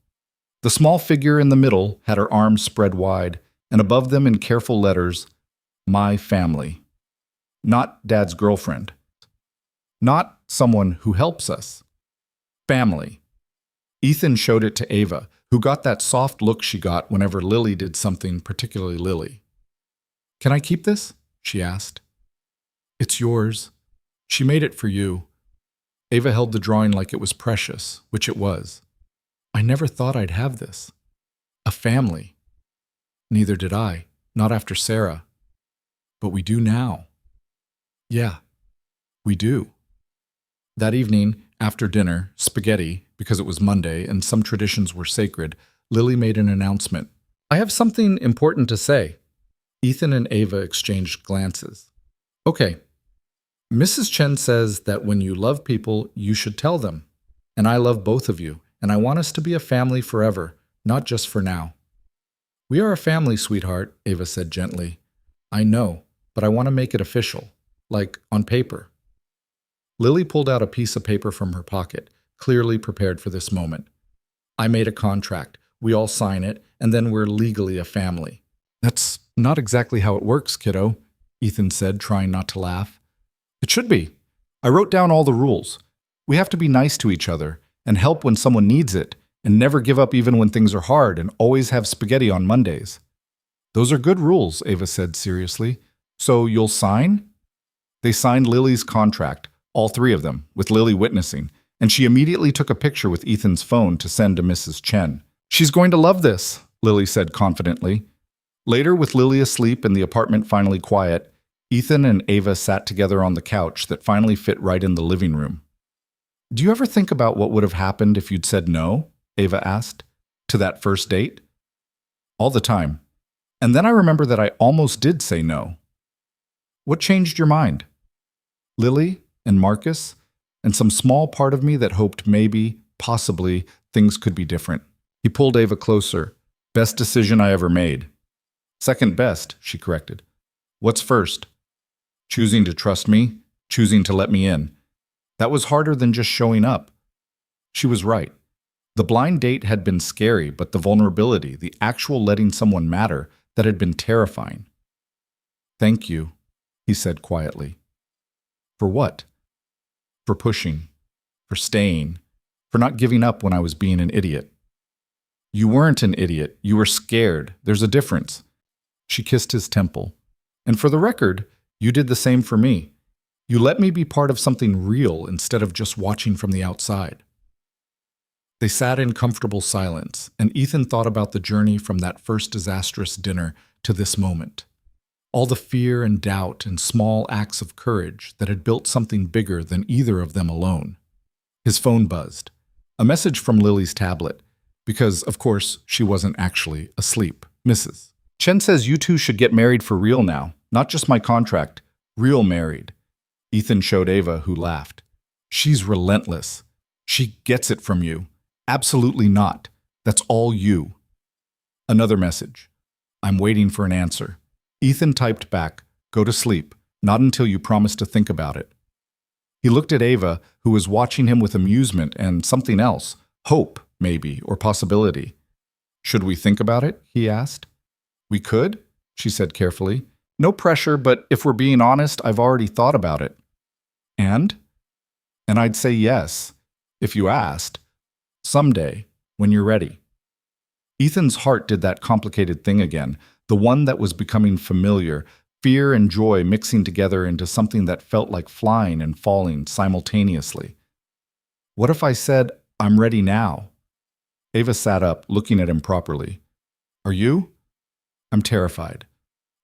The small figure in the middle had her arms spread wide, and above them in careful letters, My Family. Not Dad's girlfriend. Not someone who helps us. Family. Ethan showed it to Ava, who got that soft look she got whenever Lily did something particularly Lily. Can I keep this? She asked. It's yours. She made it for you. Ava held the drawing like it was precious, which it was. I never thought I'd have this. A family. Neither did I, not after Sarah. But we do now. Yeah, we do. That evening, after dinner, spaghetti, because it was Monday and some traditions were sacred, Lily made an announcement. I have something important to say. Ethan and Ava exchanged glances. Okay. Mrs. Chen says that when you love people, you should tell them. And I love both of you, and I want us to be a family forever, not just for now. We are a family, sweetheart, Ava said gently. I know, but I want to make it official, like on paper. Lily pulled out a piece of paper from her pocket, clearly prepared for this moment. I made a contract. We all sign it, and then we're legally a family. That's not exactly how it works, kiddo, Ethan said, trying not to laugh. It should be. I wrote down all the rules. We have to be nice to each other and help when someone needs it and never give up even when things are hard and always have spaghetti on Mondays. Those are good rules, Ava said seriously. So you'll sign? They signed Lily's contract, all 3 of them, with Lily witnessing, and she immediately took a picture with Ethan's phone to send to Mrs. Chen. She's going to love this, Lily said confidently. Later, with Lily asleep and the apartment finally quiet, Ethan and Ava sat together on the couch that finally fit right in the living room. Do you ever think about what would have happened if you'd said no? Ava asked. To that first date? All the time. And then I remember that I almost did say no. What changed your mind? Lily and Marcus and some small part of me that hoped maybe, possibly, things could be different. He pulled Ava closer. Best decision I ever made. Second best, she corrected. What's first? Choosing to trust me, choosing to let me in. That was harder than just showing up. She was right. The blind date had been scary, but the vulnerability, the actual letting someone matter, that had been terrifying. Thank you, he said quietly. For what? For pushing, for staying, for not giving up when I was being an idiot. You weren't an idiot. You were scared. There's a difference. She kissed his temple. And for the record, you did the same for me. You let me be part of something real instead of just watching from the outside. They sat in comfortable silence, and Ethan thought about the journey from that first disastrous dinner to this moment. All the fear and doubt and small acts of courage that had built something bigger than either of them alone. His phone buzzed. A message from Lily's tablet, because, of course, she wasn't actually asleep. Mrs. Chen says you two should get married for real now. not just my contract, real married. Ethan showed Ava, who laughed. She's relentless. She gets it from you. Absolutely not. That's all you. Another message. I'm waiting for an answer. Ethan typed back, go to sleep, not until you promise to think about it. He looked at Ava, who was watching him with amusement and something else, hope, maybe, or possibility. Should we think about it? He asked. We could, she said carefully. No pressure, but if we're being honest, I've already thought about it. And? And I'd say yes, if you asked. Someday, when you're ready. Ethan's heart did that complicated thing again, the one that was becoming familiar, fear and joy mixing together into something that felt like flying and falling simultaneously. What if I said, I'm ready now? Ava sat up, looking at him properly. Are you? I'm terrified.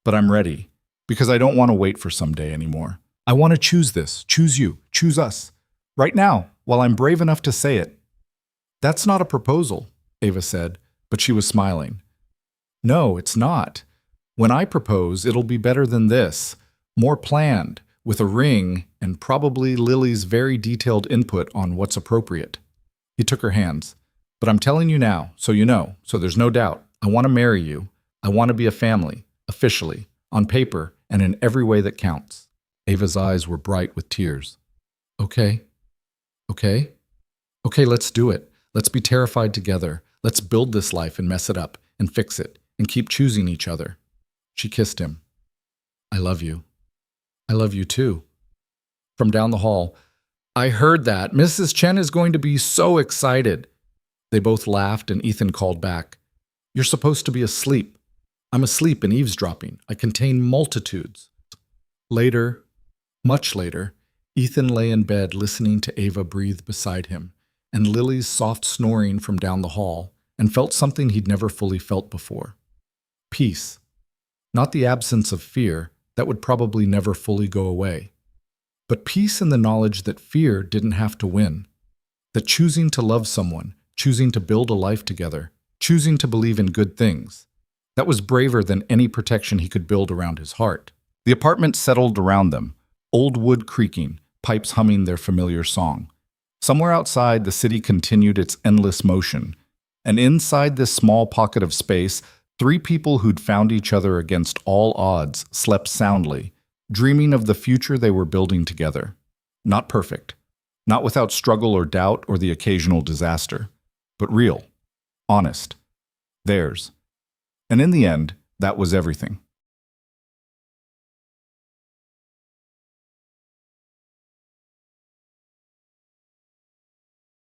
But I'm ready, because I don't want to wait for someday anymore. I want to choose this, choose you, choose us. Right now, while I'm brave enough to say it. That's not a proposal, Ava said, but she was smiling. No, it's not. When I propose, it'll be better than this, more planned, with a ring and probably Lily's very detailed input on what's appropriate. He took her hands. But I'm telling you now, so you know, so there's no doubt. I want to marry you. I want to be a family, officially, on paper, and in every way that counts. Ava's eyes were bright with tears. Okay. Okay? Okay, let's do it. Let's be terrified together. Let's build this life and mess it up, and fix it, and keep choosing each other. She kissed him. I love you. I love you too. From down the hall, I heard that. Mrs. Chen is going to be so excited. They both laughed and Ethan called back. You're supposed to be asleep. I'm asleep and eavesdropping. I contain multitudes. Later, much later, Ethan lay in bed listening to Ava breathe beside him and Lily's soft snoring from down the hall and felt something he'd never fully felt before. Peace. Not the absence of fear that would probably never fully go away, but peace in the knowledge that fear didn't have to win, that choosing to love someone, choosing to build a life together, choosing to believe in good things, that was braver than any protection he could build around his heart. The apartment settled around them, old wood creaking, pipes humming their familiar song. Somewhere outside, the city continued its endless motion, and inside this small pocket of space, 3 people who'd found each other against all odds slept soundly, dreaming of the future they were building together. Not perfect, not without struggle or doubt or the occasional disaster, but real, honest, theirs. And in the end, that was everything.